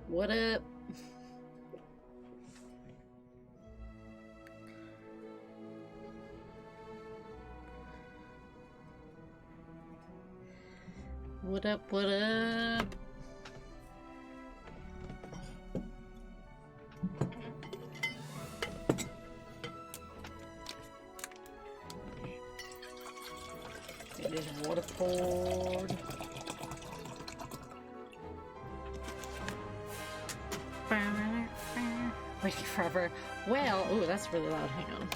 What up? What up, what up? It is water poured. Waiting forever. Well, ooh, that's really loud. Hang on.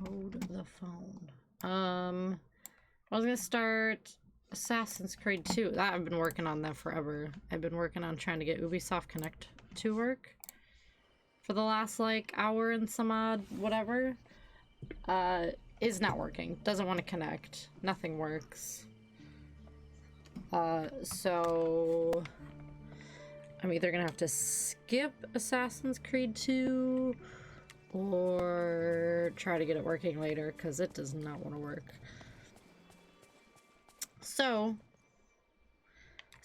Hold the phone. I was gonna start Assassin's Creed 2. That I've been working on that forever. I've been working on trying to get Ubisoft Connect to work for the last like hour and some odd whatever. Is not working. Doesn't want to connect. Nothing works. So I'm either gonna have to skip Assassin's Creed 2 or try to get it working later because it does not want to work. So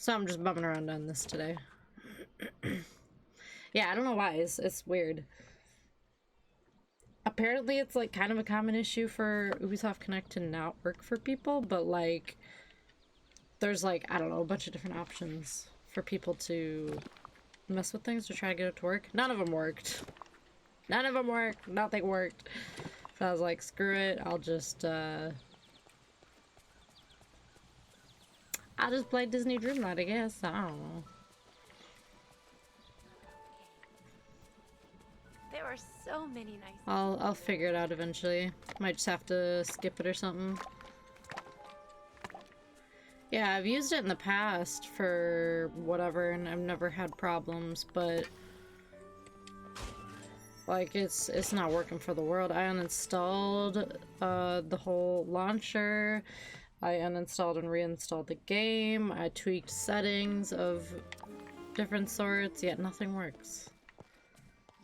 I'm just bumming around on this today. Yeah, I don't know why. It's weird. Apparently it's like kind of a common issue for Ubisoft Connect to not work for people, but like there's like, I don't know, a bunch of different options for people to mess with things to try to get it to work. None of them worked. None of them worked. Nothing worked. So I was like, screw it. I'll just play Disney Dreamlight, I guess. I don't know. There are so many nice. I'll figure it out eventually. Might just have to skip it or something. Yeah, I've used it in the past for whatever, and I've never had problems, but like it's not working for the world. I uninstalled the whole launcher. I uninstalled and reinstalled the game. I tweaked settings of different sorts, yet nothing works.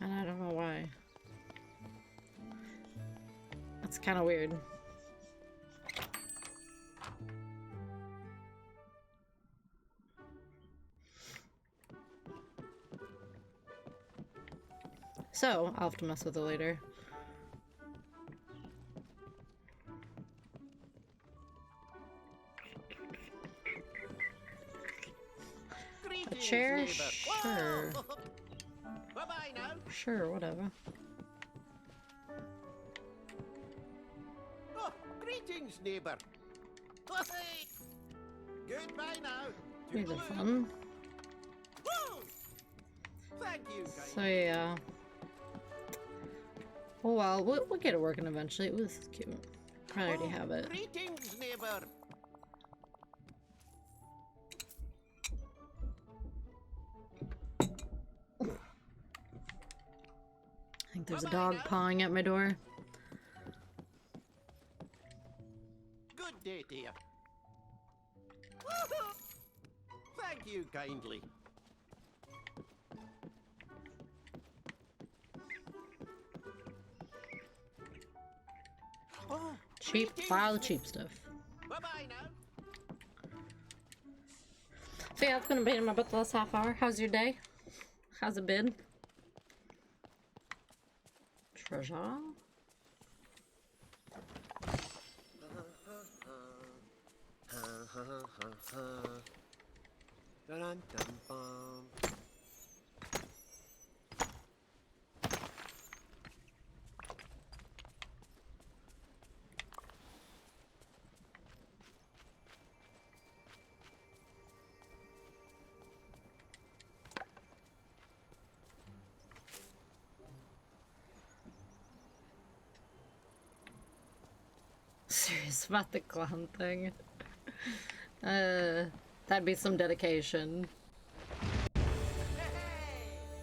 And I don't know why. That's kind of weird. So, I'll have to mess with it later. A chair? Sure. Bye-bye now. Sure, whatever. Oh, greetings, neighbour. Goodbye now. These are fun. Woo! Thank you, guys. So yeah. Oh well, we'll get it working eventually. Ooh, this is cute. I already have it. Greetings, neighbour. I think there's a dog pawing at my door. Good day, dear. Woohoo! Thank you kindly. Oh, Cheap, buy all the cheap stuff. bye-bye now. So yeah, it's been a pain in my butt the last half hour. How's your day? How's it been? Treasure? Serious about the clown thing? That'd be some dedication.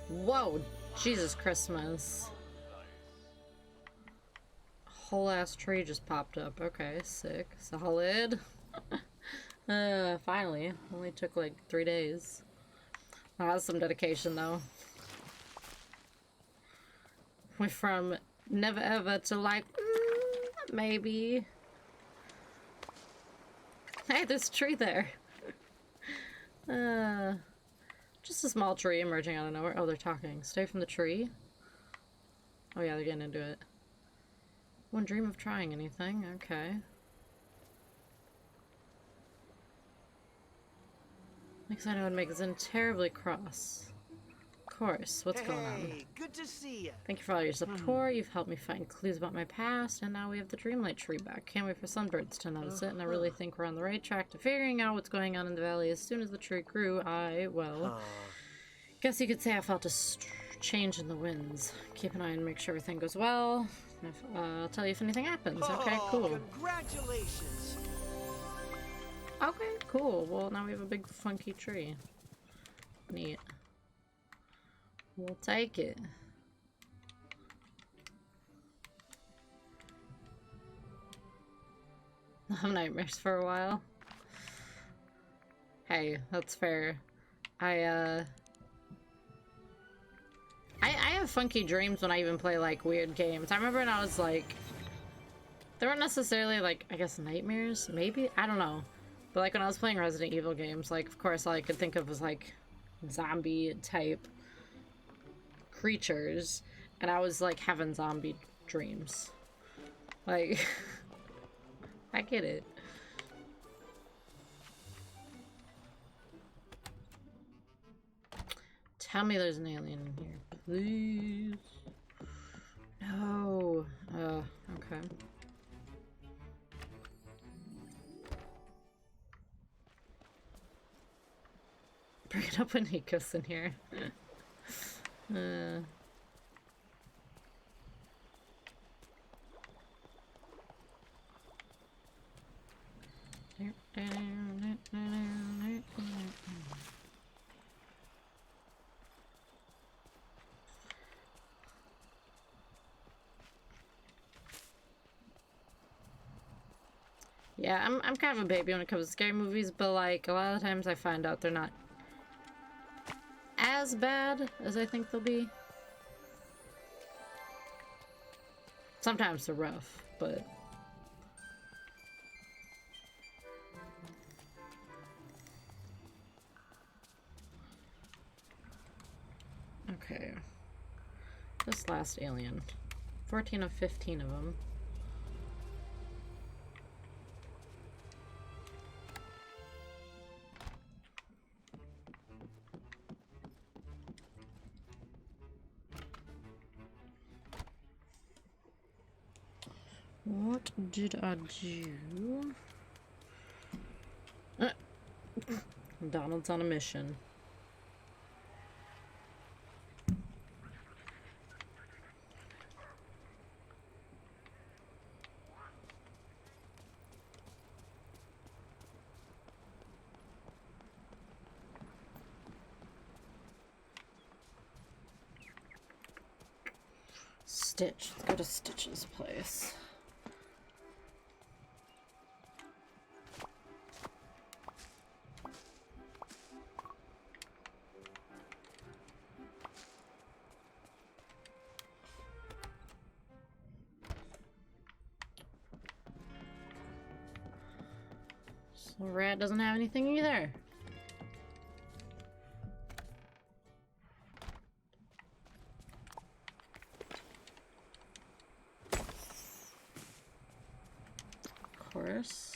Whoa, Jesus Christmas. Whole ass tree just popped up. Okay, sick. Solid. Finally. Only took like 3 days. That was some dedication though. Went from never ever to like, maybe. Hey, there's a tree there. Just a small tree emerging out of nowhere. Oh, they're talking. Stay from the tree. Oh yeah, they're getting into it. Wouldn't dream of trying anything. Okay. Next I know would make Zen terribly cross. Of course. What's going on? Hey, good to see you. Thank you for all your support. You've helped me find clues about my past, and now we have the Dreamlight tree back. Can't wait for sunbirds to notice it, and I really think we're on the right track to figuring out what's going on in the valley. As soon as the tree grew, guess you could say I felt a change in the winds. Keep an eye and make sure everything goes well. I'll tell you if anything happens. Okay, cool. Congratulations. Okay, cool. Well, now we have a big funky tree. Neat. We'll take it. I'll have nightmares for a while. Hey, that's fair. I have funky dreams when I even play, like, weird games. I remember when I was, like... They weren't necessarily, like, I guess nightmares? Maybe? I don't know. But, like, when I was playing Resident Evil games, like, of course, all I could think of was, like, zombie-type creatures. And I was, like, having zombie dreams. Like... I get it. Tell me there's an alien in here, please. No. Okay. Bring it up when he goes in here. Yeah, I'm kind of a baby when it comes to scary movies, but like a lot of the times I find out they're not as bad as I think they'll be. Sometimes they're rough, but okay. This last alien. 14 of 15 of them. What did I do? Donald's on a mission. Stitch. Let's go to Stitch's place. So Rat doesn't have anything either. Of course.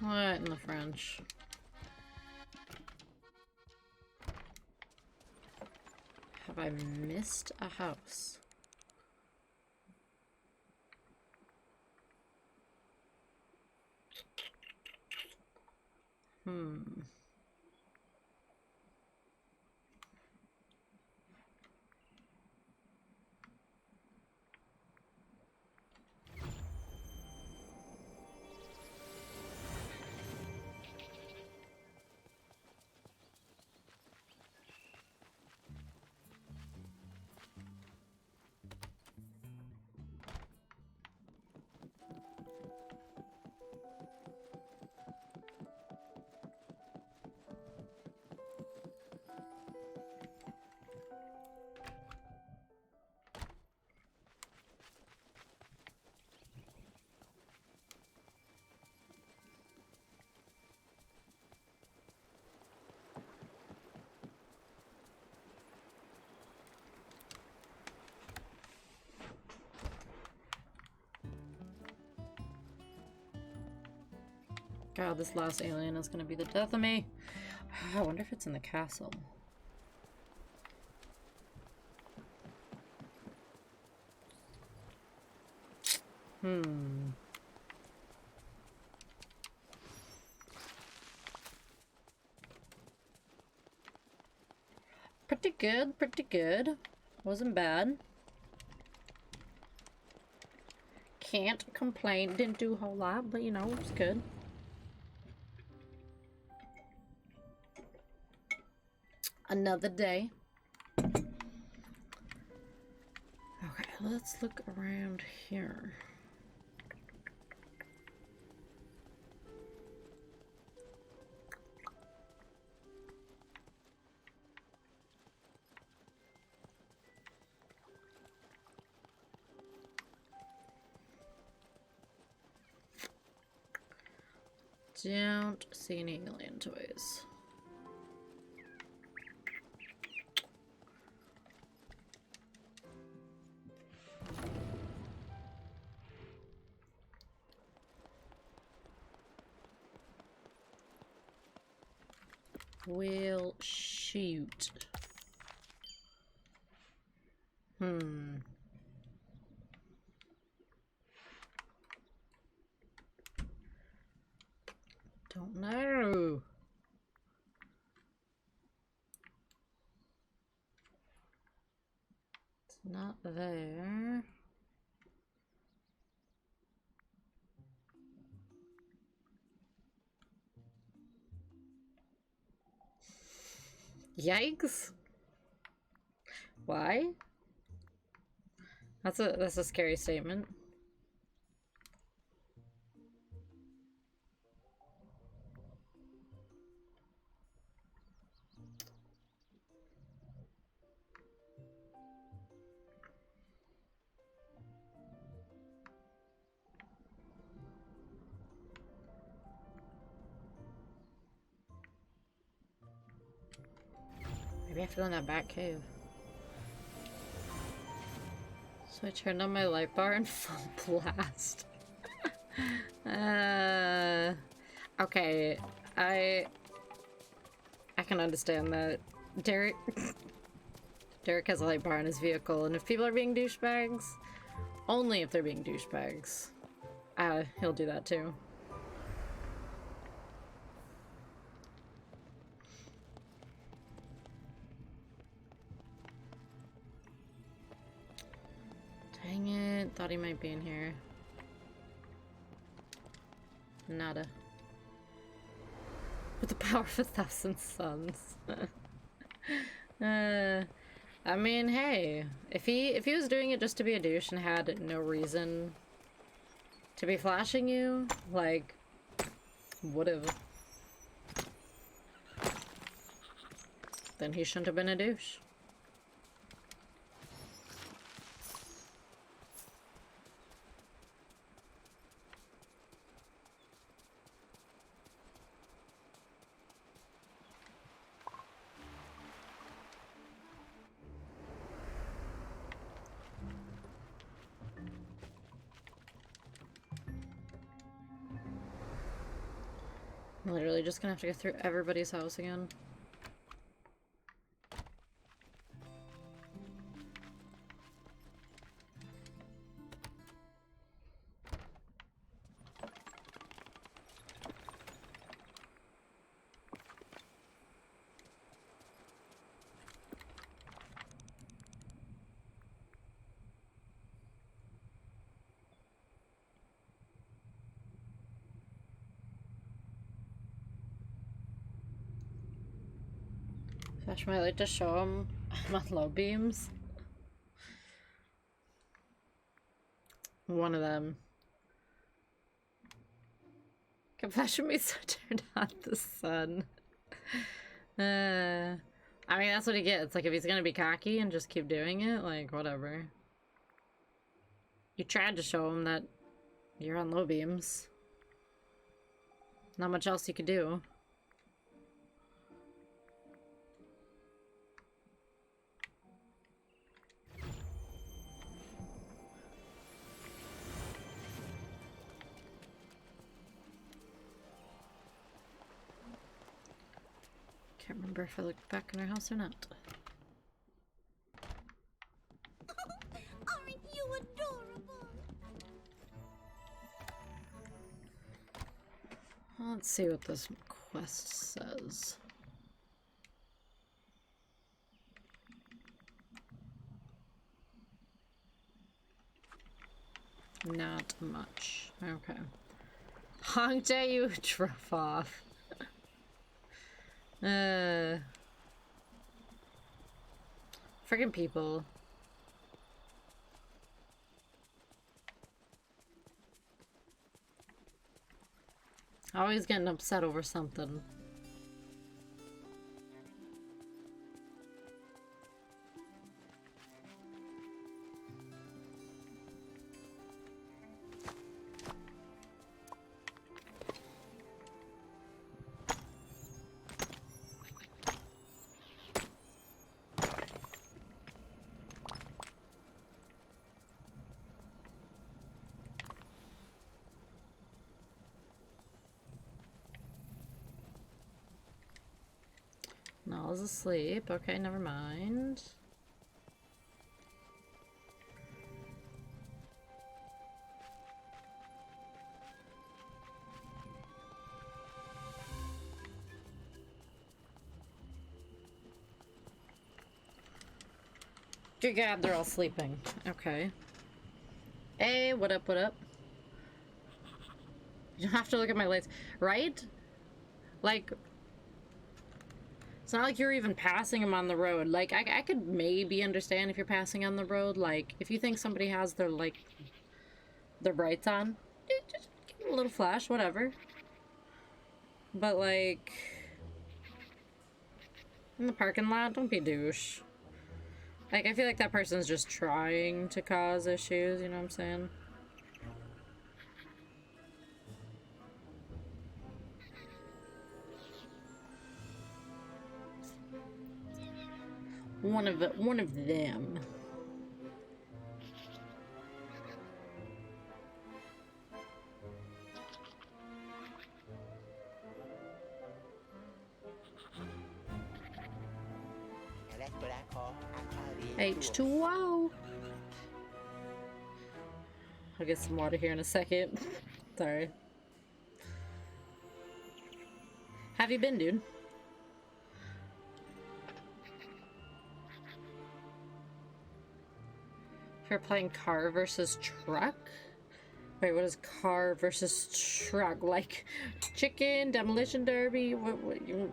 What in the French? Have I missed a house. God, this last alien is gonna be the death of me. I wonder if it's in the castle. Pretty good, pretty good. Wasn't bad. Can't complain. Didn't do a whole lot, but you know, it was good. Another day. Okay, let's look around here. Don't see any alien toys. We'll shoot. Don't know. It's not there. Yikes. Why? That's a scary statement. Maybe I have to go in that back cave. So I turned on my light bar and full blast. Okay, I can understand that. Derek has a light bar in his vehicle, and if people are being douchebags, only if they're being douchebags, he'll do that too. Dang it, thought he might be in here. Nada. With the power of 1,000 suns. I mean, hey, if he was doing it just to be a douche and had no reason to be flashing you, like, whatever. Then he shouldn't have been a douche. I'm literally just gonna have to go through everybody's house again. Flash my light to show him I'm on low beams. One of them. Can flashing me so turned on the sun. I mean, that's what he gets. Like, if he's gonna be cocky and just keep doing it, like, whatever. You tried to show him that you're on low beams. Not much else you could do. Can't remember if I looked back in our house or not. Aren't you adorable? Let's see what this quest says. Not much. Okay. Honked at you, drove off. Friggin' people. Always getting upset over something. Nala's asleep. Okay, never mind. Good God, they're all sleeping. Okay. Hey, what up, what up? You don't have to look at my lights. Right? Like... It's not like you're even passing them on the road. Like, I could maybe understand if you're passing on the road. Like, if you think somebody has their, like, their brights on, just give them a little flash, whatever. But, like, in the parking lot, don't be a douche. Like, I feel like that person's just trying to cause issues, you know what I'm saying? One of them. H2O. I'll get some water here in a second. Sorry. Have you been, dude? If you're playing car versus truck? Wait, what is car versus truck? Like chicken, demolition derby? What you...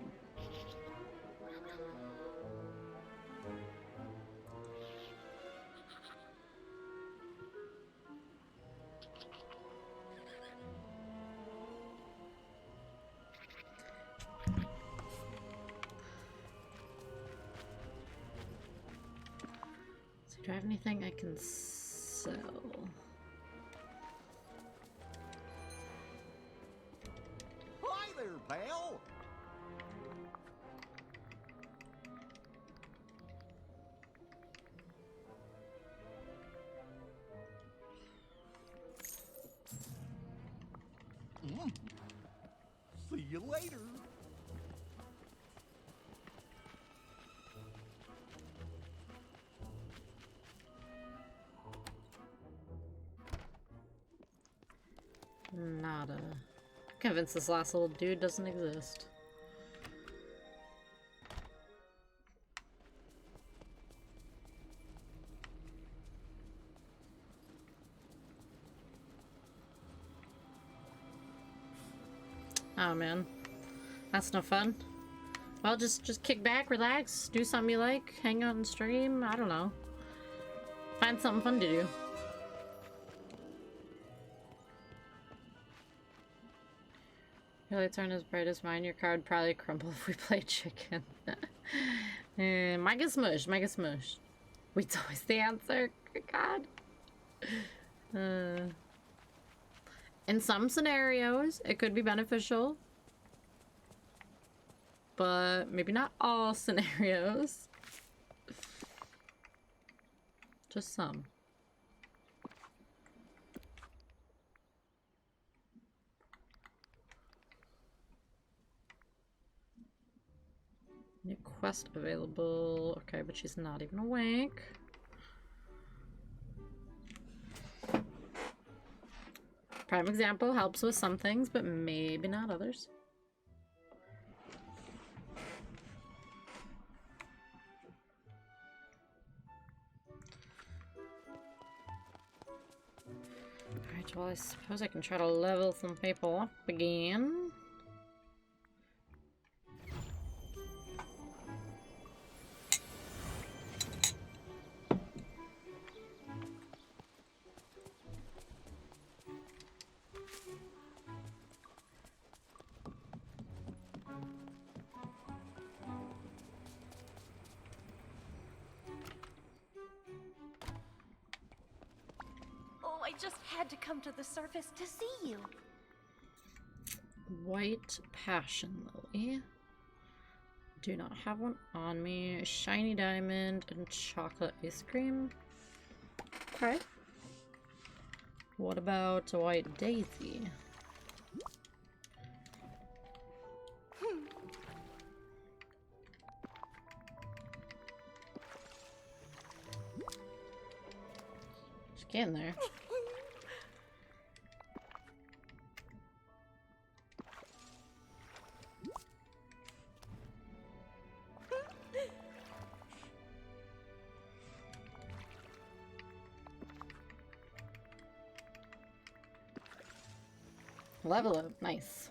Do I have anything I can sell? Hi there, pal. See you later. Nada. Convinced this last little dude doesn't exist. Oh man. That's no fun. Well, just kick back, relax, do something you like, hang out and stream. I don't know. Find something fun to do. Your lights aren't as bright as mine. Your car would probably crumble if we played chicken. Might get smushed. Might get smushed. Wheat's always the answer. Good God. In some scenarios, it could be beneficial. But maybe not all scenarios. Just some. New quest available. Okay, but she's not even awake. Prime example helps with some things, but maybe not others. Alright, well, I suppose I can try to level some people up again. I just had to come to the surface to see you. White passion lily. Do not have one on me. Shiny diamond and chocolate ice cream. Okay. What about a white daisy? Just get in there. Level up, nice.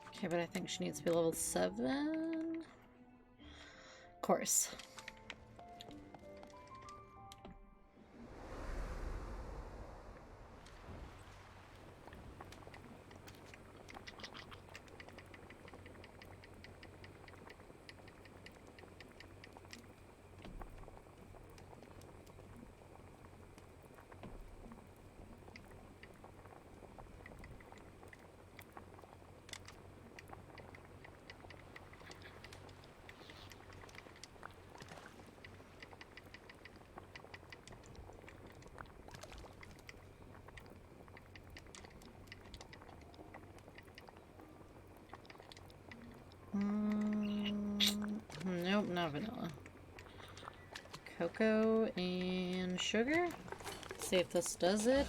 Okay, but I think she needs to be level 7. Of course. Nope, not vanilla. Cocoa and sugar. See if this does it.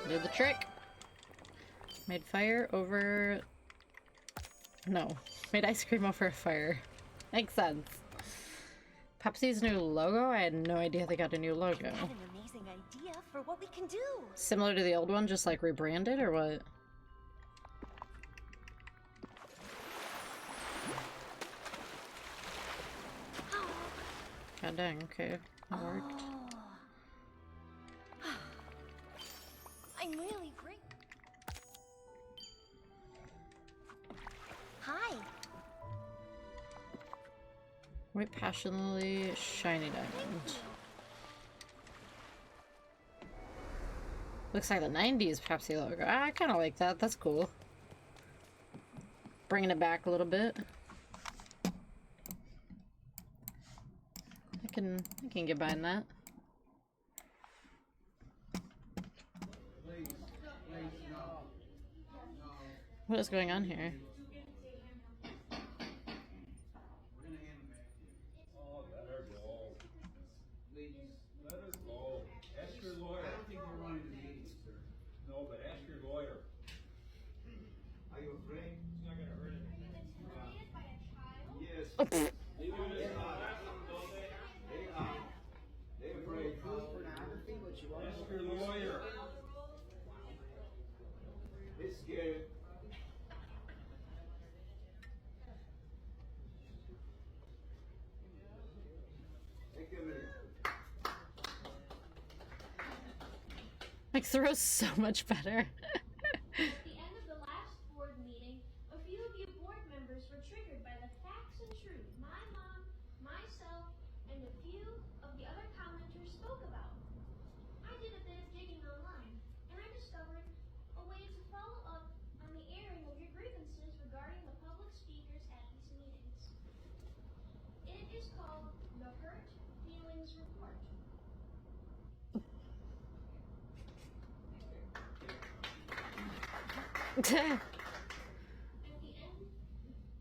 Did the trick. Made fire over... No. Made ice cream over a fire. Makes sense. Pepsi's new logo? I had no idea they got a new logo. I had an amazing idea for what we can do. Similar to the old one, just like rebranded, or what? God dang, okay. That worked. I'm really great. Hi. White passion lily, shiny diamond. Looks like the 90s Pepsi logo. I kind of like that. That's cool. Bringing it back a little bit. I can get behind that. What is going on here? Makes the roast so much better. At the end of the last board meeting, a few of you board members were triggered by the facts and truth my mom, myself, and a few of the other commenters spoke about. I did a bit of digging online, and I discovered a way to follow up on the airing of your grievances regarding the public speakers at these meetings. It is called the Hurt Feelings Report. At the end,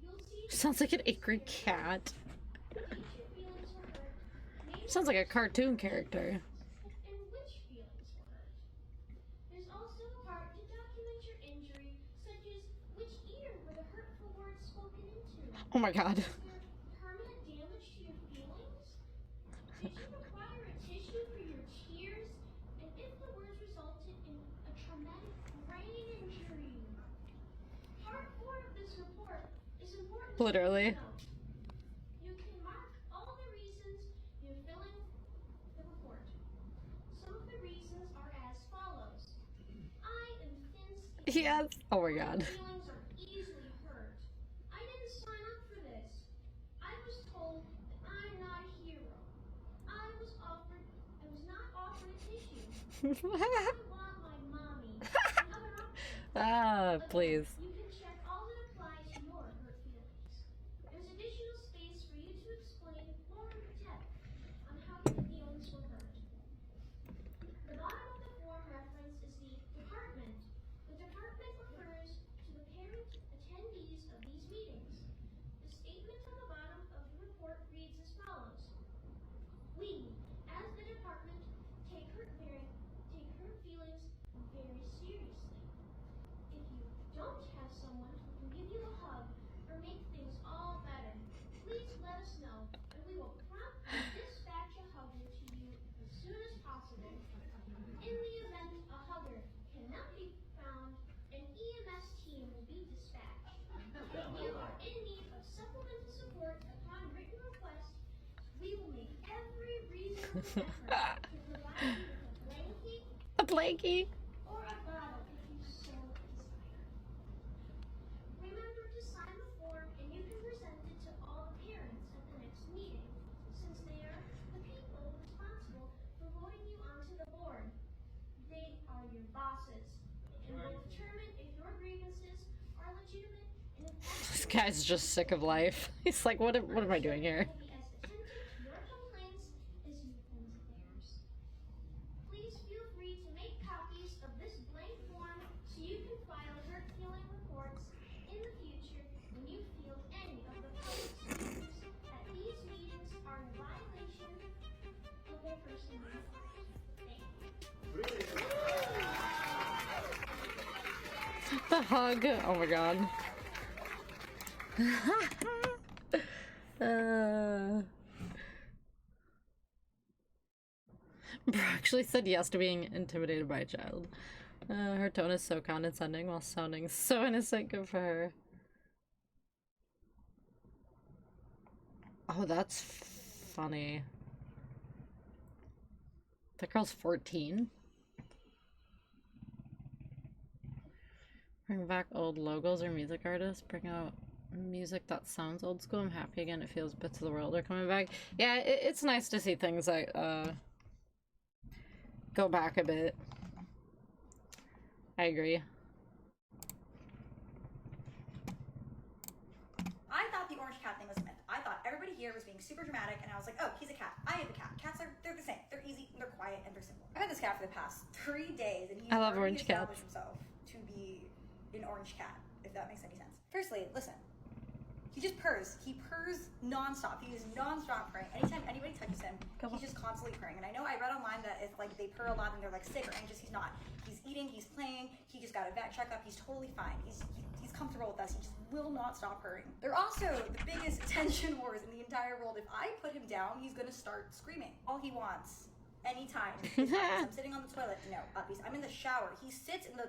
you'll see Sounds like an angry cat. which your feelings were hurt, maybe Sounds like a cartoon character. and which feelings were hurt. There's also a part to document your injury, such as which ear were the hurtful words spoken into. Oh my god. Was there permanent damage to your feelings? Did you require a tissue for your tears? And if the words resulted in a traumatic brain injury? Part 4 of this report is important. for you to Literally. know. You can mark all the reasons you're filling the report. Some of the reasons are as follows. I am thin-skinned. Yes. Oh my god. My feelings are easily hurt. I didn't sign up for this. I was told that I'm not a hero. I was not offered a tissue. I want my mommy. And other options. Ah, please. You can check all that apply to your hurt feelings. There's additional space for you to explain more in depth on how your feelings were hurt. The bottom of the form reference is the department. The department refers to the parent attendees of these meetings. The statement on the bottom of the report reads as follows. We, as the department, take hurt feelings very seriously. If you don't have someone who can give you a hug or make things all better, please let us know, and we will promptly dispatch a hugger to you as soon as possible. In the event a hugger cannot be found, an EMS team will be dispatched. If you are in need of supplemental support upon written request, we will make every reasonable effort to provide you with a blanket A blankie. or a bottle if you so desire. Remember to sign the form and you can present it to all the parents at the next meeting, since they are the people responsible for voting you onto the board. They are your bosses and will determine if your grievances are legitimate and if This guy's just sick of life. He's like, what am I doing here? will be as attentive to your complaints as you've been to theirs. Please feel free to make copies of this blank form so you can file hurt feeling reports in the future when you feel any of the public speakers at these meetings are in violation of their First Amendment rights. Thank you. The hug. Oh my god. Bro actually said yes to being intimidated by a child. Her tone is so condescending while sounding so innocent. Good for her. Oh, that's funny. That girl's 14. Bring back old logos or music artists. Bring out music that sounds old school. I'm happy again. It feels bits of the world are coming back. Yeah, it's nice to see things that go back a bit. I agree. I thought the orange cat thing was a myth. I thought everybody here was being super dramatic, and I was like, oh, he's a cat. I have a cat. Cats they're the same. They're easy, they're quiet, and they're simple. I've had this cat for the past 3 days, and he's I love already orange cats. established himself to be an orange cat, if that makes any sense. Firstly, listen. He just purrs. He purrs nonstop. He is nonstop purring. Anytime anybody touches him, he's just constantly purring. And I know I read online that if like they purr a lot and they're like sick or anxious, he's not. He's eating, he's playing, he just got a vet checkup, he's totally fine. He's comfortable with us. He just will not stop purring. They're also the biggest attention whores in the entire world. If I put him down, he's gonna start screaming. All he wants, anytime, is uppies. I'm sitting on the toilet, no, uppies. I'm in the shower. He sits in the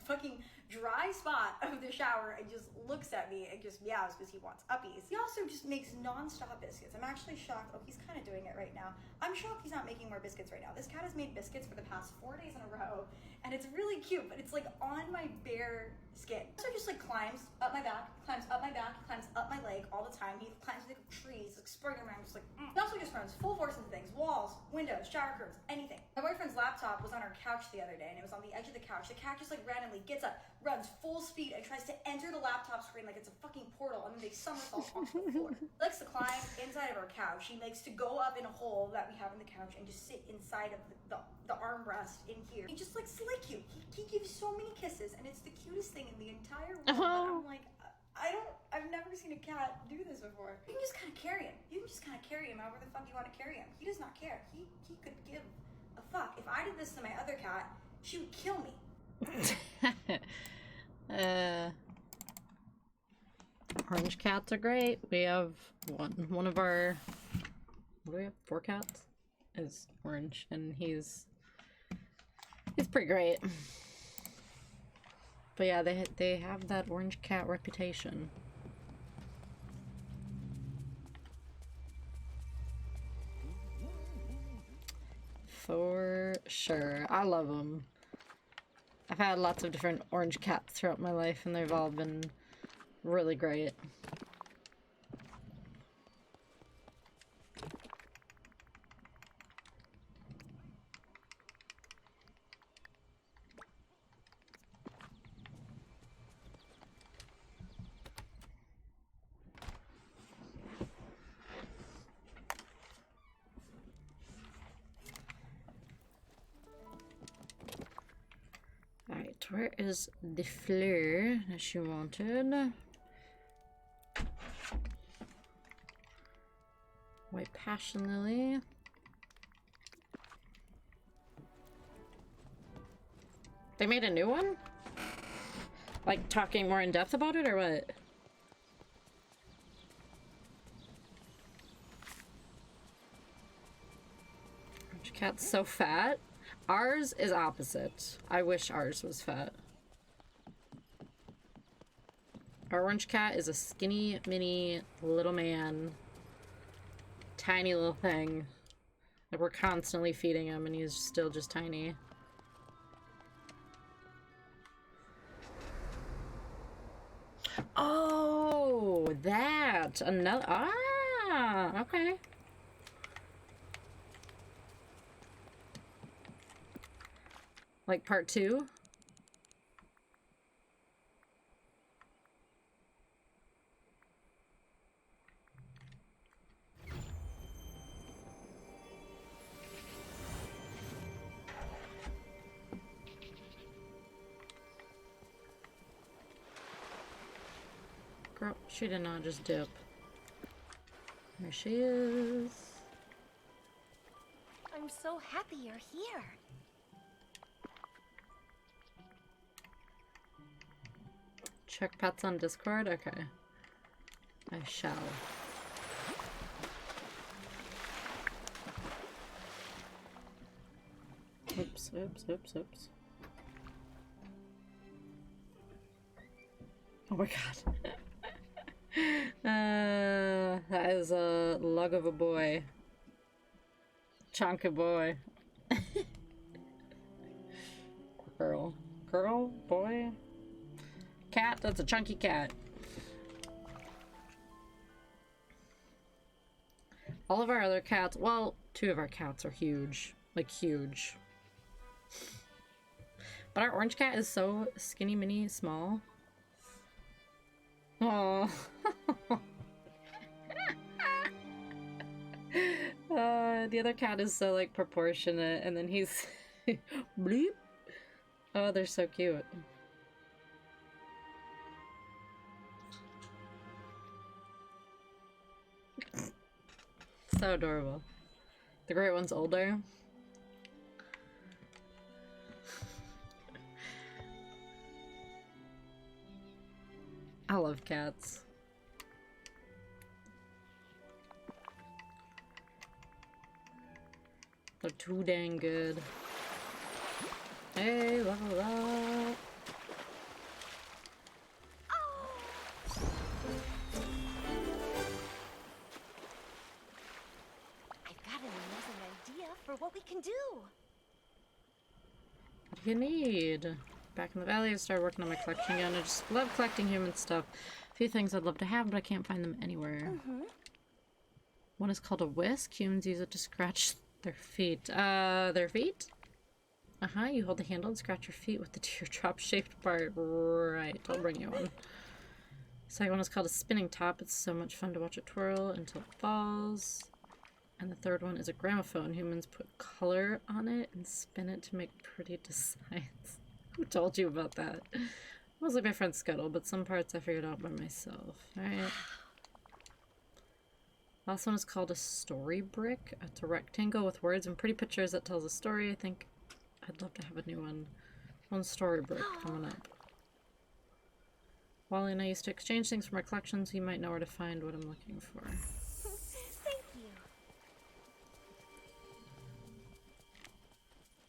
fucking dry spot of the shower and just looks at me and just meows because he wants uppies. He also just makes non-stop biscuits. I'm actually shocked. Oh, he's kind of doing it right now. I'm shocked he's not making more biscuits right now. This cat has made biscuits for the past 4 days in a row, and it's really cute, but it's like on my bare skin. So just like climbs up my back, climbs up my back, climbs up my leg all the time. He climbs like trees, like Spider-Man, just like, He also just runs full force into things, walls, windows, shower curtains, anything. My boyfriend's laptop was on our couch the other day, and it was on the edge of the couch. The cat just like randomly gets up, runs full speed, and tries to enter the laptop screen like it's a fucking portal, and then they somersault onto the floor. He likes to climb inside of our couch. He likes to go up in a hole that we have in the couch and just sit inside of the armrest in here. He just likes to lick you. He gives so many kisses, and it's the cutest thing in the entire world. But I'm like, I've never seen a cat do this before. You can just kind of carry him. You can just kind of carry him however the fuck you want to carry him. He does not care. He could give a fuck. If I did this to my other cat, she would kill me. Orange cats are great. We have one of our, what do we have? 4 cats is orange, and he's pretty great. But yeah, they have that orange cat reputation. For sure. I love them. I've had lots of different orange cats throughout my life, and they've all been really great. Alright, where is the fleur that she wanted? White passion lily. They made a new one? Like talking more in depth about it or what? Orange cat's so fat. Ours is opposite. I wish ours was fat. Our orange cat is a skinny, mini, little man. Tiny little thing. Like, we're constantly feeding him and he's still just tiny. Oh, that! Another. Ah! Okay. Like part 2? Girl, she did not just dip. There she is. I'm so happy you're here. Check pets on Discord? Okay. I shall. Oops, oops, oops, oops. Oh my god. That is a lug of a boy. Chunky boy. Girl. Girl? Boy? Cat? That's a chunky cat. All of our other cats, well, 2 of our cats are huge. Like, huge. But our orange cat is so skinny, mini, small. Aww. The other cat is so, like, proportionate, and then he's... bleep. Oh, they're so cute. So adorable. The great one's older. I love cats. They're too dang good. Hey, level up. I've got an amazing idea for what we can do. What do you need? Back in the valley, I started working on my collection again. I just love collecting human stuff. A few things I'd love to have, but I can't find them anywhere. One is called a whisk. Humans use it to scratch their feet. Their feet? You hold the handle and scratch your feet with the teardrop-shaped part. Right, I'll bring you one. Second one is called a spinning top. It's so much fun to watch it twirl until it falls. And the third one is a gramophone. Humans put color on it and spin it to make pretty designs. Who told you about that? Mostly my friend Scuttle, but some parts I figured out by myself. Alright. Last one is called a story brick. It's a rectangle with words and pretty pictures that tells a story. I think I'd love to have a new one. One story brick coming up. Wally and I used to exchange things from our collections. You might know where to find what I'm looking for.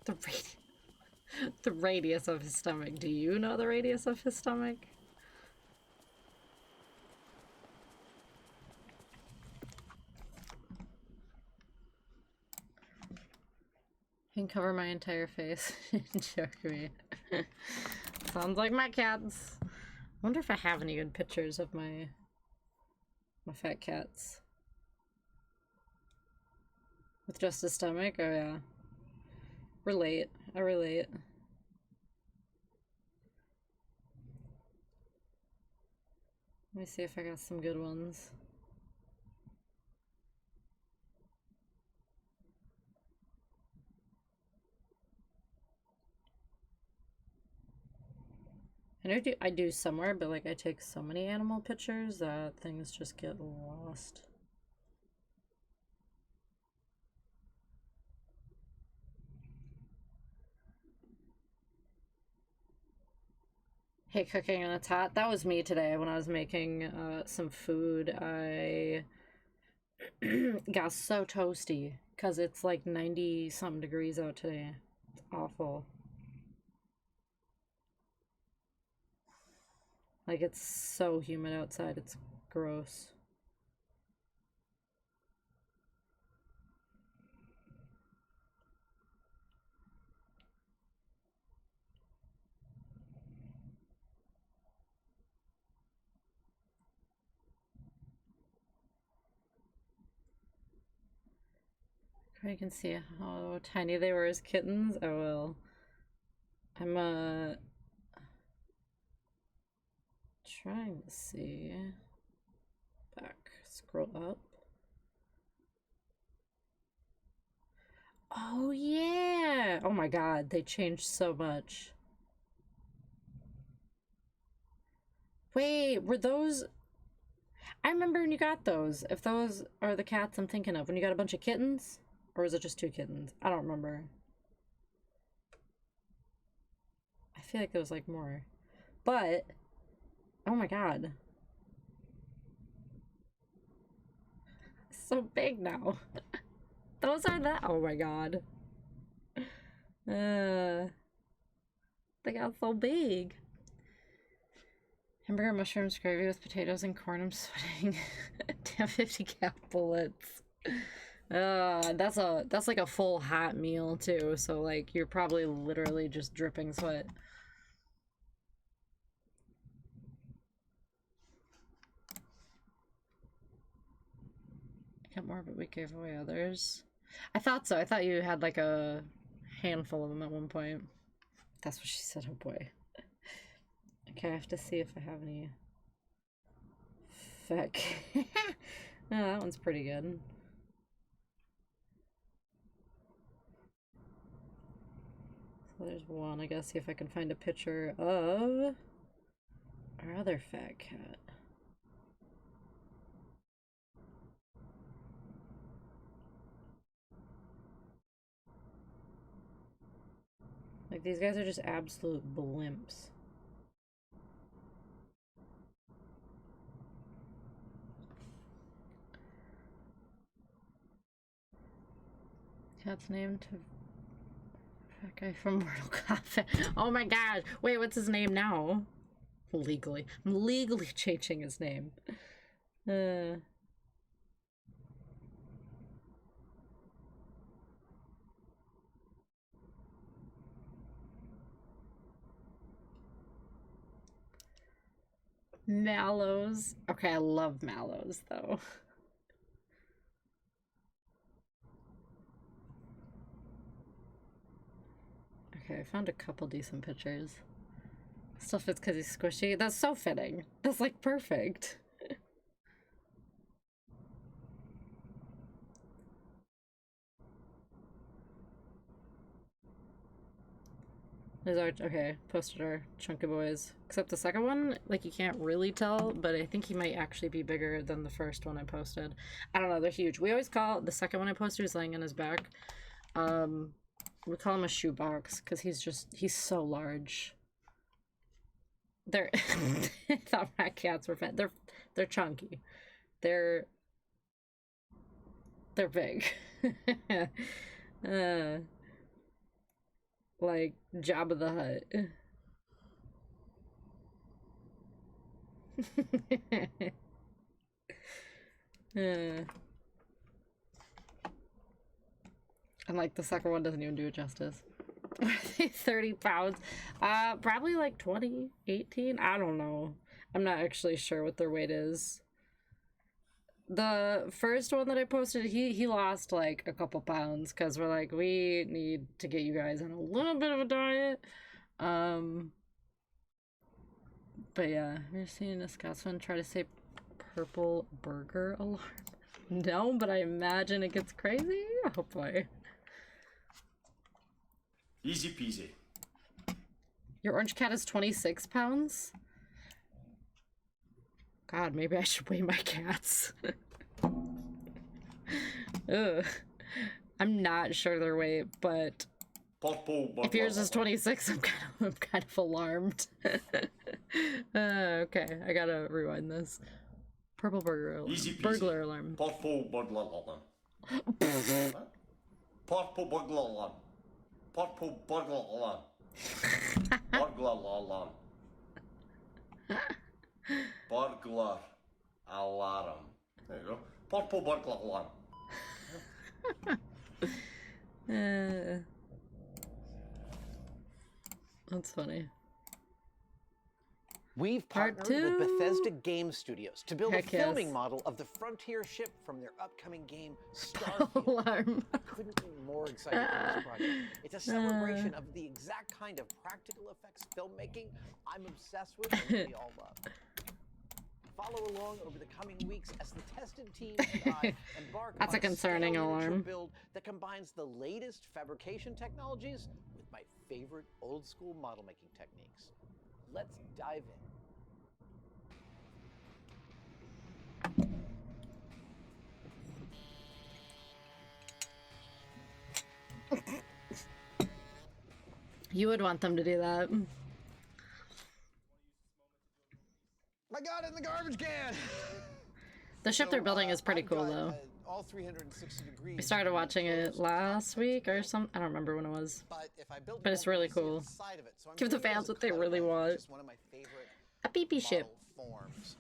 Thank you. The radius of his stomach. Do you know the radius of his stomach? You can cover my entire face. Joke me. Sounds like my cats. I wonder if I have any good pictures of my fat cats. With just a stomach? Oh yeah. Relate. I relate. Let me see if I got some good ones. I do somewhere, but like I take so many animal pictures that things just get lost. Hey, cooking and it's hot. That was me today when I was making some food. I got so toasty because it's like 90 something degrees out today. It's awful. Like it's so humid outside, it's gross. You can see how tiny they were as kittens. I will. I'm trying to see. Back. Scroll up. Oh yeah! Oh my god, they changed so much. Wait, were those... I remember when you got those. If those are the cats I'm thinking of. When you got a bunch of kittens? Or was it just 2 kittens? I don't remember. I feel like there was like more. But... oh my god. So big now. Those are that. Oh my god. They got so big. Hamburger, mushrooms, gravy with potatoes and corn. I'm sweating. Damn, 50 cal bullets. That's like a full hot meal too. So like you're probably literally just dripping sweat. Got more, but we gave away others. I thought so. I thought you had like a handful of them at one point. That's what she said. Oh boy. Okay, I have to see if I have any. Feck. Oh, that one's pretty good. So there's one. I gotta see if I can find a picture of our other fat cat. Like, these guys are just absolute blimps. Cat's named that guy from Mortal Kombat. Oh my god! Wait, what's his name now? Legally. I'm legally changing his name. Mallows. Okay, I love mallows though. Okay, I found a couple decent pictures. Still fits because he's squishy. That's so fitting. That's like perfect. There's our, okay, posted our chunky boys. Except the second one, like you can't really tell, but I think he might actually be bigger than the first one I posted. I don't know, they're huge. We always call the second one I posted, he's laying on his back. We call him a shoebox because he's so large. They're I thought my cats were fat. They're chunky. They're big. Like Jabba the Hutt. And like the second one doesn't even do it justice. 30 pounds. Probably like 20, 18. I don't know. I'm not actually sure what their weight is. The first one that I posted, he lost like a couple pounds because we're like, we need to get you guys on a little bit of a diet. But yeah, you're seeing a Scotsman try to say purple burger alarm. No, but I imagine it gets crazy. Hopefully. Easy peasy. Your orange cat is 26 pounds? God, maybe I should weigh my cats. Ugh. I'm not sure their weight, but if yours is 26, I'm kind of alarmed. Okay, I gotta rewind this. Purple burger alarm. Easy peasy. Burglar alarm. Purple burglar alarm. Purple burglar alarm. Purple burglar alarm. Burglar alarm. Burglar alarm. There you go. Purple burglar alarm. That's funny. We've Part partnered with 2? Bethesda Game Studios to build Heck a filming yes. model of the Frontier ship from their upcoming game, Starfield. Alarm. I couldn't be more excited for this project. It's a celebration of the exact kind of practical effects filmmaking I'm obsessed with and we all love. Follow along over the coming weeks as the tested team and I embark That's on a concerning scale miniature alarm. build that combines the latest fabrication technologies with my favorite old school model making techniques. Let's dive in. You would want them to do that. I got it in the garbage can. The ship they're building is pretty cool, though. All 360 degrees. We started watching it last week or something. I don't remember when it was. But it's really cool. Give the fans what they really want. It's one of my favorite A pee-pee ship. forms.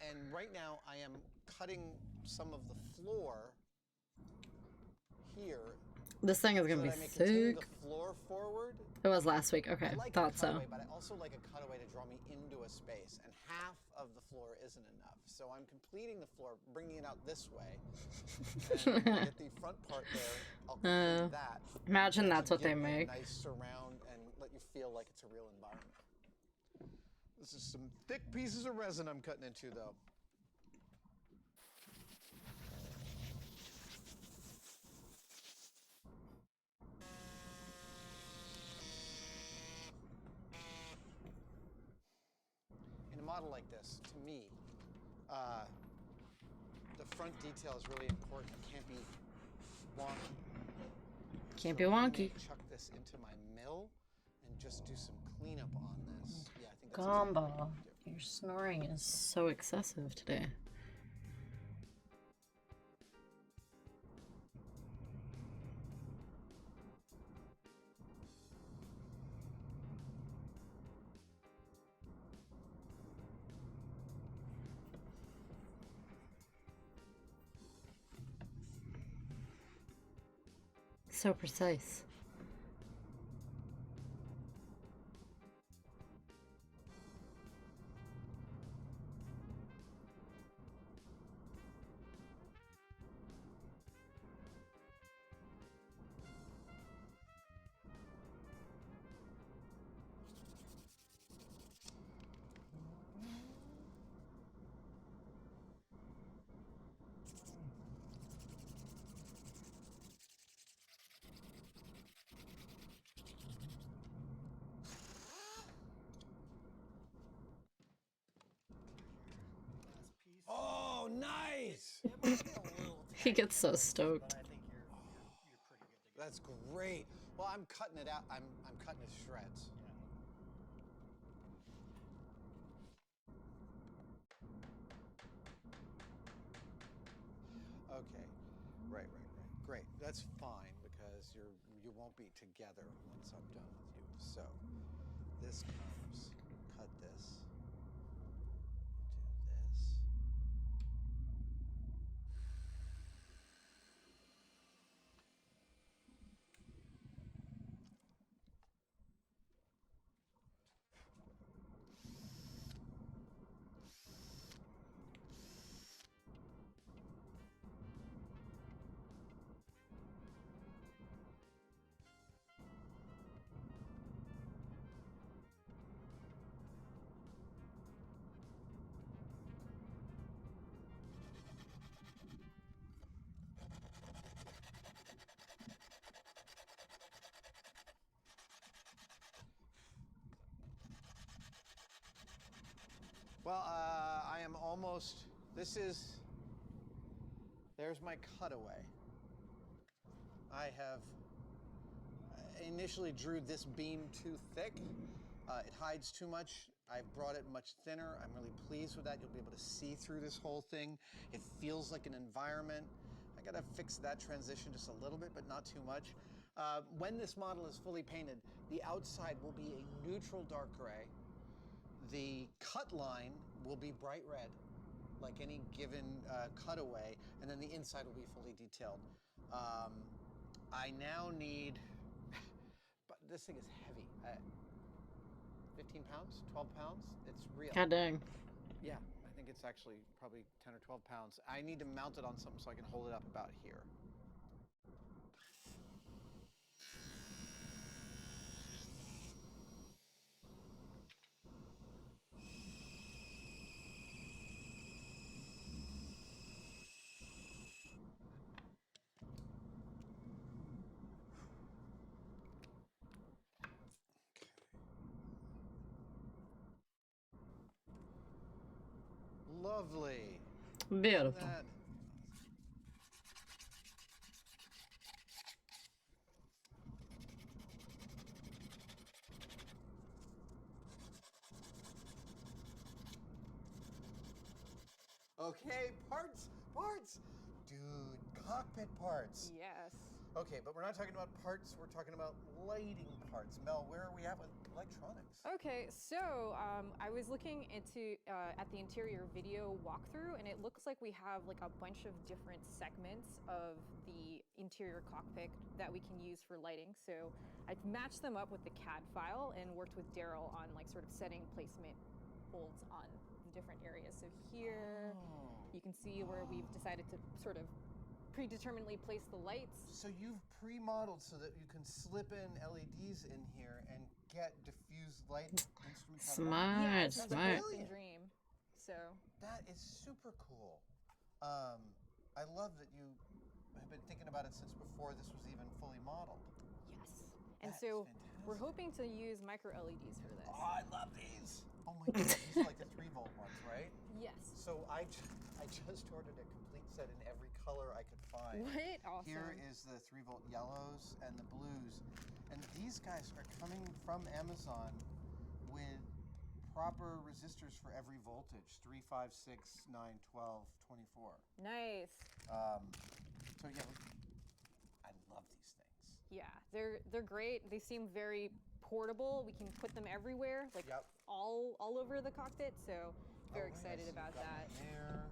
And right now I am cutting some of the floor here. This thing is so gonna that be I may continue sick. the floor forward. It was last week. Okay, I like thought a so. cutaway, but I also like a cutaway to draw me into a space, and half of the floor isn't enough. So I'm completing the floor, bringing it out this way. And when I get the front part there, I'll complete that. Imagine that's to what they give it a make. nice surround and let you feel like it's a real environment. This is some thick pieces of resin I'm cutting into, though. In a model like this, to me, the front detail is really important. It can't be wonky. Can't So be I'm gonna wonky. Chuck this into my mill and just do some cleanup on this. Yeah, I think that's exactly what I'm Gumball, gonna do. your snoring is so excessive today. So precise. He gets so stoked. But I think you're pretty good to go. That's great. Well, I'm cutting it out. I'm cutting it to shreds. Okay. Right. Great. That's fine because you won't be together once I'm done with you. So this comes. Cut this. Do this. Well, I am almost, there's my cutaway. I have initially drew this beam too thick. It hides too much. I've brought it much thinner. I'm really pleased with that. You'll be able to see through this whole thing. It feels like an environment. I gotta fix that transition just a little bit, but not too much. When this model is fully painted, the outside will be a neutral dark gray. The cut line will be bright red, like any given cutaway, and then the inside will be fully detailed. I now need, but this thing is heavy. 15 pounds, 12 pounds, it's real. God dang. Yeah, I think it's actually probably 10 or 12 pounds. I need to mount it on something so I can hold it up about here. Lovely. Beautiful. Okay, parts. Dude, cockpit parts. Yes. Okay, but we're not talking about parts, we're talking about lighting parts. Mel, where are we at with electronics? Okay, so I was looking into at the interior video walkthrough, and it looks like we have like a bunch of different segments of the interior cockpit that we can use for lighting. So I've matched them up with the CAD file and worked with Daryl on like sort of setting placement holds on the different areas. So here you can see where we've decided to sort of predeterminedly place the lights. So you've pre-modeled so that you can slip in LEDs in here and get diffused light instruments. Smart, smart. Dream. So that is super cool. I love that you have been thinking about it since before this was even fully modeled. Yes. And so we're hoping to use micro LEDs for this. Oh, I love these. Oh my God, these are like the 3-volt ones, right? Yes. So I just ordered a complete set in every color I could find. What? Awesome. Here is the 3-volt yellows and the blues. And these guys are coming from Amazon with proper resistors for every voltage, 3, 5, 6, 9, 12, 24. Nice. So yeah, I love these things. Yeah, they're great. They seem very portable. We can put them everywhere, like all over the cockpit. So very excited about that. There.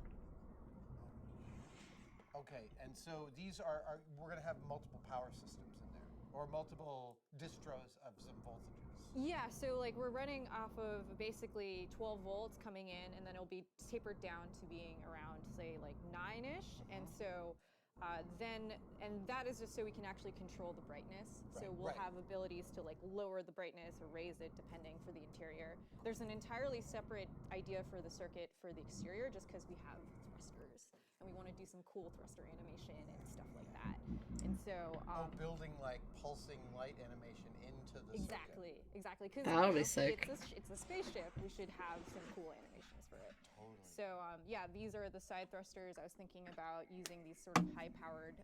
Okay, and so these are we're gonna have multiple power systems in there, or multiple distros of some voltages. Yeah, so like we're running off of basically 12 volts coming in, and then it'll be tapered down to being around, say, like 9-ish. And so and that is just so we can actually control the brightness. So we'll have abilities to like lower the brightness or raise it depending for the interior. There's an entirely separate idea for the circuit for the exterior just because we have thrusters and we want to do some cool thruster animation and stuff like that. And so building like pulsing light animation into the exactly, because That'll be sick. It's a spaceship. We should have some cool animations for it. Totally. So yeah, these are the side thrusters. I was thinking about using these sort of high-powered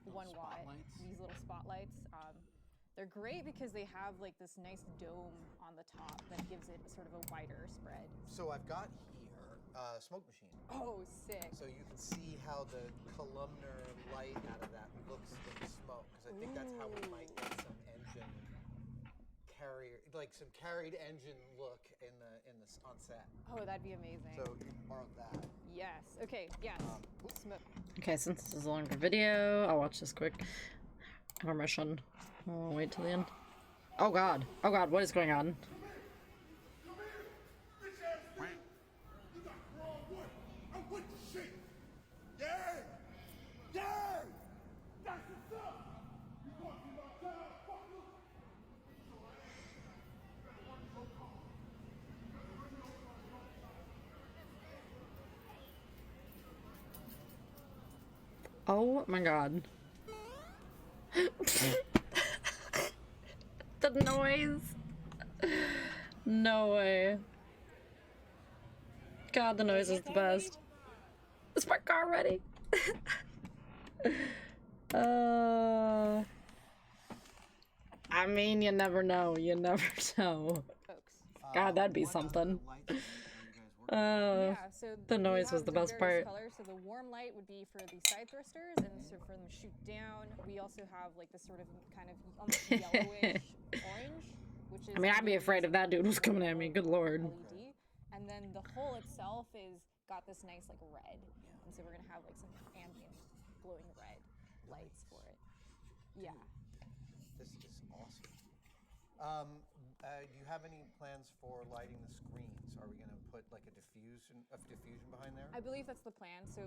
1 watt, these little spotlights. They're great because they have like this nice dome on the top that gives it a sort of a wider spread. So I've got here a smoke machine. Oh, sick. So you can see how the columnar light out of that looks in the smoke. Because I think that's how we might get some engine carrier, like some carried engine look on set. Oh, that'd be amazing. So you can borrow that. Yes. Okay. Yes. Smoke. Okay, since this is a longer video, I'll watch this quick. Intermission. I'll wait till the end. Oh god. Oh god, what is going on? Oh my god. The noise. No way. God, the noise is the best. Is my car ready? I mean, you never know. You never know. God, that'd be something. Yeah, so the noise was the best part. Colors. So the warm light would be for the side thrusters, and so for them to shoot down. We also have like this sort of kind of almost yellowish orange, which is. I mean, I'd be afraid if that dude was coming at me. Good lord. LED, and then the hull itself is got this nice like red, and so we're gonna have like some ambient glowing red lights for it. Yeah. This is awesome. Do you have any plans for lighting the screens? Are we going to put like a diffusion behind there? I believe that's the plan. So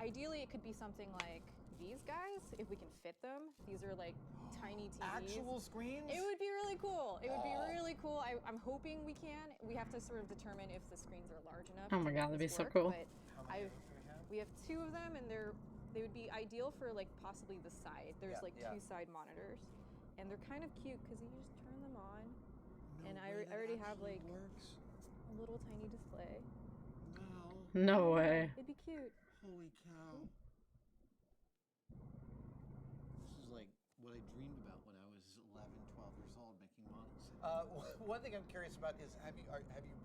ideally it could be something like these guys, if we can fit them. These are like tiny TVs. Actual screens? It would be really cool. It would be really cool. I'm hoping we can. We have to sort of determine if the screens are large enough. Oh my god, that'd be so work, cool. But How many we have 2 of them, and they would be ideal for like possibly the side. There's like 2 side monitors, and they're kind of cute because you just turn them on, and I already have like a little tiny display. No way. It'd be cute. Holy cow. This is like what I dreamed about when I was 11, 12 years old making models. One thing I'm curious about is have you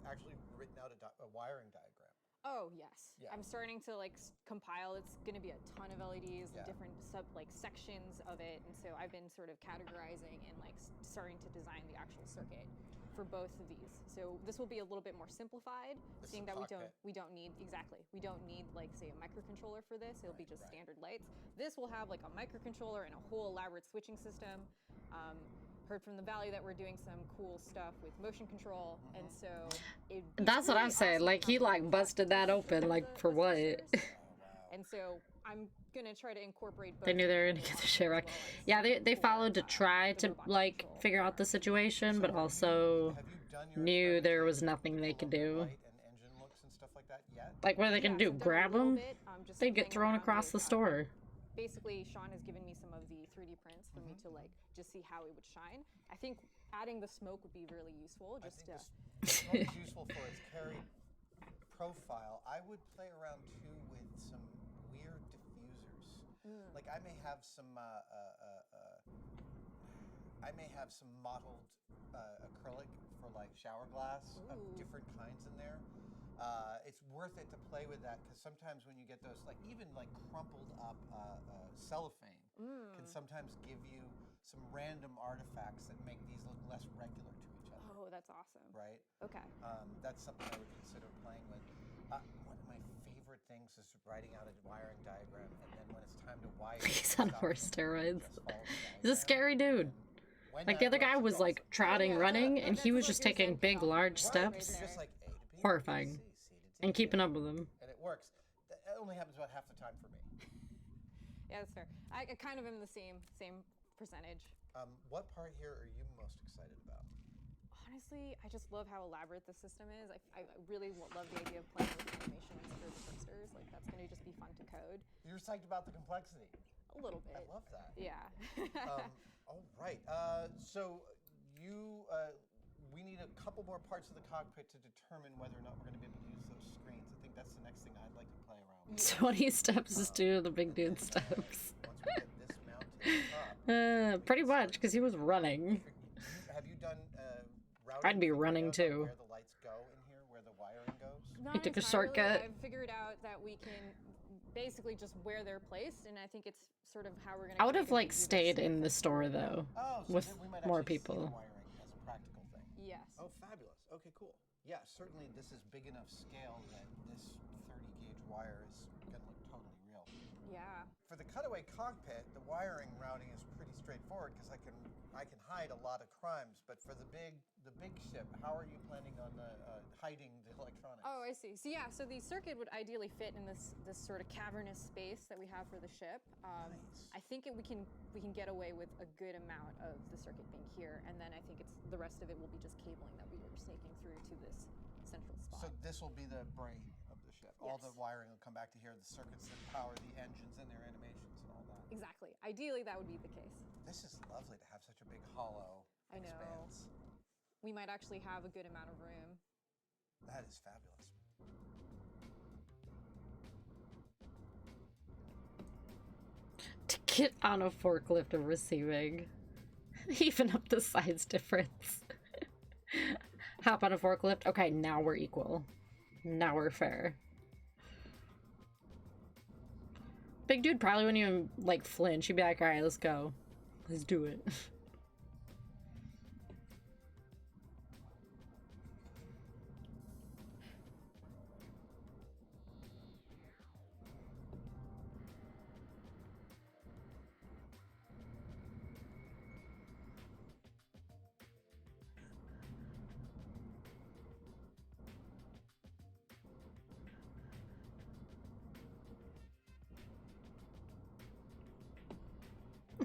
actually written out a wiring diagram? Oh yes, Yeah. I'm starting to like compile. It's going to be a ton of LEDs, and different sections of it, and so I've been sort of categorizing and like starting to design the actual circuit for both of these. So this will be a little bit more simplified, seeing that we don't need like say a microcontroller for this. It'll be just standard lights. This will have like a microcontroller and a whole elaborate switching system. Heard from the Valley that we're doing some cool stuff with motion control, and so that's what I'm saying. Like he like busted that open. Like for what? And so I'm gonna try to incorporate both. They knew they were gonna get the shit right. Yeah, they followed to try to like figure out the situation, but also knew there was nothing they could do. Like what are they gonna do? Grab them? They'd get thrown across the store. Basically, Sean has given me some of the 3D prints for me to like just see how it would shine. I think adding the smoke would be really useful. I think the smoke is useful for its carried profile. I would play around too with some weird diffusers. Like I may have some mottled acrylic for like shower glass of different kinds in there. It's worth it to play with that because sometimes when you get those, like even like crumpled up cellophane can sometimes give you some random artifacts that make these look less regular to each other. Oh, that's awesome. Right? Okay. That's something I would consider playing with. One of my favorite things is writing out a wiring diagram, and then when it's time to wire, He's on horse steroids. He's a scary dude. Like the other guy was like trotting, running, and he was just taking big, large steps. Horrifying. And keeping up with him. And it works. That only happens about half the time for me. Yeah, that's fair. I kind of am the same percentage. What part here are you most excited about? honestly, I just love how elaborate the system is. I really love the idea of playing with the animations for the tricksters. Like, that's going to just be fun to code. You're psyched about the complexity. A little bit. I love that. Yeah. All right. So we need a couple more parts of the cockpit to determine whether or not we're going to be able to use those screens. I think that's the next thing I'd like to play around with. 20 steps to do the big dude steps. Once we get this mounted up. Pretty much, because he was running. Have you done routing? I'd be running too. Where the lights go in here, where the wiring goes? Not took a entirely. shortcut. I've figured out that we can basically just where they're placed, and I think it's sort of how we're going to. I would have like stayed in the store though, so with we might more actually see people. the wiring as a practical thing. Yes. Oh, fabulous. Okay, cool. Yeah, certainly this is big enough scale that this 30 gauge wire is going to look totally real. Yeah. For the cutaway cockpit, the wiring routing is pretty straightforward because I can hide a lot of crimes. But for the big ship, how are you planning on hiding the electronics? Oh, I see. So yeah, so the circuit would ideally fit in this sort of cavernous space that we have for the ship. Nice. I think we can get away with a good amount of the circuit being here, and then I think the rest of it will be just cabling that we were snaking through to this central spot. So this will be the brain of the ship. All the Yes. wiring will come back to here, the circuits that power the engines and their animations and all that. Exactly. Ideally, that would be the case. This is lovely to have such a big hollow I know. expanse. We might actually have a good amount of room. That is fabulous. To get on a forklift of receiving. Even up the size difference. Hop on a forklift. Okay, now we're equal. Now we're fair. Big dude probably wouldn't even like flinch. He'd be like, alright, let's go. Let's do it.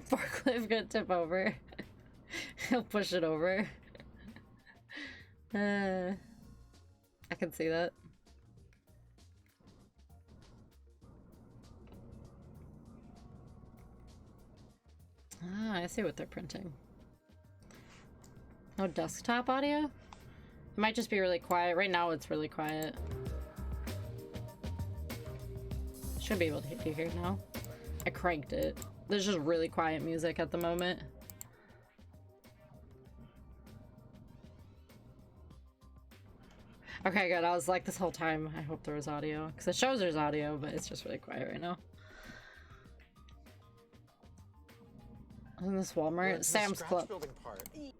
Forklift gonna tip over. He'll push it over. I can see that. Ah, I see what they're printing. Oh, desktop audio? It might just be really quiet. Right now it's really quiet. Should be able to hear now. I cranked it. There's just really quiet music at the moment. Okay, good. I was like this whole time, I hope there was audio. Because it shows there's audio, but it's just really quiet right now. In this Walmart? Sam's Club. Building part. It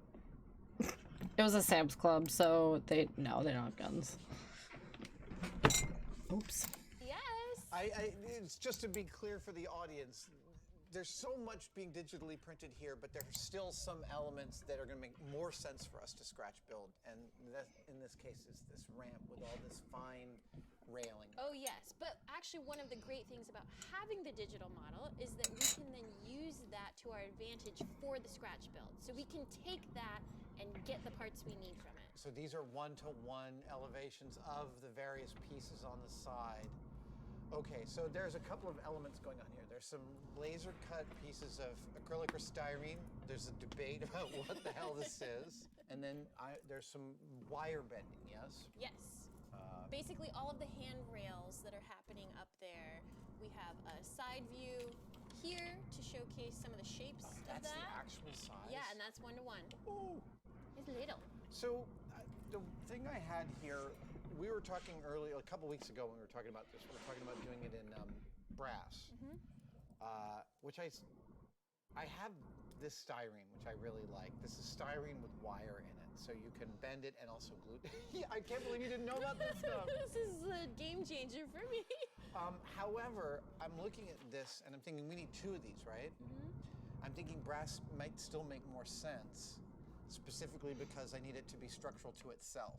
was a Sam's Club, so they don't have guns. Oops. Yes. It's just to be clear for the audience. There's so much being digitally printed here, but there are still some elements that are going to make more sense for us to scratch build. And that, in this case, is this ramp with all this fine railing. Oh yes, but actually one of the great things about having the digital model is that we can then use that to our advantage for the scratch build. So we can take that and get the parts we need from it. So these are one-to-one elevations of the various pieces on the side. Okay, so there's a couple of elements going on here. There's some laser cut pieces of acrylic or styrene. There's a debate about what the hell this is. And then there's some wire bending, yes? Yes. Basically all of the handrails that are happening up there. We have a side view here to showcase some of the shapes of that. That's the actual size? Yeah, and that's one-to-one. Ooh. It's little. So the thing I had here, we were talking earlier, a couple weeks ago when we were talking about this, we were talking about doing it in brass, which I have this styrene, which I really like. This is styrene with wire in it, so you can bend it and also glue it. I can't believe you didn't know about this stuff. This is a game changer for me. However, I'm looking at this and I'm thinking we need two of these, right? I'm thinking brass might still make more sense, specifically because I need it to be structural to itself.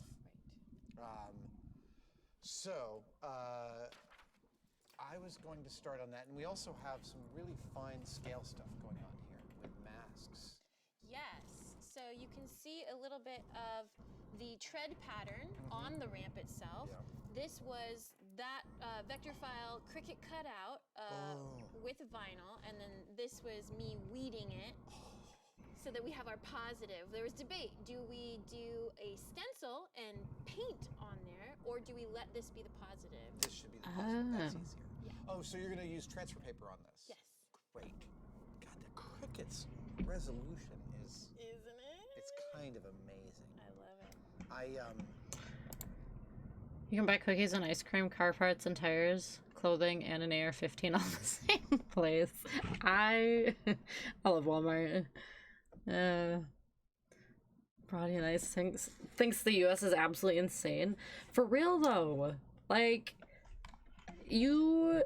I was going to start on that, and we also have some really fine scale stuff going on here with masks. Yes, so you can see a little bit of the tread pattern on the ramp itself. Yeah. This was that vector file Cricut cutout with vinyl, and then this was me weeding it so that we have our positive. There was debate. Do we do a stencil and paint on there, or do we let this be the positive? This should be the positive. That's easier. Oh, so you're going to use transfer paper on this? Yes. Great. God, the Cricut's resolution is... Isn't it? It's kind of amazing. I love it. You can buy cookies and ice cream, car parts and tires, clothing, and an AR-15 all the same place. I love Walmart. Brody Nice thinks the US is absolutely insane. For real though, like, you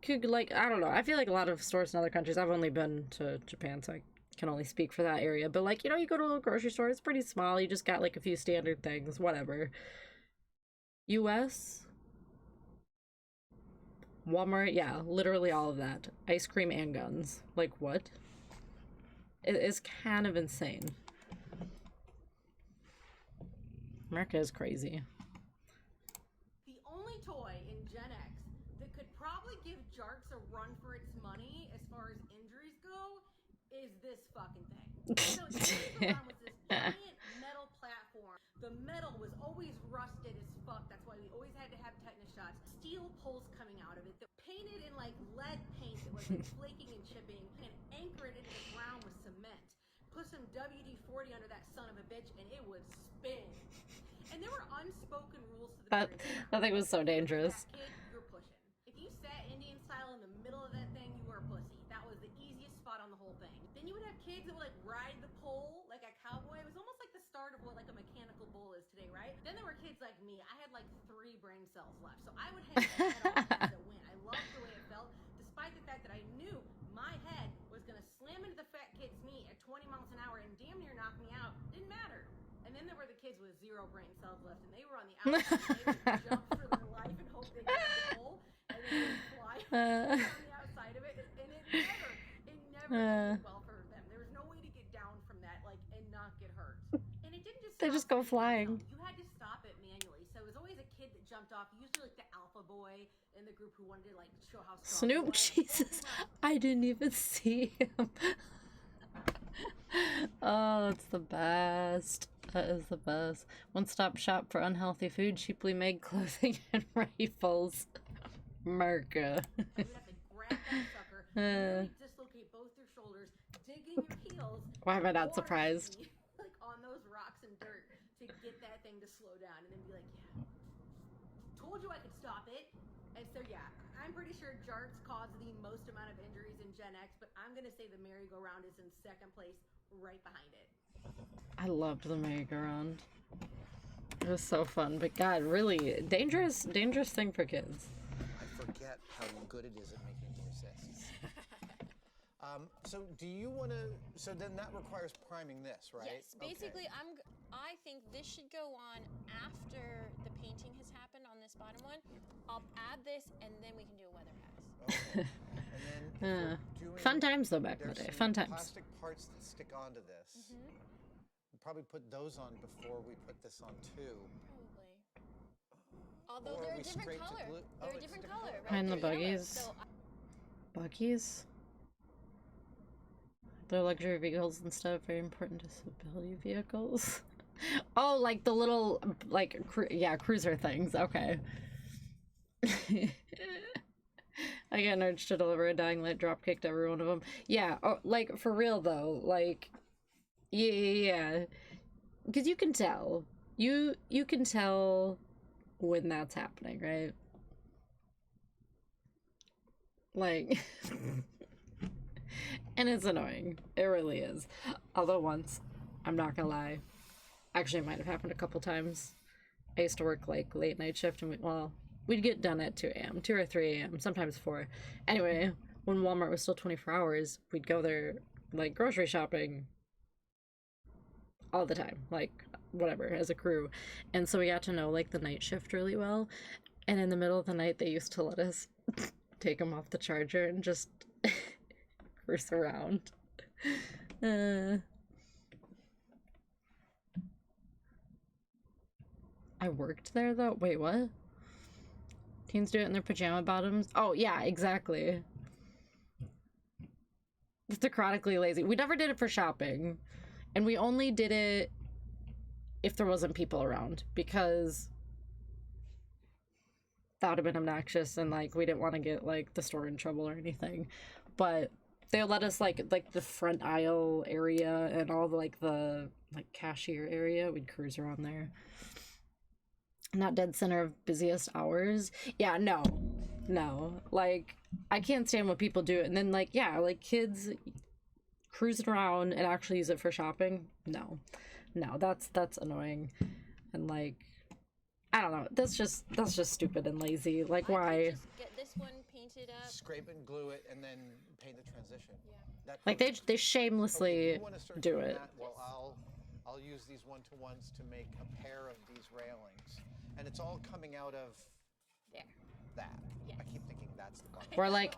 could, like, I don't know, I feel like a lot of stores in other countries, I've only been to Japan, so I can only speak for that area, but like, you know, you go to a little grocery store, it's pretty small, you just got like a few standard things, whatever. US, Walmart, yeah, literally all of that. Ice cream and guns. Like, what? It is kind of insane. America is crazy. The only toy in Gen X that could probably give Jarks a run for its money as far as injuries go is this fucking thing. So it goes around with this giant metal platform. The metal was always rusted as fuck. That's why we always had to have tetanus shots. Steel poles coming out of it that painted in like lead paint that was like flaking and chipping, and anchor it into the ground with cement. Put some WD-40 under that son of a bitch and it would spin. And there were unspoken rules to the That thing was so dangerous. That kid, you're pushing. If you sat Indian style in the middle of that thing, you were a pussy. That was the easiest spot on the whole thing. Then you would have kids that would like ride the pole like a cowboy. It was almost like the start of what like a mechanical bull is today, right? Then there were kids like me. I had like 3 brain cells left. So I would hit my head on the kids that win. I loved the way it felt, despite the fact that I knew my head was gonna slam into the fat kid's knee at 20 miles an hour and damn near knock me out. Didn't matter. And then there were the kids with 0 brain cells left, and they were on the outside. They would jump for their life and hope they got the pole, and then they would fly on the outside of it. And it never ended well for them. There was no way to get down from that, like, and not get hurt. And it didn't just. They just go flying. You had to stop it manually. So it was always a kid that jumped off. Usually, like the alpha boy in the group who wanted to like show how strong. Snoop, Jesus, I didn't even see him. Oh, it's the best. That is the best. One-stop shop for unhealthy food, cheaply made clothing, and rifles. Merca. You would have to grab that sucker, really dislocate both your shoulders, dig in your heels. Why am I not water surprised? ski, like on those rocks and dirt to get that thing to slow down, and then be like, yeah, told you I could stop it. And so yeah, I'm pretty sure Jarts caused the most amount of injuries in Gen X, but I'm gonna say the merry-go-round is in second place, right behind it. I loved the merry-go-round. It was so fun, but God, really dangerous thing for kids. I forget how good it is at making you resist. So do you want to? So then that requires priming this, right? Yes. Basically, Okay. I think this should go on after the painting has happened on this bottom one. I'll add this, and then we can do a weather pass. Okay. And then Fun times though back in the there's day. some Fun times. plastic parts that stick onto this. We'll probably put those on before we put this on too. Probably. Although Or they're we a different scrape to color. glue- They're oh, a it's different different color, color. right? Behind the They're yellow, buggies. so Buggies? They're luxury vehicles and stuff. Very important disability vehicles. Oh, like the little, like, cruiser things. Okay. I got urged to deliver a dying light, drop kicked every one of them. Yeah, oh, like, for real though, like, yeah. Because you can tell. You can tell when that's happening, right? Like, and it's annoying. It really is. Although once, I'm not gonna lie, actually it might have happened a couple times. I used to work like late night shift, and we'd get done at 2 a.m., 2 or 3 a.m., sometimes 4. Anyway, when Walmart was still 24 hours, we'd go there, like, grocery shopping all the time, like, whatever, as a crew. And so we got to know, like, the night shift really well. And in the middle of the night, they used to let us take them off the charger and just cruise around. I worked there though? Wait, what? Teens do it in their pajama bottoms? Oh, yeah, exactly. They're chronically lazy. We never did it for shopping. And we only did it if there wasn't people around, because that would have been obnoxious, and like we didn't want to get like the store in trouble or anything. But they let us like the front aisle area and all the like cashier area. We'd cruise around there. Not dead center of busiest hours. Yeah, no. Like, I can't stand when people do it. And then like, yeah, like kids cruising around and actually use it for shopping. No, that's annoying. And like, I don't know. That's just stupid and lazy. Like, why? Just get this one painted up. Scrape and glue it, and then paint the transition. Yeah. Like they shamelessly do it. That, well, I'll use these one-to-ones to make a pair of these railings, and it's all coming out of that. Yeah. I keep thinking that's the button. Or like,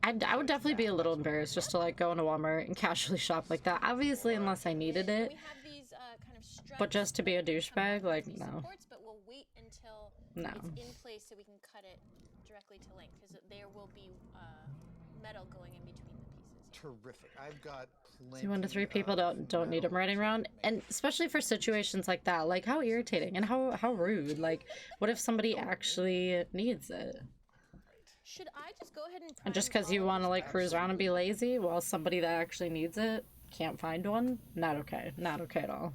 I would definitely be a little embarrassed just to like go into Walmart and casually shop like that. Obviously, unless I needed it. We have these kind of struts But just to be a douchebag, like, no. supports, but we'll wait until No. it's in place so we can cut it directly to length, because there will be metal going in between the pieces. Terrific. I've got plenty. See, 1 to 3 people don't need them riding around, and especially for situations like that. Like, how irritating and how rude. Like, what if somebody actually needs it? Should I just go ahead and And just because you want to like cruise around and be lazy, while somebody that actually needs it can't find one? Not okay. Not okay at all.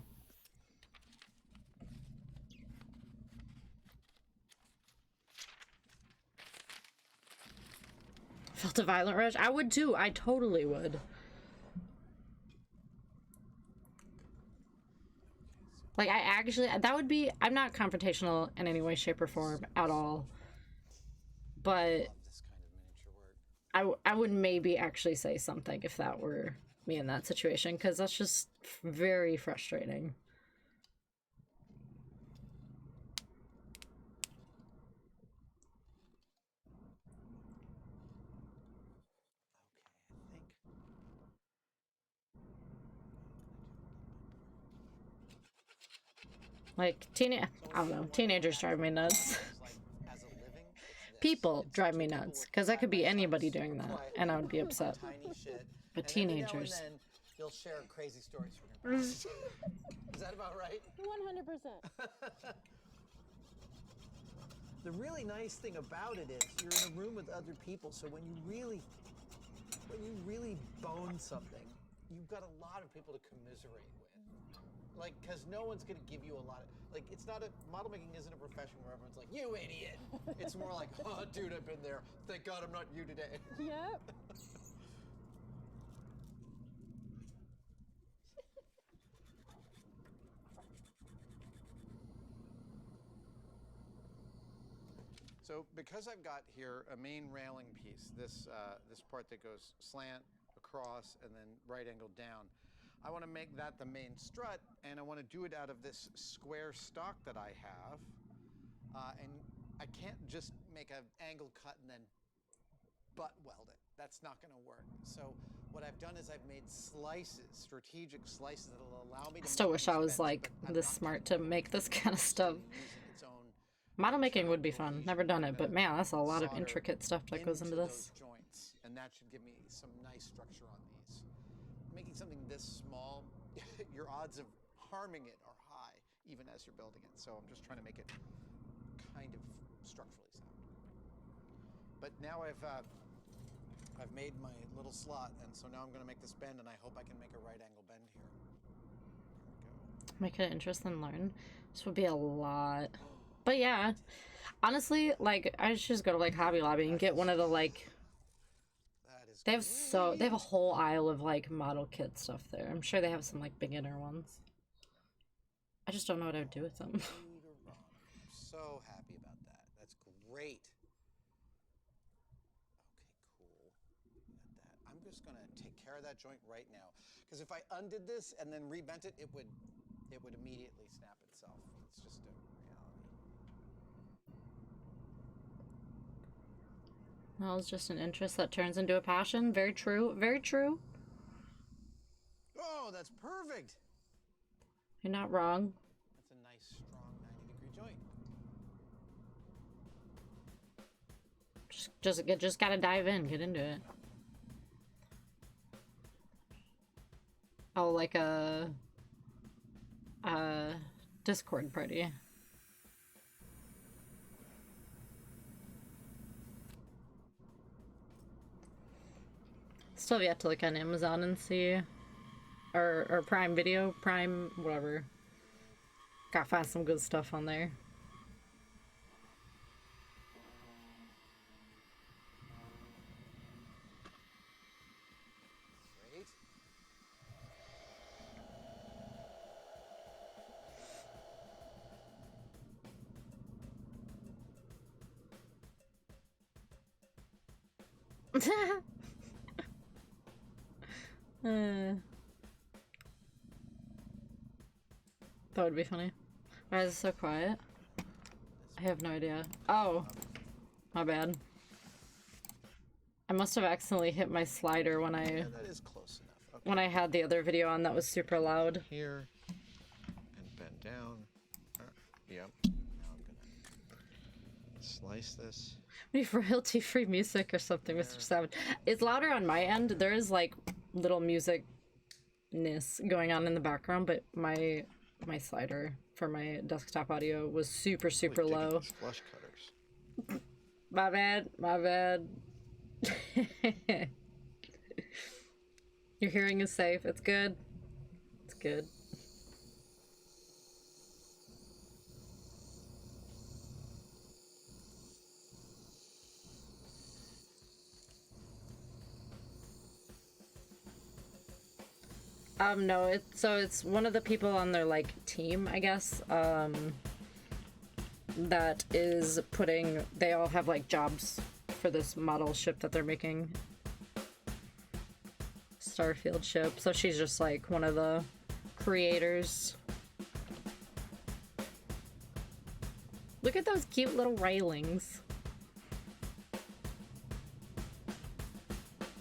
Felt a violent rush? I would too. I totally would. Like, I actually, that would be, I'm not confrontational in any way, shape, or form at all. But I would maybe actually say something if that were me in that situation, because that's just very frustrating. Like, I don't know, teenagers drive me nuts. People drive me nuts, because that could be anybody doing that, and I would be upset. But teenagers. You'll share crazy stories from your past. Is that about right? 100%. The really nice thing about it is you're in a room with other people, so when you really bone something, You've got a lot of people to commiserate with. Like, because no one's going to give you a lot of, like, it's not model making isn't a profession where everyone's like, you idiot. It's more like, oh, dude, I've been there. Thank God I'm not you today. Yep. So because I've got here a main railing piece, this part that goes slant, across, and then right angle down, I want to make that the main strut, and I want to do it out of this square stock that I have. And I can't just make an angle cut and then butt weld it. That's not going to work. So what I've done is I've made slices, strategic slices that will allow me to Still wish I was like this smart to make this kind of stuff. Model making would be fun. Never done it, but man, that's a lot of intricate stuff that goes into this. Joints, and that should give me some nice structure on these. Making something this small, your odds of harming it are high, even as you're building it. So I'm just trying to make it kind of structurally sound. But now I've made my little slot, and so now I'm going to make this bend, and I hope I can make a right angle bend here. Make it interesting, learn. This would be a lot. But yeah, honestly, like, I should just go to like Hobby Lobby and get one of the like, they have a whole aisle of like model kit stuff there. I'm sure they have some like beginner ones. I just don't know what I would do with them. I'm so happy about that. That's great. Okay, cool. Got that. I'm just gonna take care of that joint right now, because if I undid this and then rebent it, it would immediately snap itself. It's just a Well, it's just an interest that turns into a passion. Very true. Very true. Oh, that's perfect. You're not wrong. That's a nice, strong 90-degree joint. Just gotta dive in, get into it. Oh, like a Discord party. Still have yet to look on Amazon and see, or Prime Video, Prime, whatever. Gotta find some good stuff on there. That would be funny. Why is it so quiet? I have no idea. Oh, my bad. I must have accidentally hit my slider when Yeah, that is close enough. Okay. when I had the other video on that was super loud. Here and bend down. Yep. Now I'm gonna slice this. We have royalty-free music or something, Mr. Savage. It's louder on my end. There is like little music-ness going on in the background, but my slider for my desktop audio was super low. Flush cutters. My bad. Your hearing is safe. It's good. It's good. No, it's one of the people on their like team, I guess, that is they all have like jobs for this model ship that they're making. Starfield ship. So she's just like one of the creators. Look at those cute little railings.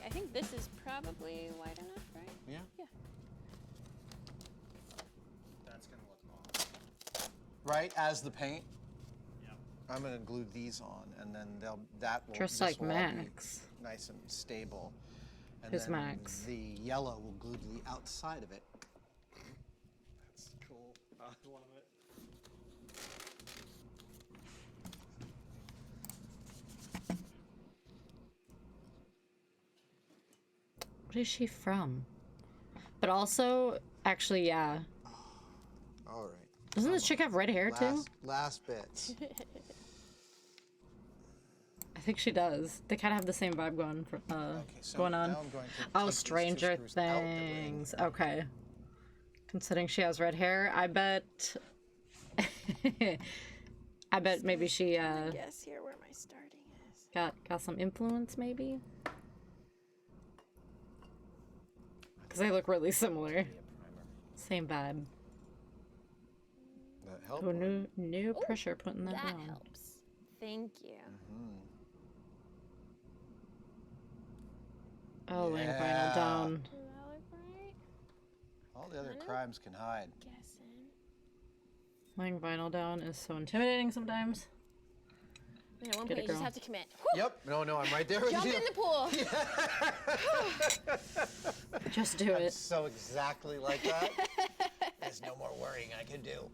I think this is probably wide enough, right? Yeah. Yeah. That's gonna look awesome. Right as the paint. Yep. I'm gonna glue these on, and then that will Just this like will all be Max. nice and stable. And Who's then Max? the yellow will glue to the outside of it. That's cool. I love it. What is she from? But also, actually, yeah. All right. Doesn't this chick have red hair too? Last bits. I think she does. They kind of have the same vibe going So going on. now I'm going to Oh, take these two Stranger screws out the ring. Things. Okay. Considering she has red hair, I bet. I bet maybe she Guess here where my starting is. got some influence, maybe. Because they look really similar. Same vibe. That help? Oh, no pressure putting that That down. helps. Thank you. Oh, laying vinyl Yeah. down. Does that look right? All the other Kinda? crimes can hide. Guessing. Laying vinyl down is so intimidating sometimes. And at one Get point, it, you just girl. have to commit. Yep. No, I'm right there with Jump you. in the pool. Just do I'm it. so exactly like that. There's no more worrying I can do.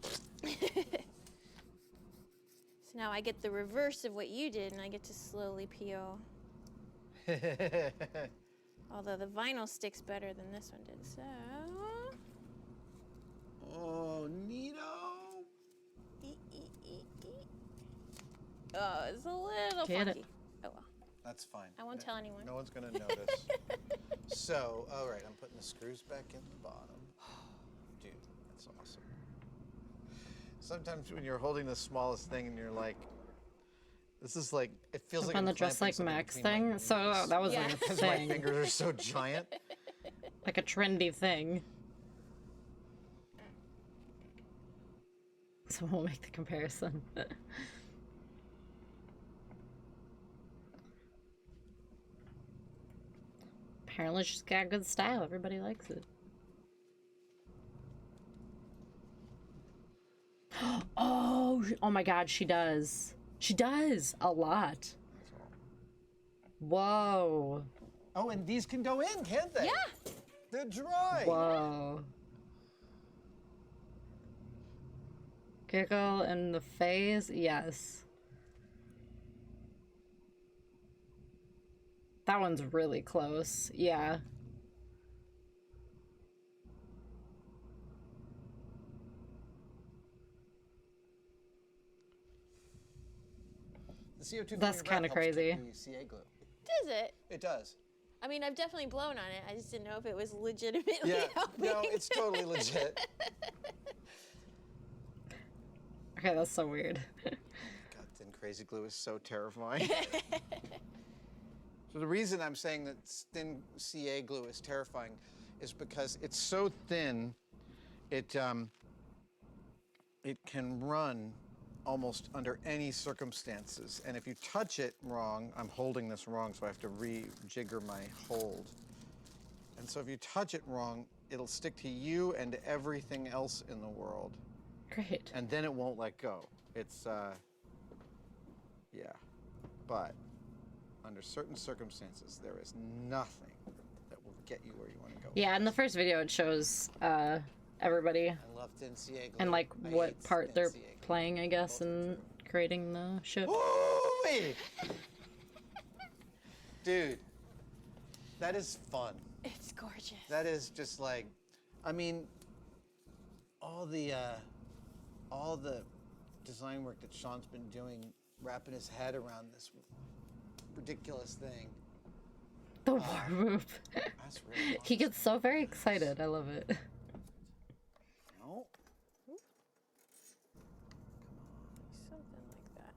So now I get the reverse of what you did, and I get to slowly peel. Although the vinyl sticks better than this one did, so... Oh, neato. Oh, it's a little Get it. funky. Oh well. That's fine. I won't tell anyone. No one's gonna notice. So, all right, I'm putting the screws back in the bottom. Dude, that's awesome. Sometimes when you're holding the smallest thing and you're like, this is like, it feels like On I'm the Dress clamping Like something Max between my thing. So knees. that was Yeah. like a Because my thing. fingers are so giant. Like a trendy thing. So we'll make the comparison. Apparently she's got good style. Everybody likes it. Oh my god, she does. She does a lot. Whoa. Oh, and these can go in, can't they? Yeah. They're dry. Whoa. Giggle in the face? Yes. That one's really close. Yeah. The CO2 That's kind of crazy. The CA glue. Does it? It does. I mean, I've definitely blown on it. I just didn't know if it was legitimately Yeah. helping. No, it's totally legit. Okay, that's so weird. God, thin crazy glue is so terrifying. So the reason I'm saying that thin CA glue is terrifying is because it's so thin, it can run almost under any circumstances. And if you touch it wrong, I'm holding this wrong, so I have to rejigger my hold. And so if you touch it wrong, it'll stick to you and to everything else in the world. Great. And then it won't let go. It's, yeah. But under certain circumstances, there is nothing that will get you where you want to go. Yeah, in the first video it shows everybody I love thin CA glue. and like I what hate part thin they're CA glue. playing, I guess, in creating the ship. Ooh-wee! Dude, that is fun. It's gorgeous. That is just like, I mean, all the design work that Sean's been doing, wrapping his head around this ridiculous thing. The war move. That's really He gets so very excited. I love it. No. Something like that.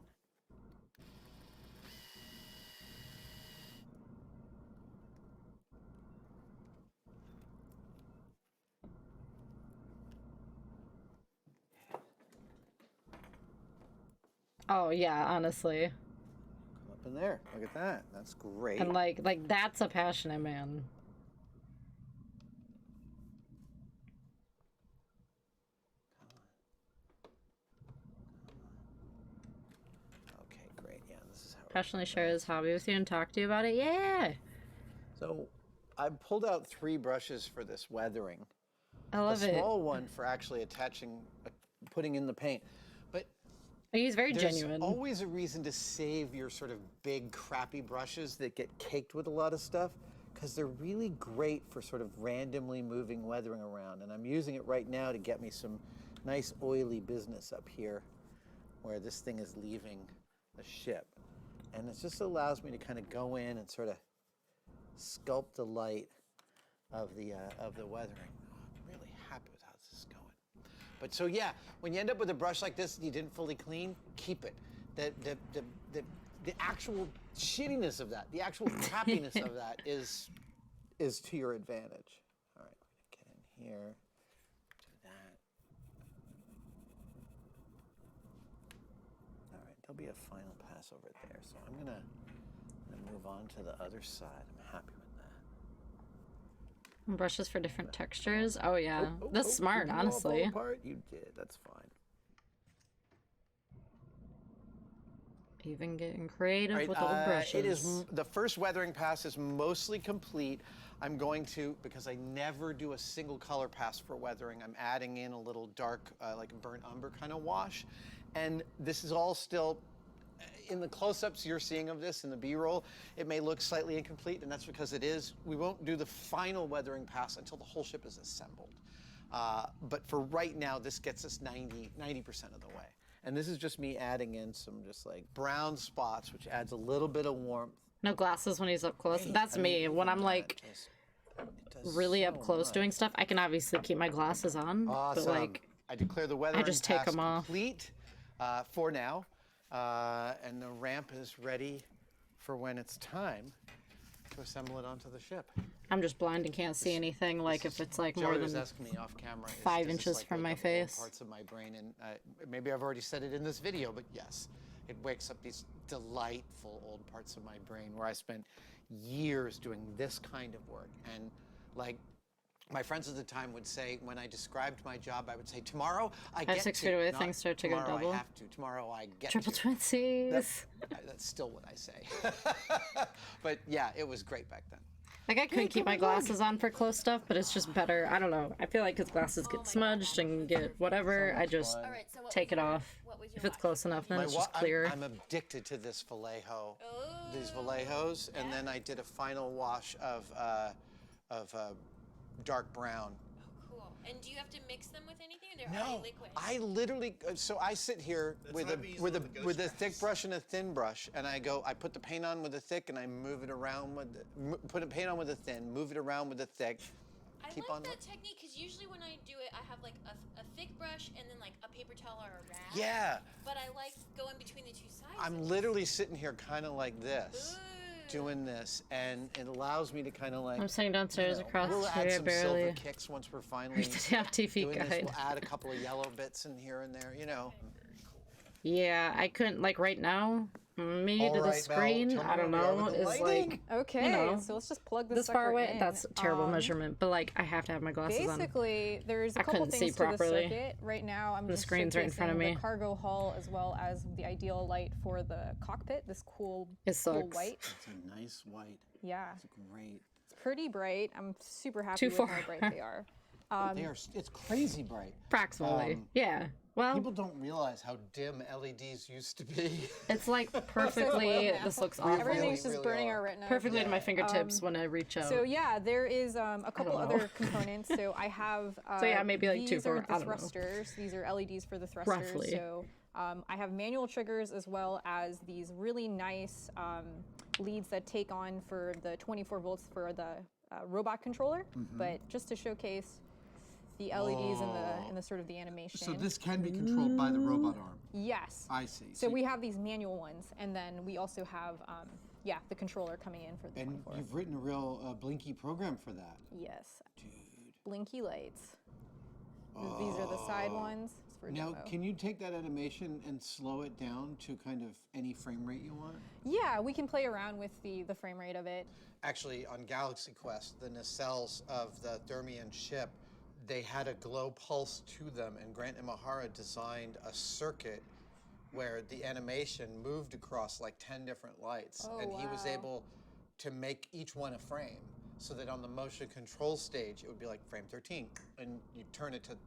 Oh yeah, honestly. Come up in there. Look at that. That's great. And like that's a passionate man. Okay, great. Yeah, this is how. Passionately share his hobby with you and talk to you about it. Yeah. So, I pulled out 3 brushes for this weathering. I love a it. small one for actually attaching, putting in the paint. But he's very there's genuine. always a reason to save your sort of big, crappy brushes that get caked with a lot of stuff, because they're really great for sort of randomly moving weathering around. And I'm using it right now to get me some nice oily business up here where this thing is leaving the ship. And it just allows me to kind of go in and sort of sculpt the light of the weathering. I'm really happy with how this is going. But so yeah, when you end up with a brush like this and you didn't fully clean, keep it. The actual shittiness of that, the actual crappiness of that is to your advantage. All right, we're gonna get in here, do that. All right, there'll be a final pass over there. So I'm gonna move on to the other side. I'm happy with that. Brushes for different textures. Oh yeah, that's smart, did you all fall honestly. apart? You did. That's fine. Even getting creative Right, with old brushes. it is the first weathering pass is mostly complete. I'm going to, because I never do a single color pass for weathering, I'm adding in a little dark, like a burnt umber kind of wash. And this is all still, in the close-ups you're seeing of this, in the B-roll, it may look slightly incomplete, and that's because it is. We won't do the final weathering pass until the whole ship is assembled. But for right now, this gets us 90% of the way. And this is just me adding in some just like brown spots, which adds a little bit of warmth. No glasses when he's up close. That's me. When I'm like really up close doing stuff, I can obviously keep my glasses on. Awesome. But like, I declare the weathering I just take pass them off. complete for now. And the ramp is ready for when it's time to assemble it onto the ship. I'm just blind and can't see anything. Like if it's like more Joey was than asking me off camera, 5 inches from my face. Parts of my brain, and maybe I've already said it in this video, but yes, it wakes up these delightful old parts of my brain where I spent years doing this kind of work, and like My friends at the time would say, when I described my job, I would say, tomorrow I Have get 6 to. feet away, not things start to go tomorrow double. I have to. Tomorrow I get Triple to. twinsies. That's still what I say. But yeah, it was great back then. Like I couldn't keep my glasses on for close stuff, but it's just better. I don't know. I feel like his glasses get smudged and get whatever. I just take it off if it's close enough. Then it's just clear. I'm addicted to this Vallejo, these Vallejos, and then I did a final wash of dark brown. Oh, cool. And do you have to mix them with anything, or they're No, already liquid? I literally. So I sit here with a thick brush and a thin brush, and I put the paint on with the thick, and I move it around with put a paint on with the thin, move it around with the thick. I like that technique because usually when I do it, I have like a thick brush and then like a paper towel or a rag. Yeah. But I like going between the two sides. I'm literally sitting here kind of like this. Doing this, and it allows me to kind of like. I'm sitting downstairs across the We'll street. add I some barely silver kicks once we're finally read the damn TV doing this. guide. We'll add a couple of yellow bits in here and there, you know. Yeah, I couldn't like right now. Me All to the right, Mel, screen, tell me I don't where we are know, with the is lighting. like Okay, you know, so let's just plug this this far sucker away. in. That's a terrible measurement, but like I have to have my glasses on. Basically, there's a I couple couldn't see things to the properly. circuit. Right now, I'm The just screen's right in front of showcasing me. the cargo hull as well as the ideal light for the cockpit. This cool, It cool sucks. white. It's a nice white. Yeah, It's great. it's pretty bright. I'm super happy Too with far. how bright they are. It's crazy bright. Approximately, yeah. Well, People don't realize how dim LEDs used to be. it's like perfectly. This looks awful. Everything's just really burning are. our retina. Perfectly to my fingertips when I reach out. So yeah, there is a couple don't know. other components. So I have. So yeah, maybe like these 2 are for- I the don't know. thrusters. These are LEDs for the thrusters. Roughly. So I have manual triggers as well as these really nice leads that take on for the 24 volts for the robot controller. But just to showcase the LEDs and the sort of the animation. So this can be controlled by the robot arm. Yes. I see. So we have these manual ones, and then we also have the controller coming in for the And 24. you've written a real Blinky program for that. Yes. Blinky lights. These are the side ones. It's for Now, demo. can you take that animation and slow it down to kind of any frame rate you want? Yeah, we can play around with the frame rate of it. Actually, on Galaxy Quest, the nacelles of the Thermian ship, they had a glow pulse to them, and Grant Imahara designed a circuit where the animation moved across like 10 different lights, Oh, and he was wow. able to make each one a frame, so that on the motion control stage it would be like frame 13, and you turn it to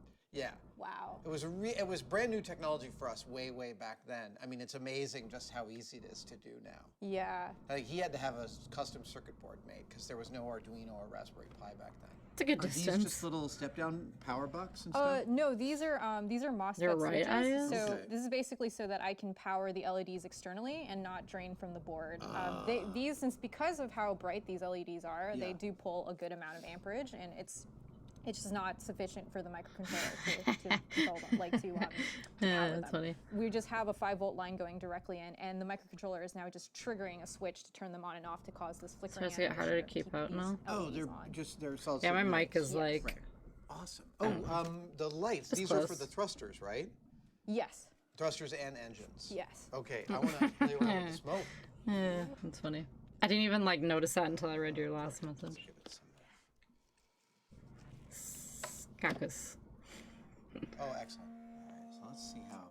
Wow. It was brand new technology for us way back then. I mean, it's amazing just how easy it is to do now. Yeah. Like he had to have a custom circuit board made because there was no Arduino or Raspberry Pi back then. It's a good Are these distance. just little step-down power bucks and stuff? No, these are MOSFET They're right switches. eyes? So Okay. this is basically so that I can power the LEDs externally and not drain from the board. Because of how bright these LEDs are, they Yeah. do pull a good amount of amperage, and it's just not sufficient for the microcontroller to control them, like to Yeah, power that's them. funny. We just have a 5-volt line going directly in, and the microcontroller is now just triggering a switch to turn them on and off to cause this flickering. Starts to get harder to animation keep out these now. Oh, LEDs they're on. just they're solid. Yeah, my state mic units. is like. Right. Awesome. The lights, It's these are for close. the thrusters, right? Yes. Thrusters and engines. Yes. Okay, I want to play around with the smoke. Yeah, that's funny. I didn't even like notice that until I read your last message. Give it some. Cactus. Oh, excellent. All right, so let's see how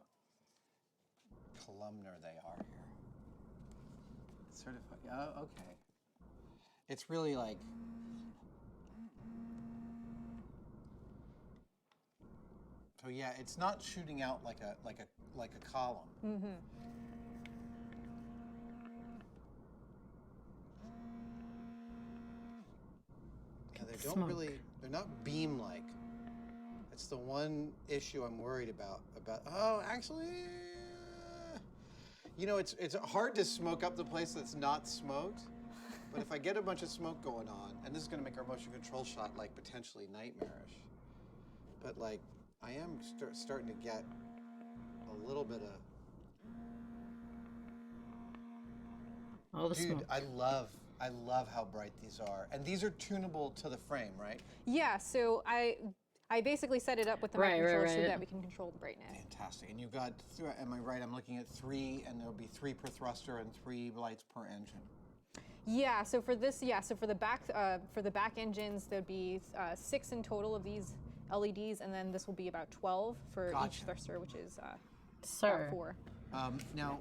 Columnar they are here. certified. Oh, okay. It's really like. So yeah, it's not shooting out like a column. Mm-hmm. Yeah, they don't Smoke. really. They're not beam-like. It's the one issue I'm worried about. Oh, actually, you know, it's hard to smoke up the place that's not smoked. But if I get a bunch of smoke going on, and this is going to make our motion control shot like potentially nightmarish. But like, I am starting to get a little bit of. All the Dude, smoke. I love how bright these are, and these are tunable to the frame, right? Yeah, so I basically set it up with the Right, microcontroller so right. that we can control the brightness. Fantastic. And you've got, am I right? I'm looking at 3, and there'll be 3 per thruster and 3 lights per engine. Yeah, so for this, so for the back engines, there'd be 6 in total of these LEDs, and then this will be about 12 for each thruster, which is about 4. Now,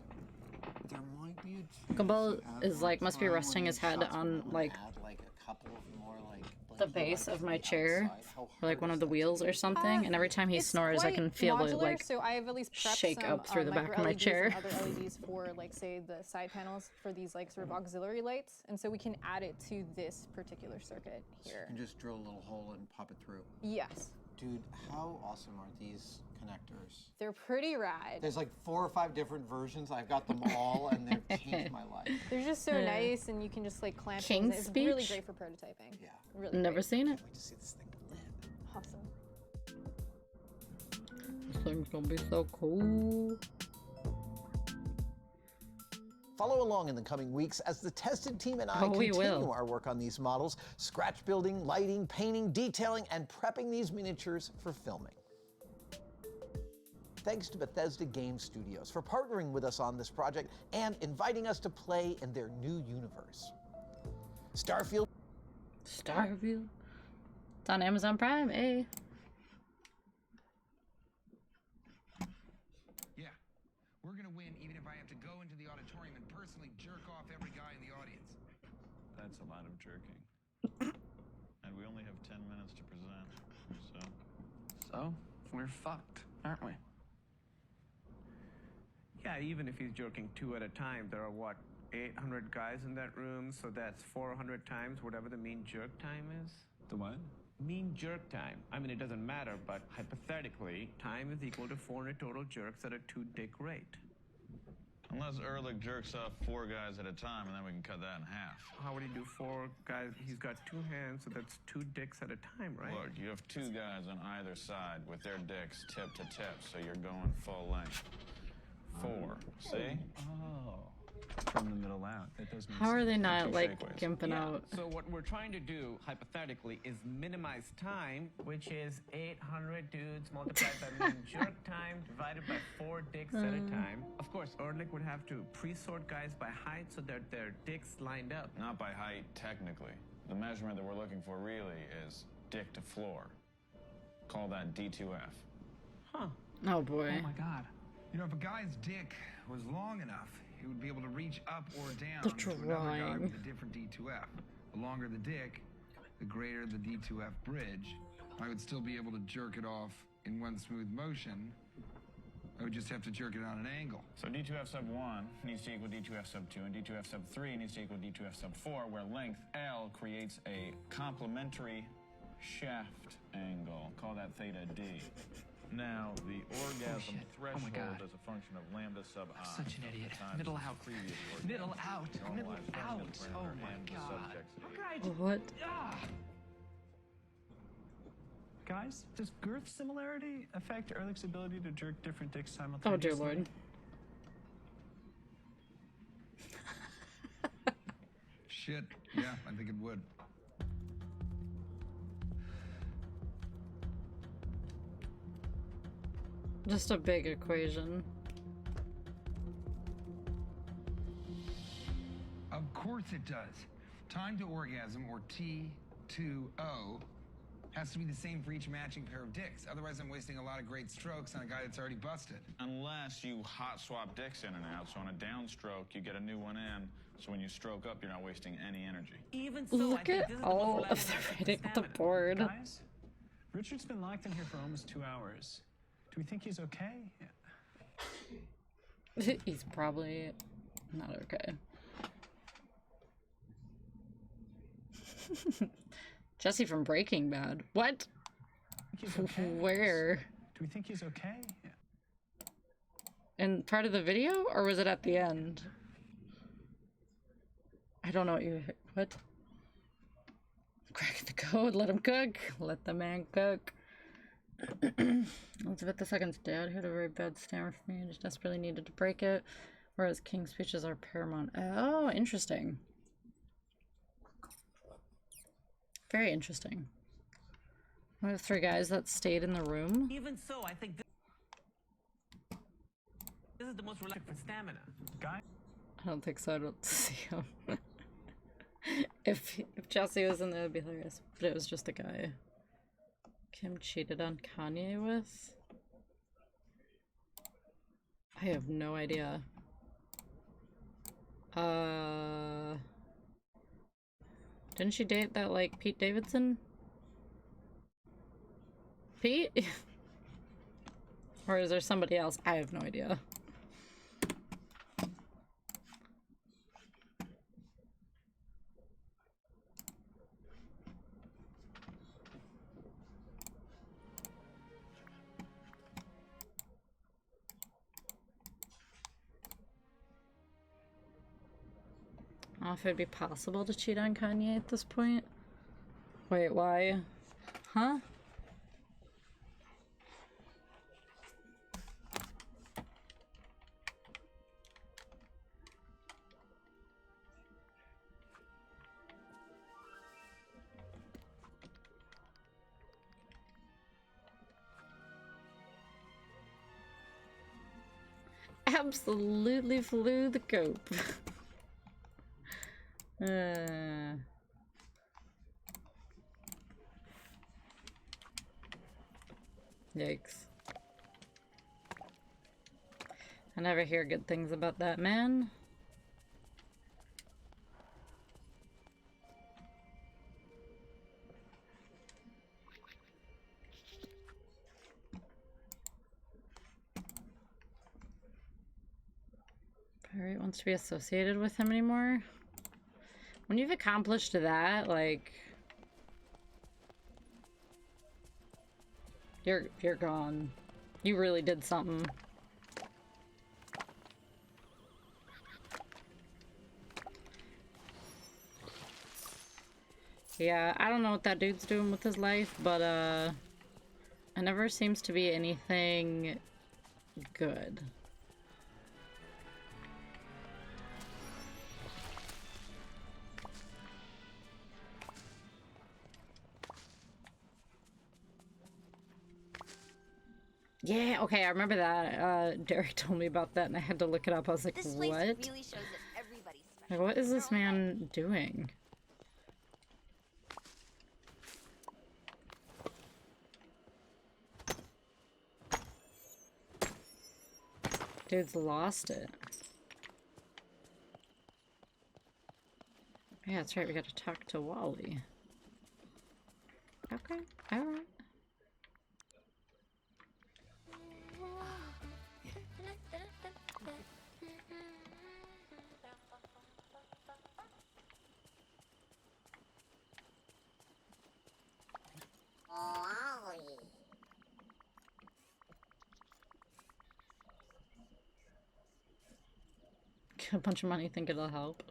there might be a Gumball is like, must be resting his head on like like a couple of more like the base of my chair, or like one of the wheels or something, and every time he It's snores, I quite can feel it modular, like so I have at least prepped shake some, up through the back micro of my LEDs chair. and other LEDs for, like, say, the side panels for these, like, sort of auxiliary lights, and so we can add it to this particular circuit here. You can just drill a little hole and pop it through. Yes. Dude, how awesome are these connectors? They're pretty rad. There's like 4 or 5 different versions. I've got them all, and they've changed my life. They're just so nice, and you can just like clamp King's things. It's really speech? great for prototyping. Yeah. Really Never great. seen it. Wait to see this thing live. Awesome. This thing's gonna be so cool. Follow along in the coming weeks as the tested team and I Oh, we continue will. our work on these models, scratch building, lighting, painting, detailing, and prepping these miniatures for filming. Thanks to Bethesda Game Studios for partnering with us on this project and inviting us to play in their new universe. Starfield. Starfield. It's on Amazon Prime, eh? Yeah, we're gonna win even if I have to go into the auditorium and personally jerk off every guy in the audience. That's a lot of jerking. And we only have 10 minutes to present, so... So, we're fucked, aren't we? Yeah, even if he's jerking 2 at a time, there are, what, 800 guys in that room, so that's 400 times whatever the mean jerk time is? The what? Mean jerk time. I mean, it doesn't matter, but hypothetically, time is equal to 400 total jerks at a 2-dick rate. Unless Ehrlich jerks off 4 guys at a time, and then we can cut that in half. How would he do 4 guys? He's got 2 hands, so that's 2 dicks at a time, right? Look, you have 2 guys on either side with their dicks tip to tip, so you're going full length. 4, see? Oh, from the middle out. That does make How are sense. they not like ways. gimping Yeah, out? so what we're trying to do, hypothetically, is minimize time, which is 800 dudes multiplied by mean jerk time divided by 4 dicks at a time. Of course, Ehrlich would have to pre-sort guys by height so that their dicks lined up. Not by height, technically. The measurement that we're looking for really is dick to floor. Call that D2F. Huh. Oh boy. Oh my god. You know, if a guy's dick was long enough, he would be able to reach up or down The to another guy drawing. with a different D2F. The longer the dick, the greater the D2F bridge. I would still be able to jerk it off in one smooth motion. I would just have to jerk it on an angle. So D2F sub 1 needs to equal D2F sub 2, and D2F sub 3 needs to equal D2F sub 4, where length L creates a complementary shaft angle. Call that theta D. Now, the orgasm threshold is a function of lambda sub I. Such an idiot. Times Middle the out. previous Middle orgasm. out. Middle Normalized out. Feynman Oh parameter my and the god. subjectivity. What? Guys, does girth similarity affect Ehrlich's ability to jerk different dicks Oh simultaneously? dear lord. Shit, yeah, I think it would. Just a big equation. Of course it does. Time to orgasm, or T2O, has to be the same for each matching pair of dicks. Otherwise, I'm wasting a lot of great strokes on a guy that's already busted. Unless you hot swap dicks in and out, so on a downstroke, you get a new one in, so when you stroke up, you're not wasting any energy. Even so, I Look think at this is the all most of the reliable writing on the stamina. board. Guys, Richard's been locked in here for almost 2 hours. Do we think he's okay? He's probably not okay. Jesse from Breaking Bad. What? He's okay. Where? Do we think he's okay? In part of the video, or was it at the end? I don't know what you. What? Crack the code. Let him cook. Let the man cook. Elizabeth II's dad had a very bad stammer for me. I just desperately needed to break it. Whereas King's speeches are paramount. Oh, interesting. Very interesting. One of the 3 guys that stayed in the room. Even so, I think this is the most reliable for stamina. Guy? I don't think so. I don't see him. If Jesse was in there, it'd be hilarious. But it was just a guy Kim cheated on Kanye with? I have no idea. Didn't she date that, like, Pete Davidson? Pete? Or is there somebody else? I have no idea. I don't know if it'd be possible to cheat on Kanye at this point. Wait, why? Huh? Absolutely flew the cope. Yikes. I never hear good things about that man. Barrett wants to be associated with him anymore. When you've accomplished that, like, you're gone. You really did something. Yeah, I don't know what that dude's doing with his life, but it never seems to be anything good. Yeah, okay, I remember that. Derek told me about that and I had to look it up. I was like, This what? place really shows that everybody's Like, what is this man doing? Dude's lost it. Yeah, that's right, we gotta talk to Wally. Okay, alright. Get a bunch of money, think it'll help.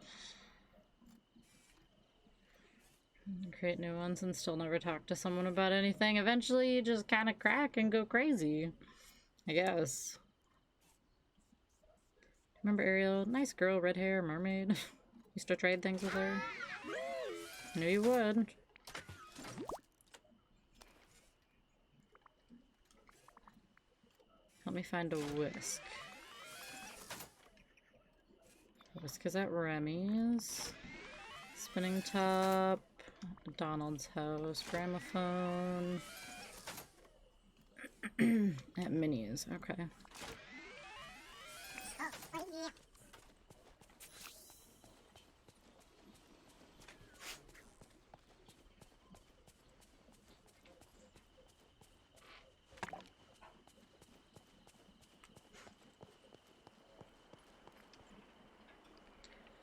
Create new ones and still never talk to someone about anything. Eventually you just kind of crack and go crazy, I guess. Remember Ariel? Nice girl, red hair, mermaid. Used to trade things with her. Knew you would. Help me find a whisk. Whisk is at Remy's. Spinning top. Donald's house. Gramophone. At Minnie's. Okay.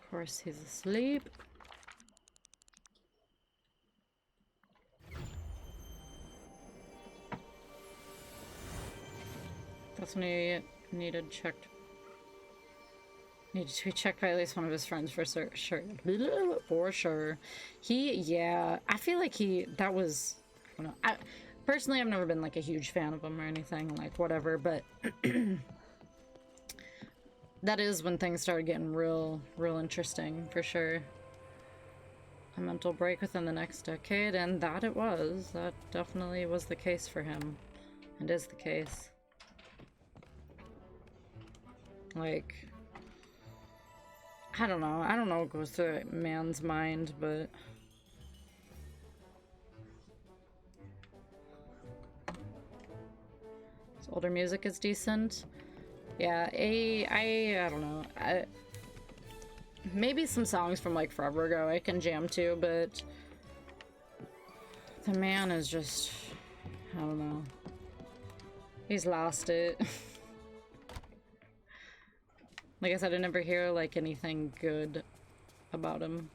Of course, he's asleep. That's when he needed checked. Needed to be checked by at least one of his friends for sure. For sure. Yeah, I feel like that was, I don't know. Personally, I've never been like a huge fan of him or anything, like whatever, but that is when things started getting real interesting, for sure. A mental break within the next decade, and that it was. That definitely was the case for him, and is the case. Like, I don't know. I don't know what goes through a man's mind, but this older music is decent. Yeah, I don't know. Maybe some songs from like forever ago I can jam to, but the man is just, I don't know. He's lost it. Like I said, I never hear like anything good about him.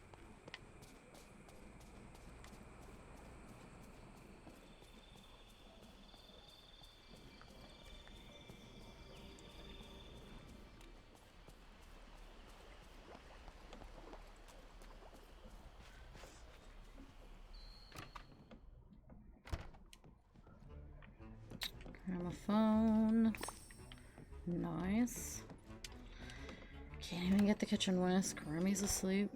Gramophone. Nice. Can't even get the kitchen whisk. Remy's asleep.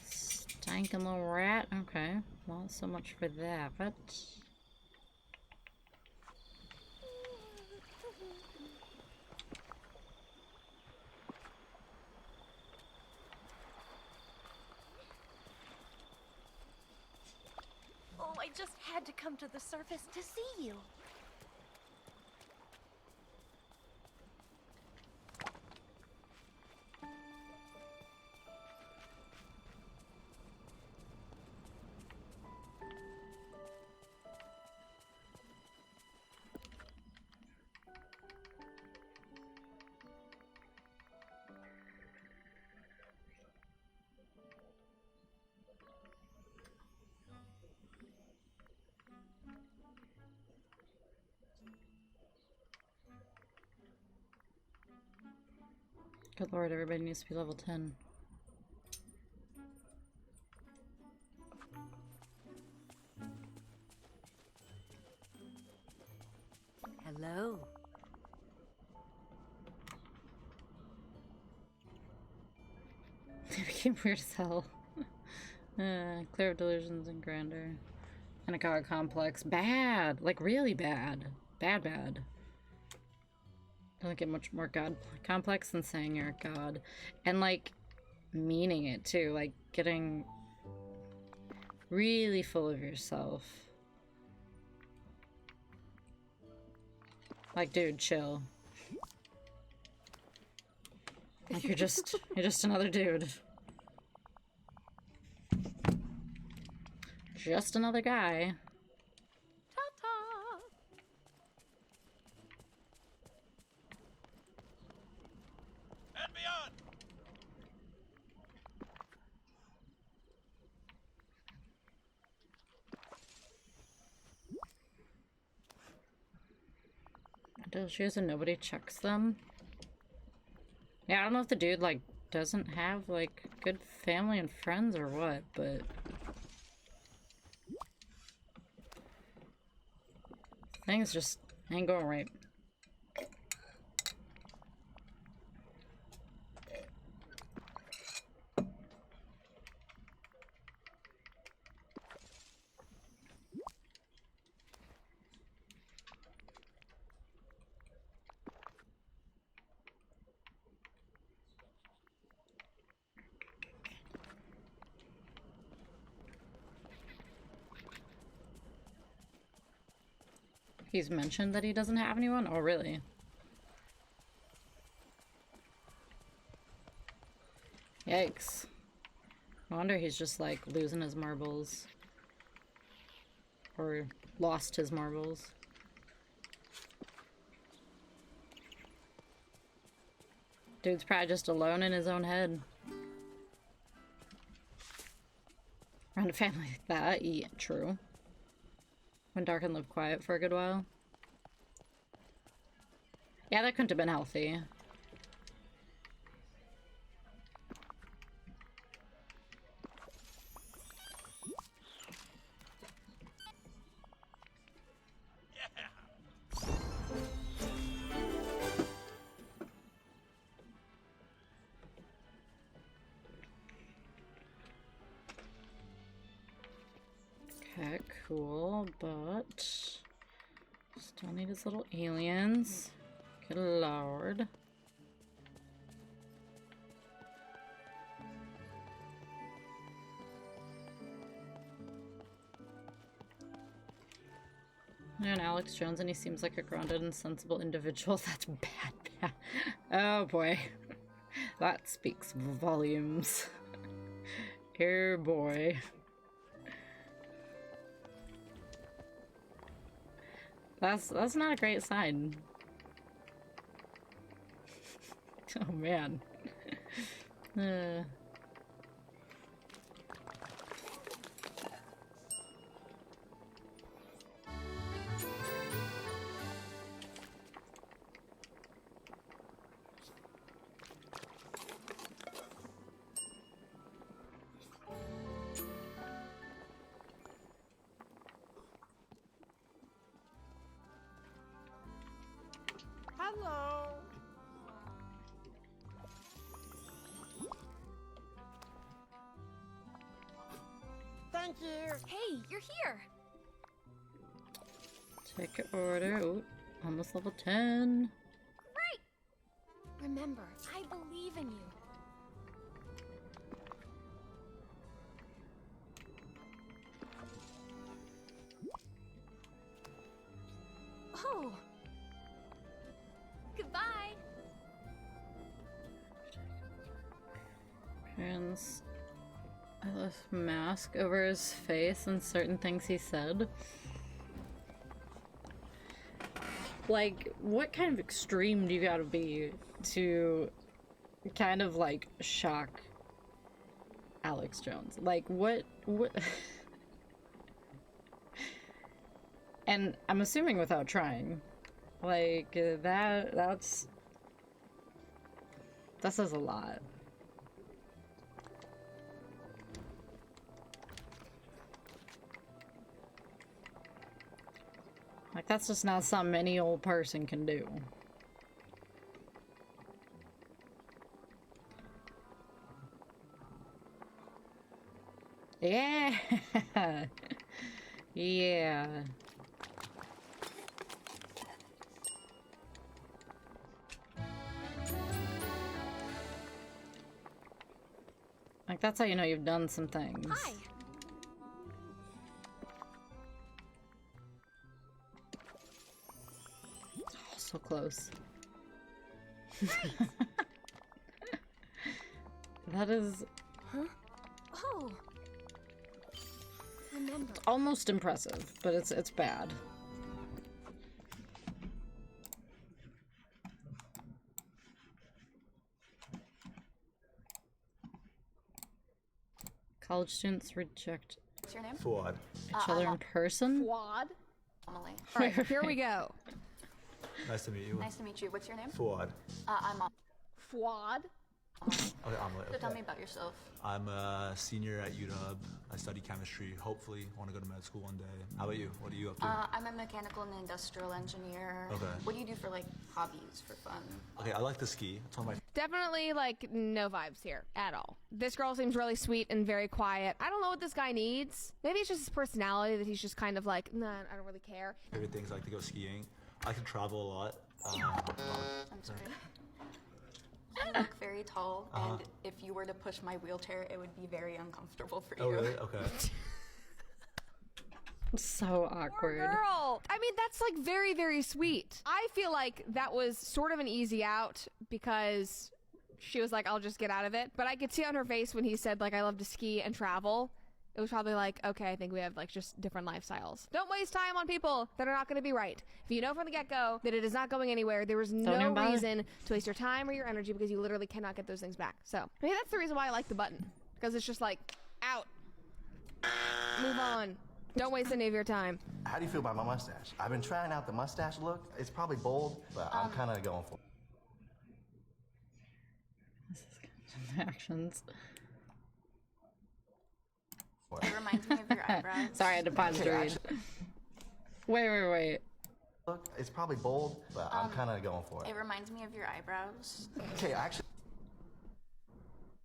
Stankin' little rat. Okay. Well, so much for that. Oh, I just had to come to the surface to see you. Good lord, everybody needs to be level 10. Hello. It became weird as hell. Clear of delusions and grandeur. And a god complex. Bad! Like, really bad. Bad. Doesn't get much more god complex than saying you're a god. And, like, meaning it, too. Like, getting really full of yourself. Like, dude, chill. Like, you're just another dude. Just another guy. Ta-ta! And beyond! Adult shoes and nobody checks them. Yeah, I don't know if the dude, like, doesn't have, like, good family and friends or what, but things just ain't going right. He's mentioned that he doesn't have anyone? Oh, really? Yikes. No wonder he's just, like, losing his marbles. Or lost his marbles. Dude's probably just alone in his own head. Around a family like that, yeah, true. Went dark and lived quiet for a good while. Yeah, that couldn't have been healthy. Okay, cool, but Still need his little aliens. Good lord. And Alex Jones, and he seems like a grounded and sensible individual. That's bad. Oh boy. That speaks volumes. Oh boy. That's not a great sign. Oh man. Hello. Thank you. Hey, you're here. Ticket order. Ooh, almost level 10. Great. Remember, I believe in you. Oh. Goodbye. Trans. I left mask over his face and certain things he said. Like, what kind of extreme do you gotta be to kind of like shock Alex Jones? Like, what? And I'm assuming without trying. Like, that says a lot. Like, that's just not something any old person can do. Yeah. Yeah. Like, that's how you know you've done some things. Hi. Oh, so close. That is... Huh? Oh. Remember. almost impressive, but it's bad. College students reject What's your name? Fuad. each other in person? Fuad. Emily. All right, here we go. Nice to meet you. Nice to meet you. What's your name? Fuad. I'm Fuad. Okay, Amelie. So tell me about yourself. I'm a senior at UW. I study chemistry. Hopefully, want to go to med school one day. How about you? What are you up to? I'm a mechanical and industrial engineer. Okay. What do you do for like hobbies for fun? Okay, I like to ski. It's one of my Definitely, like, no vibes here at all. This girl seems really sweet and very quiet. I don't know what this guy needs. Maybe it's just his personality that he's just kind of like, nah, I don't really care. favorite things. I like to go skiing. I like to travel a lot. I'm sorry. You look very tall, and if you were to push my wheelchair, it would be very uncomfortable for you. Oh, really? Okay. So awkward. Poor girl. I mean, that's like very, very sweet. I feel like that was sort of an easy out because she was like, I'll just get out of it. But I could see on her face when he said, like, I love to ski and travel. It was probably like, okay, I think we have like just different lifestyles. Don't waste time on people that are not going to be right. If you know from the get-go that it is not going anywhere, there is no reason to waste your time or your energy because you literally cannot get those things back. So maybe that's the reason why I like the button, because it's just like, out, move on. Don't waste any of your time. How do you feel about my mustache? I've been trying out the mustache look. It's probably bold, but I'm kind of going for it. Actions. It reminds me of your eyebrows. Sorry, I had to pause to read. Wait. Look, it's probably bold, but I'm kind of going for it. It reminds me of your eyebrows. Okay, actually.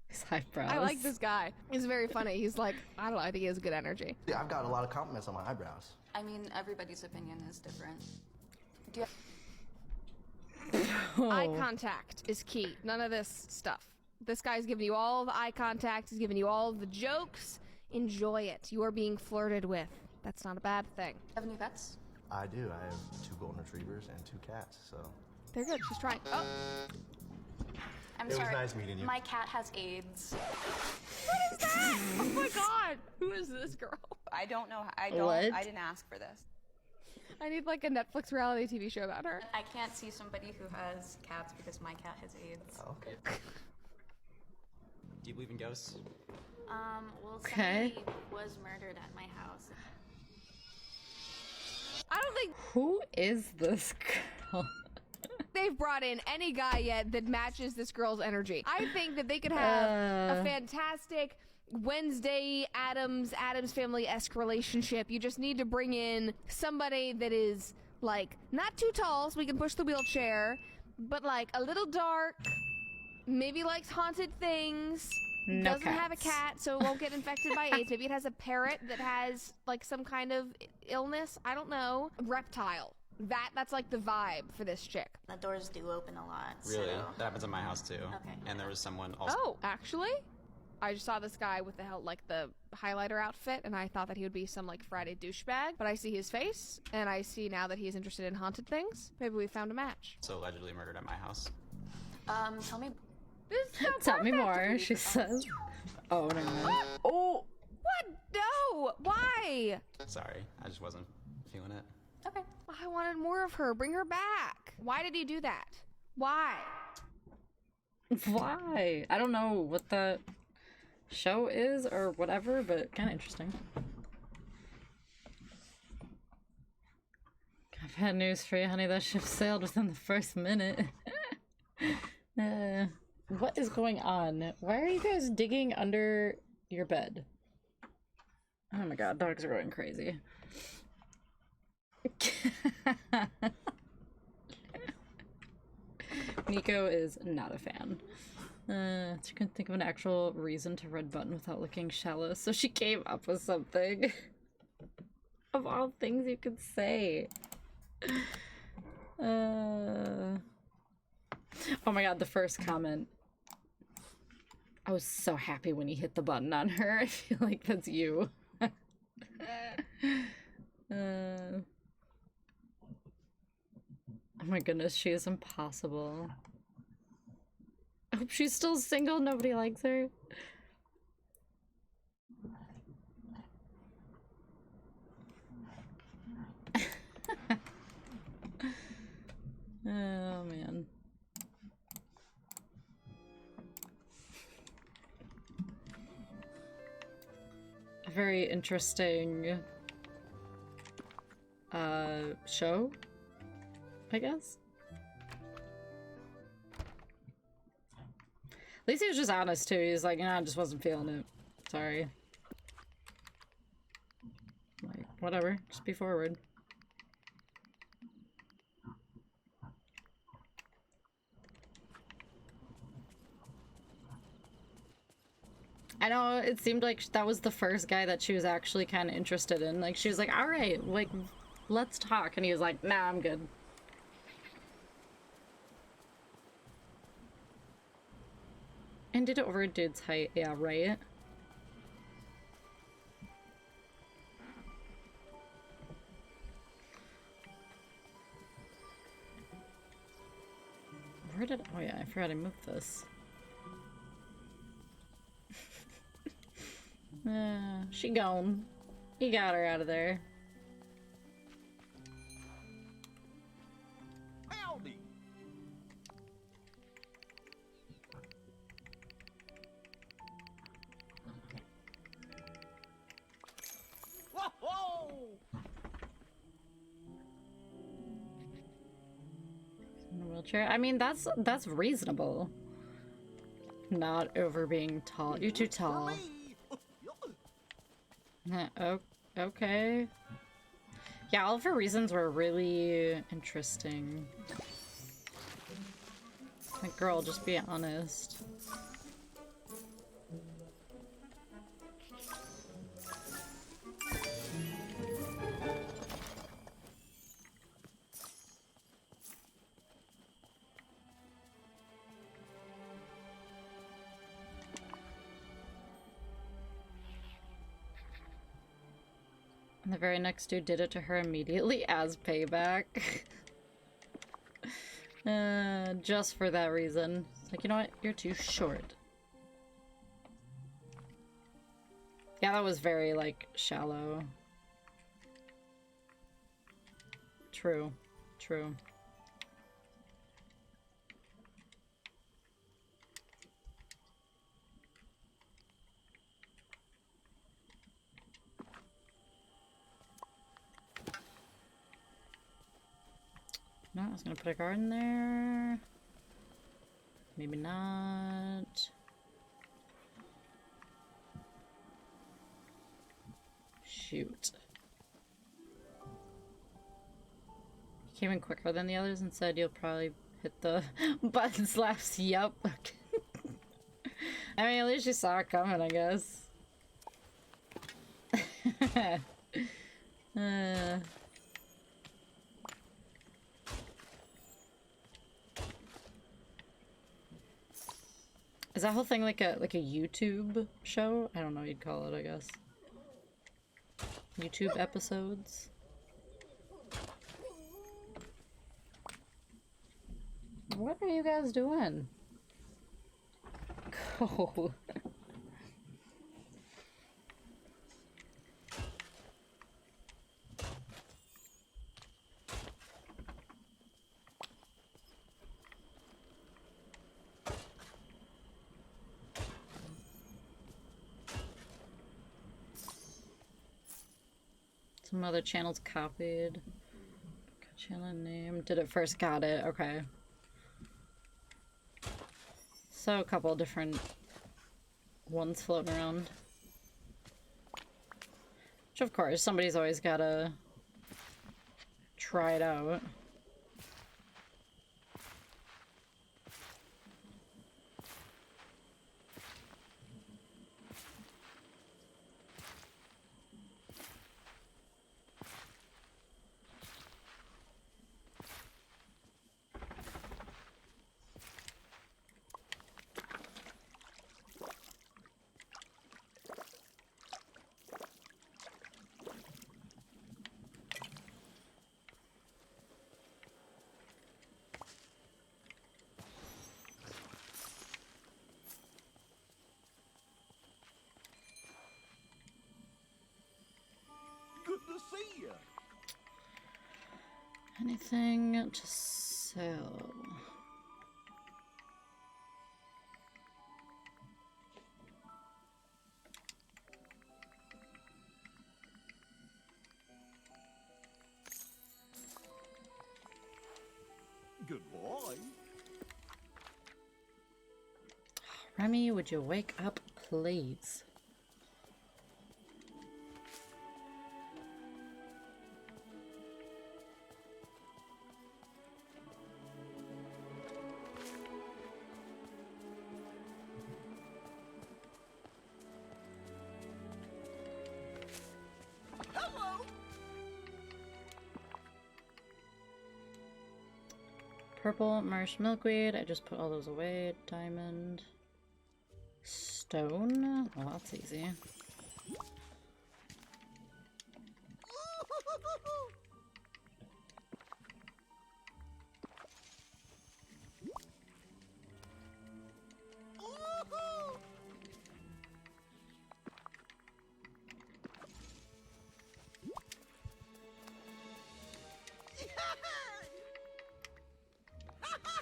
His eyebrows. I like this guy. He's very funny. He's like, I don't know, I think he has good energy. Yeah, I've got a lot of compliments on my eyebrows. I mean, everybody's opinion is different. Do you Eye contact is key. None of this stuff. This guy's giving you all the eye contact. He's giving you all the jokes. Enjoy it. You are being flirted with. That's not a bad thing. have any pets? I do. I have 2 golden retrievers and 2 cats, so. They're good. She's trying. Oh. I'm It was sorry. nice meeting you. My cat has AIDS. What is that? Oh my god. Who is this girl? I don't know. I didn't ask for this. I need like a Netflix reality TV show about her. I can't see somebody who has cats because my cat has AIDS. Oh, okay. Do you believe in ghosts? Well, Okay. somebody was murdered at my house. I don't think Who is this girl? they've brought in any guy yet that matches this girl's energy. I think that they could have a fantastic Wednesday Addams Family-esque relationship. You just need to bring in somebody that is like not too tall so we can push the wheelchair, but like a little dark, maybe likes haunted things. No Doesn't have a cats. cat, so it won't get infected by AIDS. Maybe it has a parrot that has like some kind of illness. I don't know. Reptile. That's like the vibe for this chick. The doors do open a lot. Really? So. That happens at my house too. Okay. And there was someone also. Oh, actually, I just saw this guy with the highlighter outfit, and I thought that he would be some like Friday douchebag. But I see his face, and I see now that he's interested in haunted things. Maybe we found a match. So allegedly murdered at my house. Tell me. This is so Tell me perfect. more, she says. Oh, never mind. Oh, what? No! Why? Sorry, I just wasn't feeling it. Okay. I wanted more of her. Bring her back. Why did he do that? Why? Why? I don't know what the show is or whatever, but kind of interesting. I've had news for you, honey. That ship sailed within the first minute. What is going on? Why are you guys digging under your bed? Oh my god, dogs are going crazy. Nico is not a fan. She couldn't think of an actual reason to red button without looking shallow, so she came up with something. Of all things you could say. Oh my god, the first comment. I was so happy when he hit the button on her. I feel like that's you. Oh my goodness, she is impossible. I hope she's still single, nobody likes her. Oh man. A very interesting show, I guess. At least he was just honest too. He's like, I just wasn't feeling it. Sorry. Like, whatever. Just be forward. I know, it seemed like that was the first guy that she was actually kind of interested in. Like, she was like, alright, like, let's talk. And he was like, nah, I'm good. And did it over a dude's height. Yeah, right? Where did... Oh yeah, I forgot I moved this. She gone. He got her out of there. Howdy. Whoa! In a wheelchair. I mean, that's reasonable. Not over being tall. You're too tall. Oh, okay. Yeah, all of her reasons were really interesting. Like, girl, just be honest. And the very next dude did it to her immediately as payback. Just for that reason. It's like, you know what? You're too short. Yeah, that was very, like, shallow. True. True. No, I was gonna put a garden there. Maybe not. Shoot. He came in quicker than the others and said you'll probably hit the button slaps. Yup. I mean, at least you saw it coming, I guess. Is that whole thing like a YouTube show? I don't know what you'd call it, I guess. YouTube episodes. What are you guys doing? Go. Some other channels copied. Channel name. Did it first, got it. Okay. So a couple different ones floating around. Which of course, somebody's always gotta try it out. Good to see you. Anything to sell? Goodbye. Remy, would you wake up, please? Purple marsh milkweed. I just put all those away. Diamond. Stone. Well, that's easy.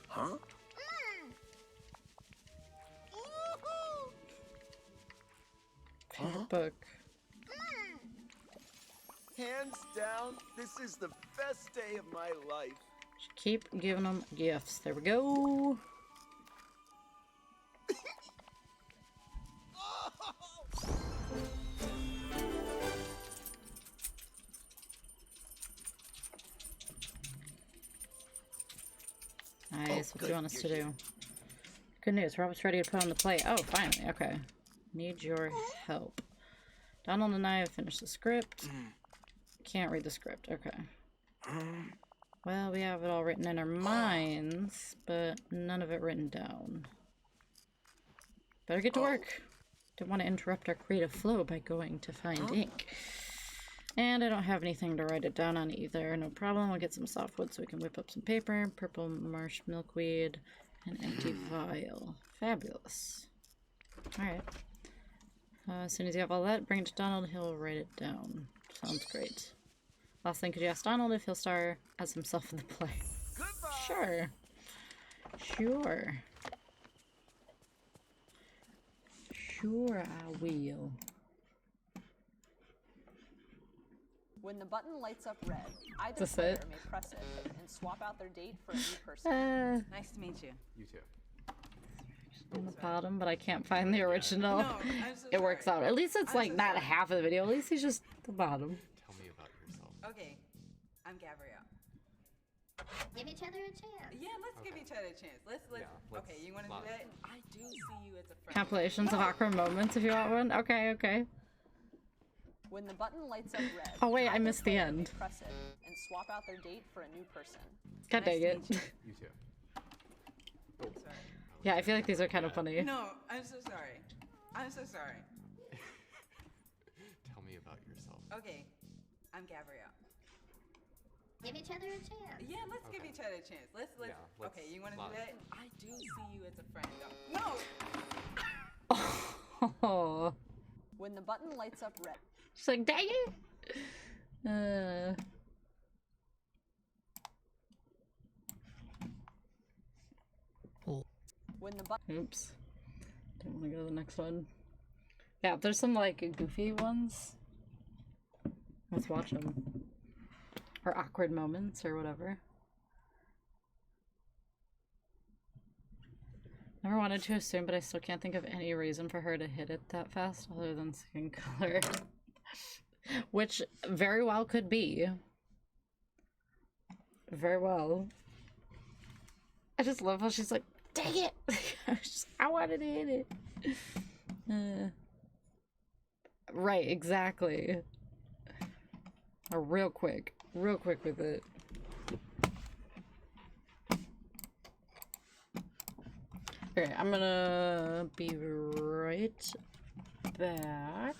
Huh? Favorite book. Hands down, this is the best day of my life. Just keep giving them gifts. There we go. Nice. What do you want us to do? Good news. Robert's ready to put on the plate. Oh, finally. Okay. Need your help. Donald and I have finished the script. Can't read the script. Okay. Well, we have it all written in our minds, but none of it written down. Better get to work. Don't want to interrupt our creative flow by going to find ink. And I don't have anything to write it down on either. No problem. I'll get some softwood so we can whip up some paper. Purple marsh milkweed. An empty vial. Fabulous. Alright. As soon as you have all that, bring it to Donald. He'll write it down. Sounds great. Last thing, could you ask Donald if he'll star as himself in the play? Sure. Sure. Sure, I will. When the button lights up red, either That's player it? may press it and swap out their date for a new person. Nice to meet you. You too. On the bottom, but I can't find the original. No, I'm so it works out. At least it's I'm like so not sorry. half of the video. At least he's just the bottom. Tell me about yourself. Okay, I'm Gabrielle. Give each other a chance. Yeah, let's give each other a chance. Let's okay, you want to do that? I do see you as a friend. Compilations of awkward moments if you want one. Okay, okay. When the button lights up red, Oh wait, I either missed the player may end. press it and swap out their date for a new person. God dang it. You too. Sorry. Yeah, I feel like these are kind of funny. No, I'm so sorry. I'm so sorry. Tell me about yourself. Okay, I'm Gabrielle. Give each other a chance. Yeah, let's give each other a chance. Let's okay, you want to do that? I do see you as a friend. No. Oh. When the button lights up red, She's like, dang it. when the button Oops. Don't want to go to the next one. Yeah, there's some like goofy ones. Let's watch them. Or awkward moments or whatever. Never wanted to assume, but I still can't think of any reason for her to hit it that fast other than skin color. Which very well could be. Very well. I just love how she's like, dang it! I wanted to hit it. Right, exactly. Real quick with it. Okay, I'm gonna be right back.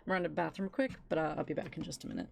I'm going to the bathroom quick, but I'll be back in just a minute.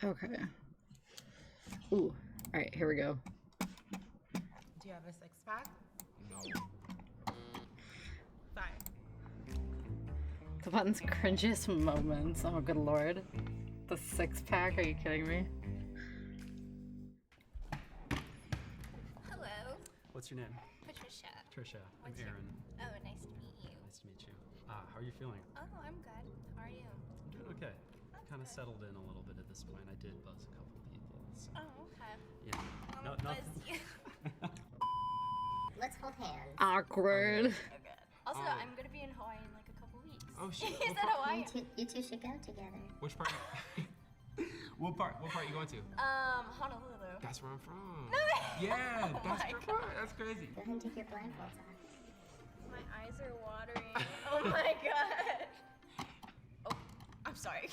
Okay. Ooh. Alright, here we go. Do you have a six-pack? No. Fine. The button's cringiest moments. Oh, good lord. The six-pack? Are you kidding me? Hello. What's your name? Patricia. Trisha. I'm What's your- Aaron. Oh, nice to meet you. Nice to meet you. How are you feeling? Oh, I'm good. How are you? I'm doing okay. Kind of settled in a little bit at this point. I did buzz a couple people. So. Oh, okay. Yeah. No, nothing. Let's hold hands. Awkward. Okay. Also, Oh. I'm gonna be in Hawaii in like a couple weeks. Oh, shit. Is that Hawaii? You two should go together. Which part? What part are you going to? Honolulu. That's where I'm from. No. Yeah, Oh that's my perfect. That's crazy. Go ahead and take your blindfolds off. My eyes are watering. Oh my god. Oh, I'm sorry.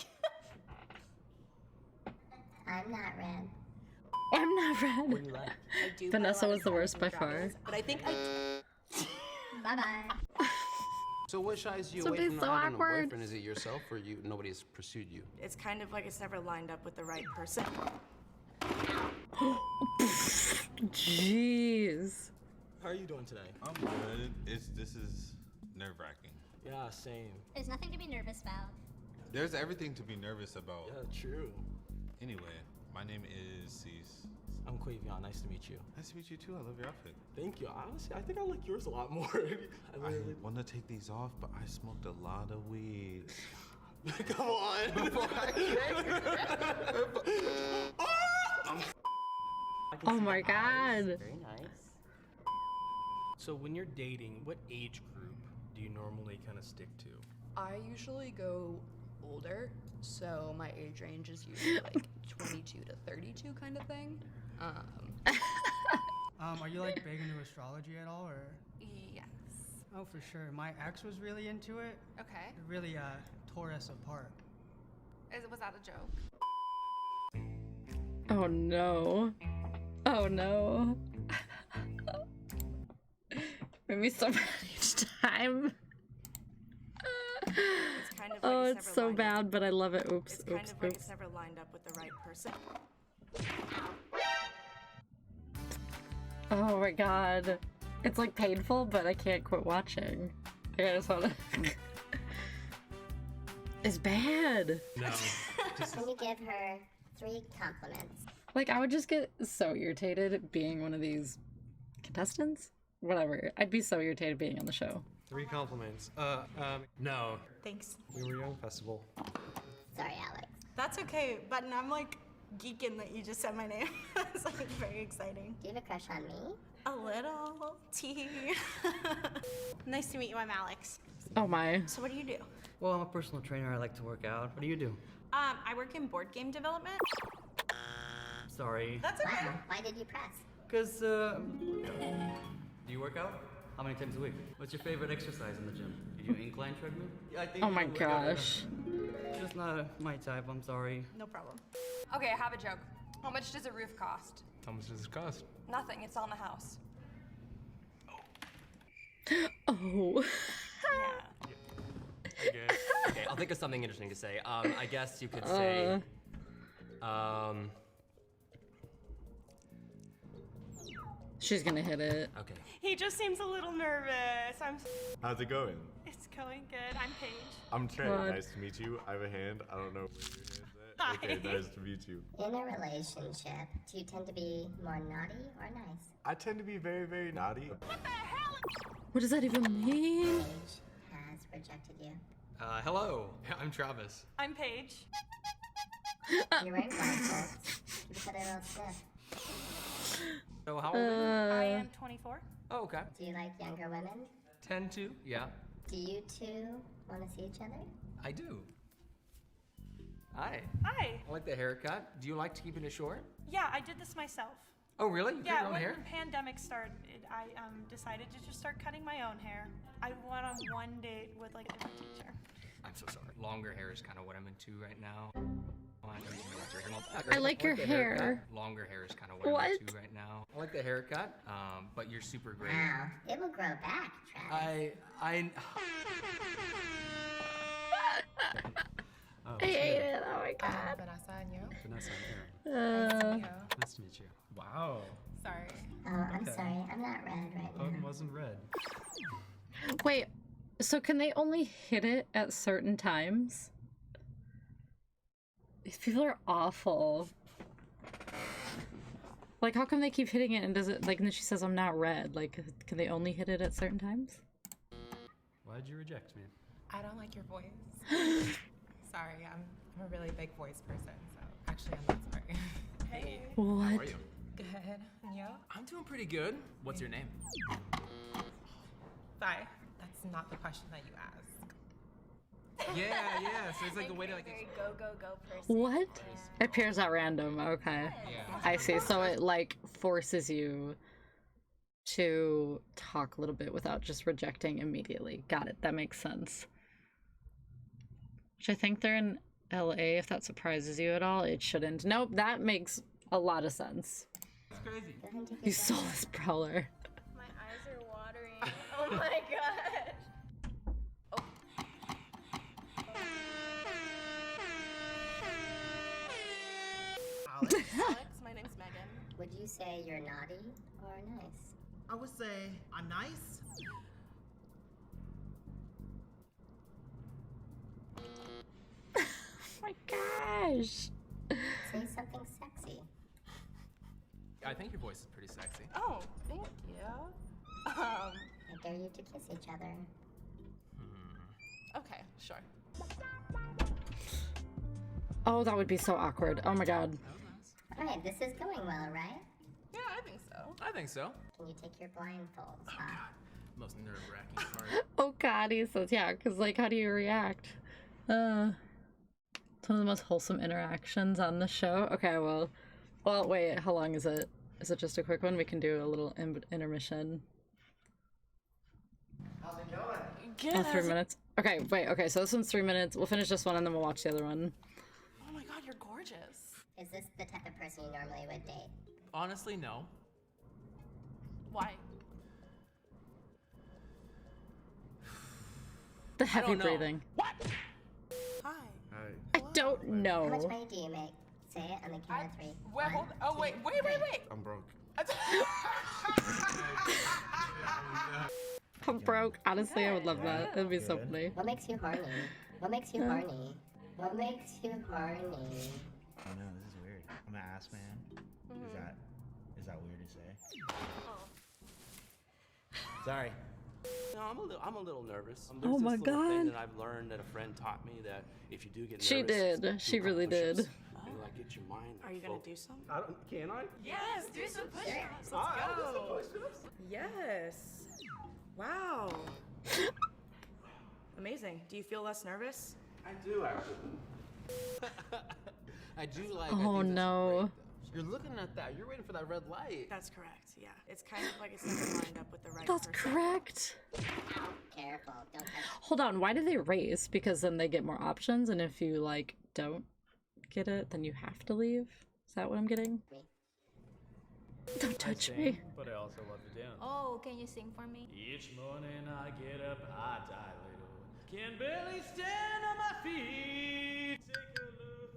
I'm not red. I'm not red. What do you like? I do Vanessa was the worst by far. But I think I. Bye bye. So what shies you So away be from so not having a awkward. boyfriend? Is it yourself or nobody's pursued you? It's kind of like it's never lined up with the right person. Jeez. How are you doing today? I'm good. This is nerve-wracking. Yeah, same. There's nothing to be nervous about. There's everything to be nervous about. Yeah, true. Anyway, my name is Cease. I'm Quavion. Nice to meet you. Nice to meet you too. I love your outfit. Thank you. Honestly, I think I like yours a lot more. I want to take these off, but I smoked a lot of weed. Come on. Oh my god. Very nice. So when you're dating, what age group do you normally kind of stick to? I usually go older, so my age range is usually like 22 to 32 kind of thing. Are you like big into astrology at all, or? Yes. Oh, for sure. My ex was really into it. Okay. It really tore us apart. Was that a joke? Oh no. Oh no. Made me so mad each time. It's kind of like Oh, it's it's never so lined bad, but I love it. Oops, It's kind oops, of like oops. it's never lined up with the right person. Oh my god. It's like painful, but I can't quit watching. Like, I just wanna. It's bad. No. Can you give her 3 compliments? Like, I would just get so irritated being one of these contestants. Whatever. I'd be so irritated being on the show. 3 compliments. No. Thanks. We were young festival. Sorry, Alex. That's okay, but I'm like geeking that you just said my name. It's like very exciting. Do you have a crush on me? A little. T. Nice to meet you. I'm Alex. Oh my. So what do you do? Well, I'm a personal trainer. I like to work out. What do you do? I work in board game development. Sorry. That's okay. Wow. Why did you press? Because, do you work out? How many times a week? What's your favorite exercise in the gym? Do you do incline treadmill? Yeah, I think Oh you my work out enough. gosh. Just not my type, I'm sorry. No problem. Okay, I have a joke. How much does a roof cost? How much does it cost? Nothing, it's on the house. Oh. Okay, I'll think of something interesting to say. I guess you could say, She's gonna hit it. okay. He just seems a little nervous. How's it going? It's going good. I'm Paige. I'm Trey. God. Nice to meet you. I have a hand. I don't know where your hand's at. Hi. Okay, nice to meet you. In a relationship, do you tend to be more naughty or nice? I tend to be very, very naughty. What does that even mean? Paige has rejected you. Hello, I'm Travis. I'm Paige. You're wearing blindfolds. You put a little stiff. So how old are I am 24. you? Oh, okay. Do you like younger women? Tend to, yeah. Do you two want to see each other? I do. Hi. Hi. I like the haircut. Do you like to keep it short? Yeah, I did this myself. Oh, really? You cut Yeah, your own when hair? the pandemic started, I decided to just start cutting my own hair. I went on one date with like a different teacher. I'm so sorry. Longer hair is kind of what I'm into right now. I like your the hair. haircut. Longer hair is kind of what What? I'm into right now. I like the haircut, but you're super great. Wow, it will grow back, Travis. I I hate it. Oh my god. Vanessa and you? Vanessa and Aaron. Nice to meet you. Nice to meet you. Wow. Sorry. Oh, I'm Okay. sorry. I'm not red right now. Pug wasn't red. Wait, so can they only hit it at certain times? These people are awful. Like, how come they keep hitting it and does it, like, and then she says I'm not red? Like, can they only hit it at certain times? Why'd you reject me? I don't like your voice. Sorry, I'm a really big voice person, so actually I'm not sorry. Hey. What? How are you? Good. And you? I'm doing pretty good. What's your name? Sorry, that's not the question that you asked. Yeah. So it's like a way to like. Very go person. What? It appears at random. Okay. Yeah. I see. So it like forces you to talk a little bit without just rejecting immediately. Got it. That makes sense. Which I think they're in LA. If that surprises you at all, it shouldn't. Nope. That makes a lot of sense. It's crazy. You saw this brawler. My eyes are watering. Oh my god. Alex, my name's Megan. Would you say you're naughty or nice? I would say I'm nice. Oh my gosh. Say something sexy. I think your voice is pretty sexy. Oh, thank you. I dare you to kiss each other. Okay, sure. Oh, that would be so awkward. Oh my god. Alright, this is going well, right? Yeah, I think so. I think so. Can you take your blindfolds off? Most nerve-wracking part. Oh god, he says yeah, because like how do you react? It's one of the most wholesome interactions on the show. Okay, well wait, how long is it? Is it just a quick one? We can do a little intermission. How's it going? Good. Oh, 3 minutes. Okay, wait, okay, so this one's 3 minutes. We'll finish this one and then we'll watch the other one. Oh my god, you're gorgeous. Is this the type of person you normally would date? Honestly, no. Why? The heavy don't know. breathing. Hi. I don't know. How much money do you make? Say it on the count of 3. Wait, hold. Oh wait. I'm broke. I'm broke. Honestly, I would love that. It'd be so funny. What makes you horny? What makes you horny? What makes you horny? Oh no, this is weird. I'm an ass man. Is that weird to say? Sorry. No, I'm a little nervous. Oh my This little thing God. that I've learned that a friend taught me that if you do get nervous, She did. do She a really couple did. push-ups and like get your mind. Are you gonna focused. do some? Can I? Yes, do some push-ups. Let's I'll do go. some push-ups. Yes. Wow. Amazing. Do you feel less nervous? I do actually. I do like. Oh no. You're looking at that. You're waiting for that red light. That's correct. Yeah. It's kind of like it's never lined up with the right That's person. correct. Careful, don't touch. Hold on, why do they race? Because then they get more options, and if you like don't get it, then you have to leave. Is that what I'm getting? Don't touch me. But I also love to dance. Oh, can you sing for me? Each morning I get up, I die little. Can barely stand on my feet. Take a look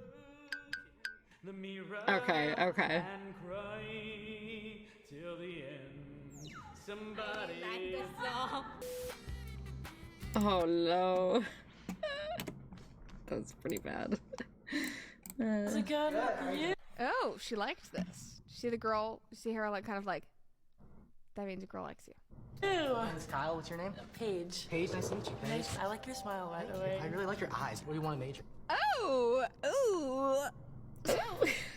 in the mirror. Okay, okay. And cry till the end. Somebody. I like this song. Oh no. That's pretty bad. Oh, she liked this. See the girl? See her like kind of like. That means a girl likes you. Ew. My name's Kyle. What's your name? Paige. Paige, nice to meet you. Paige. I like your smile, by the way. I really like your eyes. What do you want to major? Oh, ooh.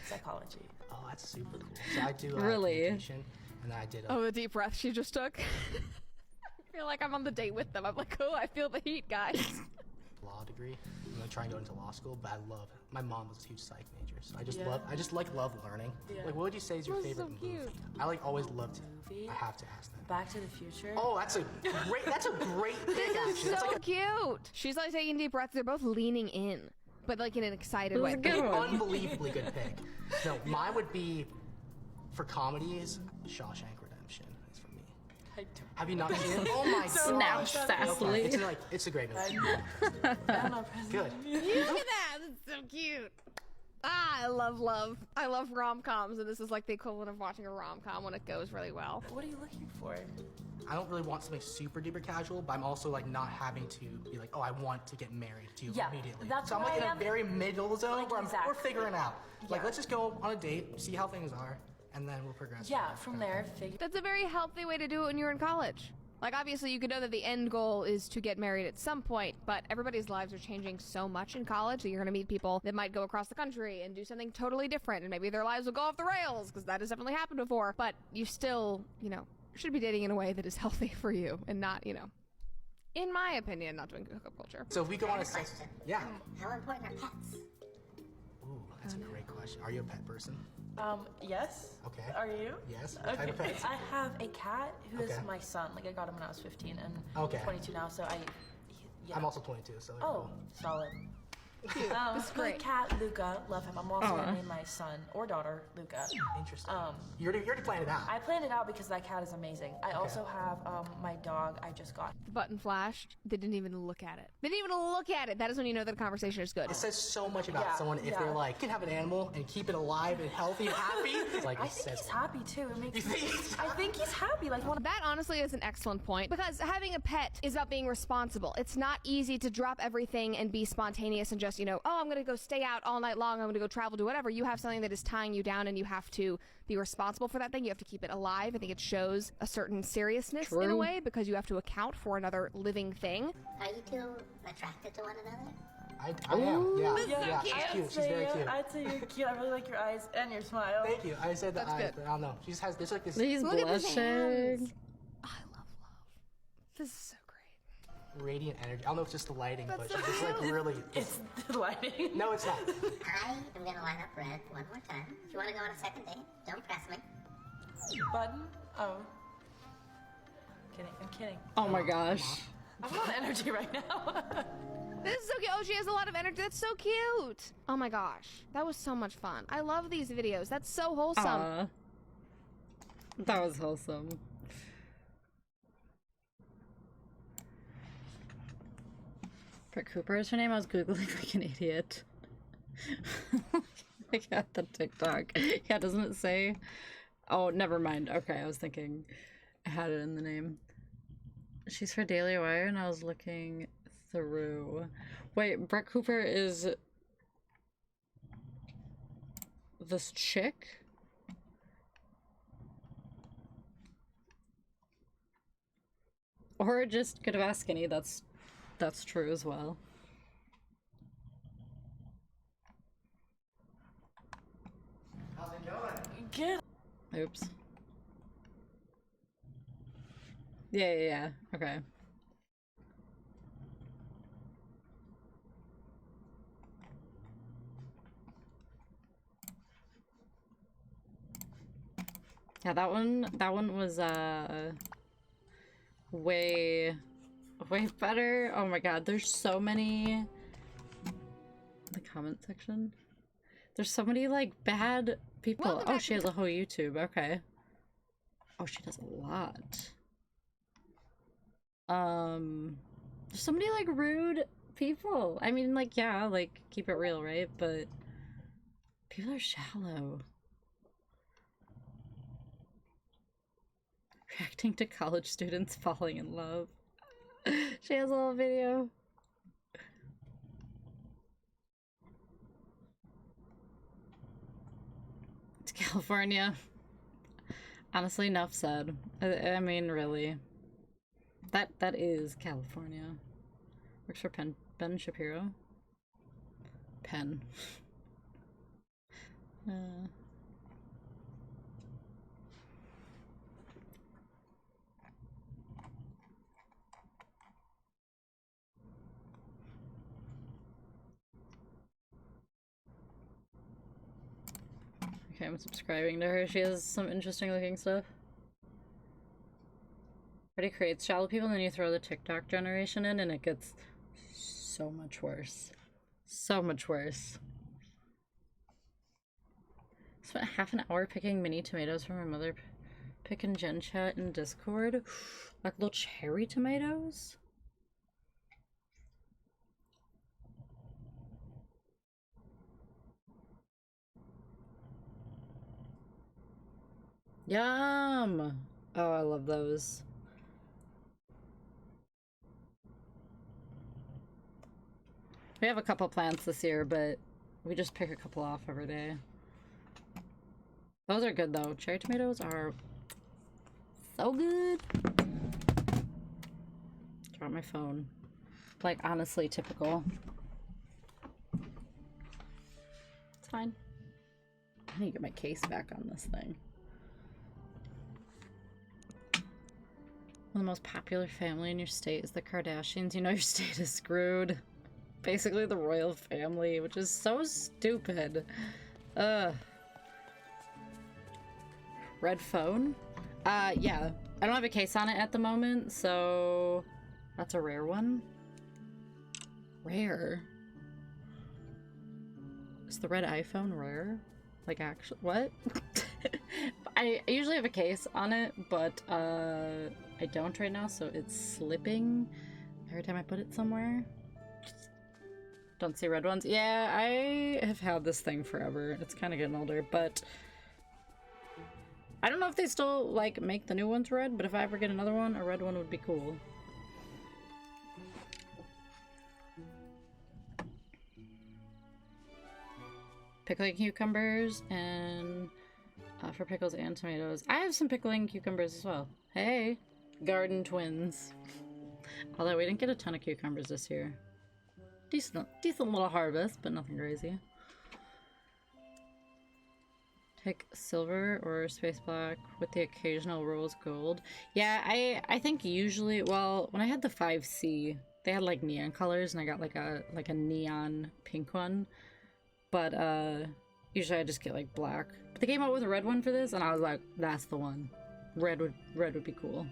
Psychology. Oh, that's super cool. So I do Really? communication, and then I did. Oh, the deep breath she just took. I feel like I'm on the date with them. I'm like, oh, I feel the heat, guys. law degree. I'm gonna try and go into law school, but I love. My mom was a huge psych major, so I just Yeah. love. I just love learning. Yeah. Like, what would you say is your That's favorite so movie? cute. I like always loved. Movie? I have to ask that. Back to the Future. Oh, that's a great. That's a great pick. This is Actually, that's so like cute. She's like taking deep breaths. They're both leaning in, but like in an excited This way. is a good an one. unbelievably good pick. No, mine would be for comedies. Shawshank Redemption is for me. Have you not seen it? Oh my Snap gosh. sassily. Okay. It's a great movie. Good. Look at that. It's so cute. Ah, I love love. I love rom-coms, and this is like the equivalent of watching a rom-com when it goes really well. What are you looking for? I don't really want something super duper casual, but I'm also like not having to be like, oh, I want to get married to you Yeah, immediately. that's so I'm what like I in am. a very middle zone where we're Exactly. figuring out. Like, Yeah. let's just go on a date, see how things are, and then we'll progress. Yeah, from there, figure. That's a very healthy way to do it when you're in college. Like, obviously, you could know that the end goal is to get married at some point, but everybody's lives are changing so much in college that you're going to meet people that might go across the country and do something totally different, and maybe their lives will go off the rails, because that has definitely happened before. But you still, you know, should be dating in a way that is healthy for you and not, you know, in my opinion, not doing hookup culture. So if we go on a sex... Yeah. How important are pets? Ooh, that's a great question. Are you a pet person? Yes. Okay. Are you? Yes. Okay. Type of pets? I have a cat who is Okay. my son. Like, I got him when I was 15 and Okay. I'm 22 now, so yeah. I'm also 22, so... Oh, solid. That's great. My cat, Luca, love him. I'm also Aw. gonna name my son or daughter Luca. Interesting. You already planned it out. I planned it out because that cat is amazing. I also have my dog I just got. The button flashed. They didn't even look at it. They didn't even look at it. That is when you know that a conversation is good. It says so much about Yeah, someone if yeah. they're like, you can have an animal and keep it alive and healthy and happy. Like, I it think says he's happy too. It makes I think he's happy. Like That honestly is an excellent point, because having a pet is about being responsible. It's not easy to drop everything and be spontaneous and just, you know, oh, I'm gonna go stay out all night long, I'm gonna go travel, do whatever. You have something that is tying you down and you have to be responsible for that thing. You have to keep it alive. I think it shows a certain seriousness in a True. way, because you have to account for another living thing. Are you two attracted to one another? I am, yeah. Yeah, she's cute. She's very cute. I'd say you're cute. I really like your eyes and your smile. Thank you. I said the That's eyes, good. but I don't know. She just has, there's like this... He's Look at his blushing. hands. This is so radiant energy. I don't know if it's just the lighting, That's but so she's just like cute. really... It's the lighting. No, it's not. I am gonna line up red one more time. If you wanna go on a second date, don't press me. Button? Oh. Kidding. I'm kidding. Oh my gosh. I have a lot of energy right now. This is so cute. Oh, she has a lot of energy. That's so cute. Oh my gosh. That was so much fun. I love these videos. That's so wholesome. Aw. That was wholesome. Brett Cooper is her name. I was Googling like an idiot. I got the TikTok. Yeah, doesn't it say? Oh, never mind. Okay, I was thinking I had it in the name. She's for Daily Wire, and I was looking through. Wait, Brett Cooper is this chick? Or just could have asked Skinny. That's true as well. How's it going? Good. Oops. Yeah. Okay. Yeah, that one was way better. Oh my god, there's so many the comment section. There's so many like bad people. Oh, she has a whole YouTube. Okay. Oh, she does a lot. There's so many like rude people. I mean, like, yeah, like keep it real, right? But people are shallow. Reacting to college students falling in love. She has a little video. It's California. Honestly, enough said. I mean, really. That is California. Works for Ben Shapiro. Penn. Okay, I'm subscribing to her. She has some interesting looking stuff. Already creates shallow people, and then you throw the TikTok generation in, and it gets so much worse. So much worse. Spent half an hour picking mini tomatoes from my mother picking Gen Chat in Discord. Like little cherry tomatoes? Yum! Oh, I love those. We have a couple plants this year, but we just pick a couple off every day. Those are good though. Cherry tomatoes are so good. Drop my phone. Like, honestly, typical. It's fine. I need to get my case back on this thing. One of the most popular family in your state is the Kardashians. You know your state is screwed. Basically the royal family, which is so stupid. Ugh. Red phone? Yeah. I don't have a case on it at the moment, so that's a rare one. Rare? Is the red iPhone rare? Like, actually, what? I usually have a case on it, but I don't right now, so it's slipping every time I put it somewhere. Don't see red ones. Yeah, I have had this thing forever. It's kind of getting older, but I don't know if they still, like, make the new ones red, but if I ever get another one, a red one would be cool. Pickling cucumbers and for pickles and tomatoes. I have some pickling cucumbers as well. Hey, garden twins. Although we didn't get a ton of cucumbers this year. Decent little harvest, but nothing crazy. Take silver or space black with the occasional rose gold. Yeah, I think usually, well, when I had the 5C, they had like neon colors, and I got like a neon pink one. But usually I just get like black. But they came out with a red one for this, and I was like, that's the one. Red would be cool.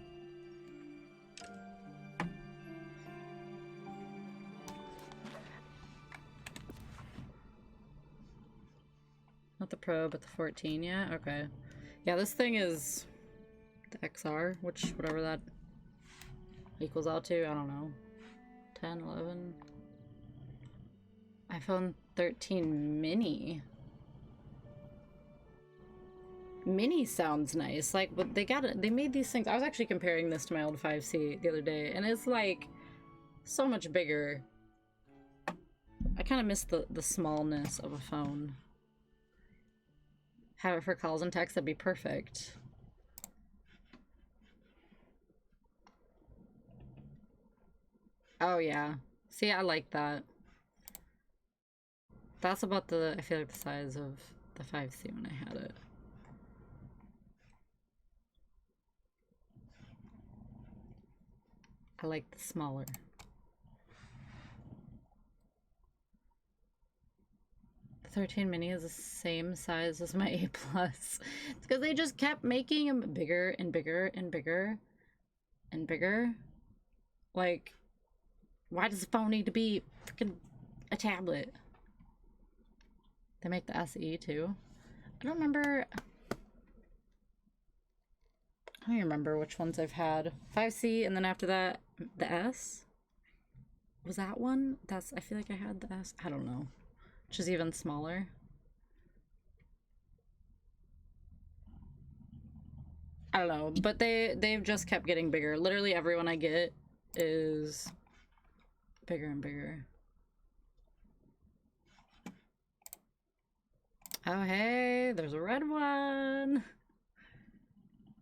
Not the Pro, but the 14, yeah? Okay. Yeah, this thing is the XR, which, whatever that equals out to, I don't know. 10, 11. iPhone 13 mini. Mini sounds nice. Like, but they made these things. I was actually comparing this to my old 5C the other day, and it's like so much bigger. I kind of miss the smallness of a phone. Have it for calls and texts, that'd be perfect. Oh yeah. See, I like that. That's about I feel like the size of the 5C when I had it. I like the smaller. The 13 mini is the same size as my A+. It's because they just kept making them bigger and bigger and bigger and bigger. Like, why does the phone need to be freaking a tablet? They make the SE too. I don't even remember which ones I've had. 5C, and then after that, the S? Was that one? I feel like I had the S. I don't know. Which is even smaller. I don't know, but they've just kept getting bigger. Literally every one I get is bigger and bigger. Oh hey, there's a red one!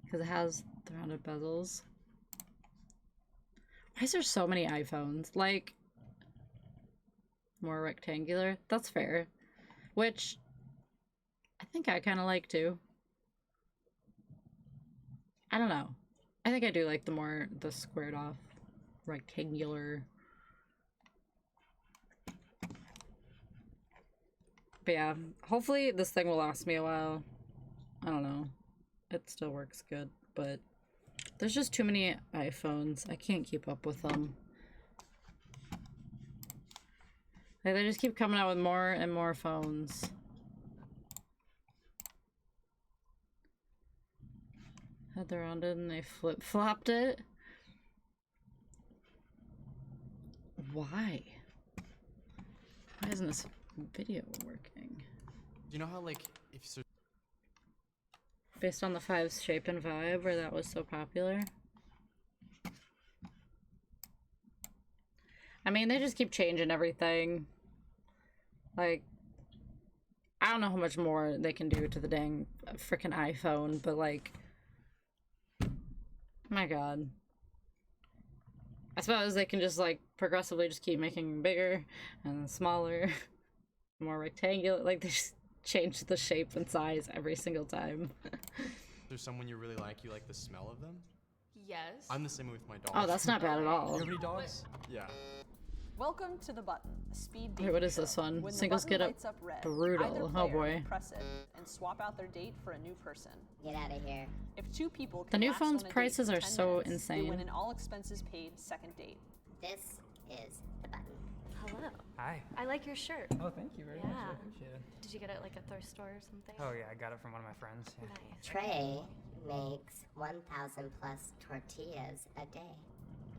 Because it has the rounded bezels. Why is there so many iPhones? Like, more rectangular? That's fair. Which, I think I kind of like too. I don't know. I think I do like the squared off, rectangular. But yeah, hopefully this thing will last me a while. I don't know. It still works good, but there's just too many iPhones. I can't keep up with them. Like, they just keep coming out with more and more phones. Had the rounded and they flip-flopped it. Why? Why isn't this video working? You know how, like, if so Based on the 5's shape and vibe, where that was so popular. I mean, they just keep changing everything. Like, I don't know how much more they can do to the dang freaking iPhone, but like, my god. I suppose they can just like progressively just keep making them bigger and smaller, more rectangular. Like they just change the shape and size every single time. There's someone you really like. You like the smell of them. Yes. I'm the same way with my dogs. Oh, that's not bad at all. You have any dogs? Yeah. Welcome to the button, a speed dating Wait, what is show. this one? When the Singles button get up lights up red, brutal. either Oh player boy. may press it and swap out their date for a new person. Get out of here. If two people The can new last phone's on a date prices for are 10 so minutes, they win insane. an all expenses paid second date. This is the button. Hello. Hi. I like your shirt. Oh, thank you very much. I appreciate it. Did you get it like a thrift store or something? Oh yeah, I got it from one of my friends. Yeah. Nice. Trey makes 1,000 plus tortillas a day.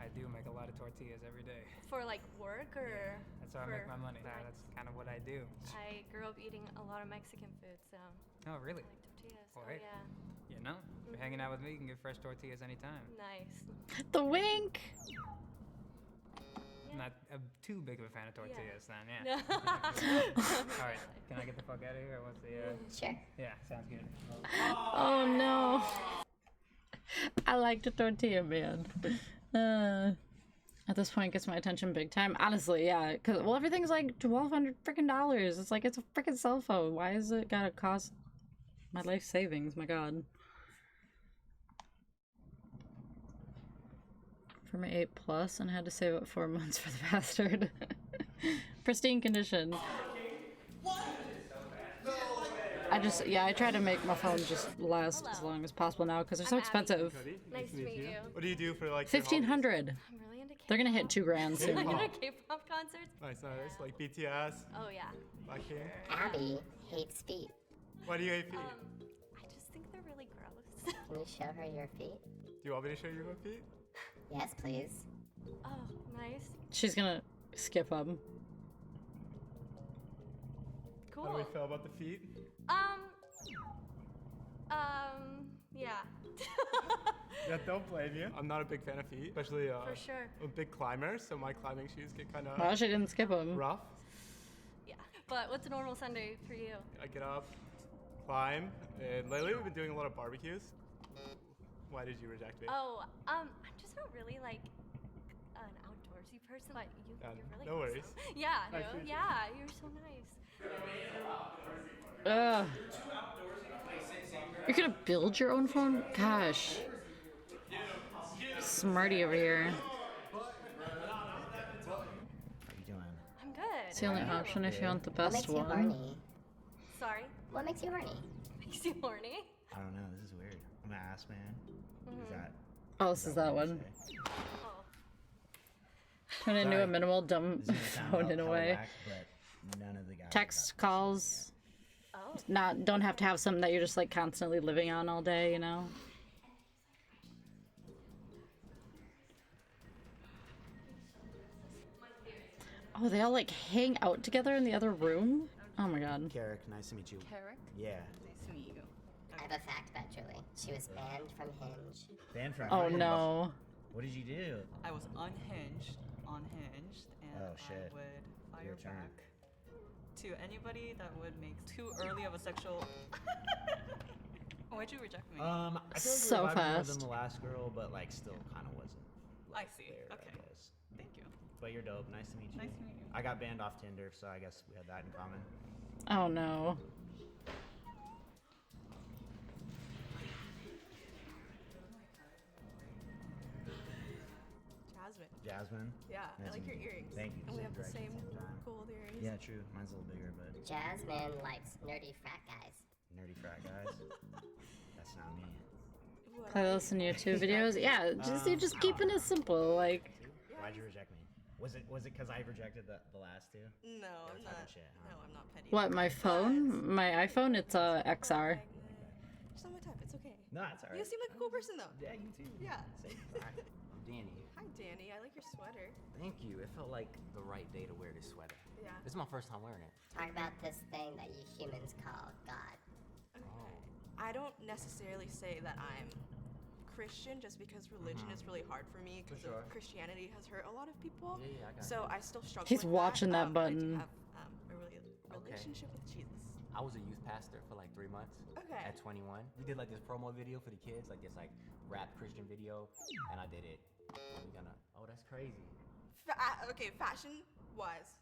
I do make a lot of tortillas every day. For like work or? That's how I make my money. That's kind of what I do. I grew up eating a lot of Mexican food, so. Oh, really? I like tortillas. Well, Oh hey, yeah. you know, if you're hanging out with me, you can get fresh tortillas anytime. Nice. The wink. Not too big of a fan of tortillas then, yeah. No. All right, can I get the fuck out of here? What's the? Sure. Yeah, sounds good. Oh no. I like the tortilla man. At this point, it gets my attention big time. Honestly, yeah, because well, everything's like $1,200 freaking dollars. It's like it's a freaking cell phone. Why is it gotta cost my life savings? My God. For my 8 Plus, and I had to save up 4 months for the bastard. Pristine condition. I try to make my phone just last as long as possible now because they're so expensive. Nice to meet you. What do you do for like? $1,500. I'm really into K-pop. They're gonna hit $2,000 soon. You go to K-pop concerts? Nice, like BTS. Oh yeah. Blackpink. Abby hates feet. Why do you hate feet? I just think they're really gross. Can you show her your feet? Do you want me to show you my feet? Yes, please. Oh, nice. She's gonna skip them. Cool. How do we feel about the feet? Yeah. Yeah, don't blame you. I'm not a big fan of feet, especially For sure. I'm a big climber, so my climbing shoes get kind of Well, she didn't skip them. rough. Yeah. But what's a normal Sunday for you? I get up, climb, and lately we've been doing a lot of barbecues. Why did you reject me? Oh, I'm just not really like an outdoorsy person, but you're really no worries. awesome. Yeah, Nice no, to meet you. yeah, you're so nice. Ugh. You're gonna build your own phone? Gosh. Smarty over here. What are you doing? I'm good. It's the only option if you want the What best makes you one. horny? Sorry. What makes you horny? Makes you horny? I don't know. This is weird. I'm gonna ask, man. Is that? Oh, this is that one. Oh. Turn it into Sorry. a minimal dumb This is gonna sound phone in a hella way. whack, but none of the guys. Text calls. Oh. Don't have to have something that you're just like constantly living on all day, you know? Oh, they all like hang out together in the other room? Oh my god. Carrick, nice to meet you. Carrick? Yeah. Nice to meet you. I have a fact about Julie. She was banned from Hinge. Banned from Oh Hinge? no. What did you do? I was unhinged, and Oh, shit. I would fire Your turn. back to anybody that would make too early of a sexual. Why'd you reject me? I feel like So we were vibing more fast. than the last girl, but like still kind of wasn't. I see. There, Okay. I guess. Thank you. But you're dope. Nice to meet you. Nice to meet you. I got banned off Tinder, so I guess we had that in common. Oh no. Jasmine. Jasmine. Yeah, Nice I like to your meet you. earrings. Thank you. And we have the Directed same at the time. gold earrings. Yeah, true. Mine's a little bigger, but Jasmine likes nerdy frat guys. nerdy frat guys. That's not me. Playlist and YouTube videos? Yeah, you're just keeping it simple, like Why'd you reject me? Was it because I rejected the last two? No, I'm not. Shit, huh? No, I'm not petty. what, my phone? My iPhone, it's a XR. It's not my type. It's okay. No, it's alright. You seem like a cool person though. Yeah, you too. Yeah. I'm Danny. Hi, Danny. I like your sweater. Thank you. It felt like the right day to wear this sweater. Yeah. This is my first time wearing it. Talk about this thing that you humans call God. I don't necessarily say that I'm Christian just because religion is really hard for me because sure. Christianity has hurt a lot of people. Yeah, I got So you. I still struggle He's with watching that but I do button. have a relationship with Jesus. I was a youth pastor for like 3 months. Okay. At 21. We did like this promo video for the kids, like this like rap Christian video, and I did it Oh, that's crazy. Okay, fashion-wise,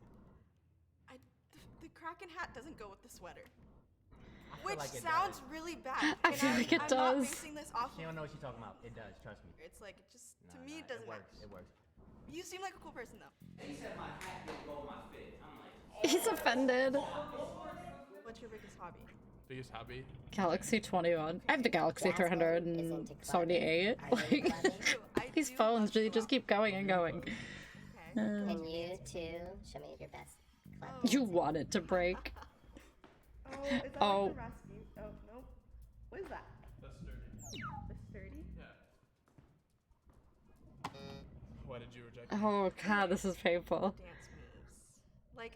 the Kraken hat doesn't go with the sweater. Which like it sounds does. really bad. I feel like it I'm does. not basing this off She don't know what she's talking about. It does, trust me. It's like, it just, to Nah, me, it doesn't works. match. It works. You seem like a cool person, though. He said my hat didn't go with my fit. I'm like, He's offended. What's your biggest hobby? Biggest hobby? Galaxy 21. I have the Galaxy 378. Like, these phones just keep going and going. And you too, show me your best club. You want it to break. Oh, is that Oh. like the Rasputin? Oh, no. What is that? That's sturdy. The sturdy? Yeah. Why did you reject Oh god, this is painful. Dance moves. Like,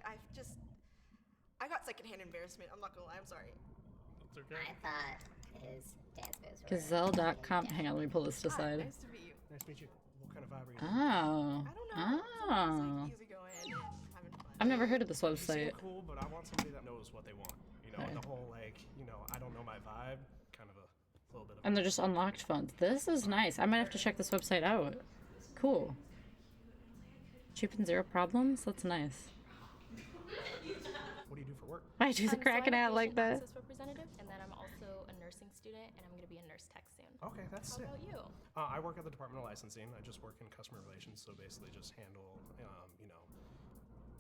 I got secondhand embarrassment. I'm not gonna lie. I'm sorry. That's okay. I thought his dance moves were Gazelle.com. Hang on, let me pull this to side. Nice to meet you. Nice to meet you. What kind of vibe are you? Oh. I don't know. Oh. It's like easygoing and having fun. I've never heard of this You website. seem cool, but I want somebody that knows what they want. You know, Okay. the whole like, I don't know my vibe, kind of a little bit of. And they're just unlocked phones. This is nice. I might have to check this website out. Cool. Cheap and zero problems? That's nice. What do you do for work? I do the Kraken hat like that. Access representative, and then I'm also a nursing student, and I'm going to be a nurse tech soon. Okay, that's How sick. about you? I work at the Department of Licensing. I just work in customer relations, so basically just handle,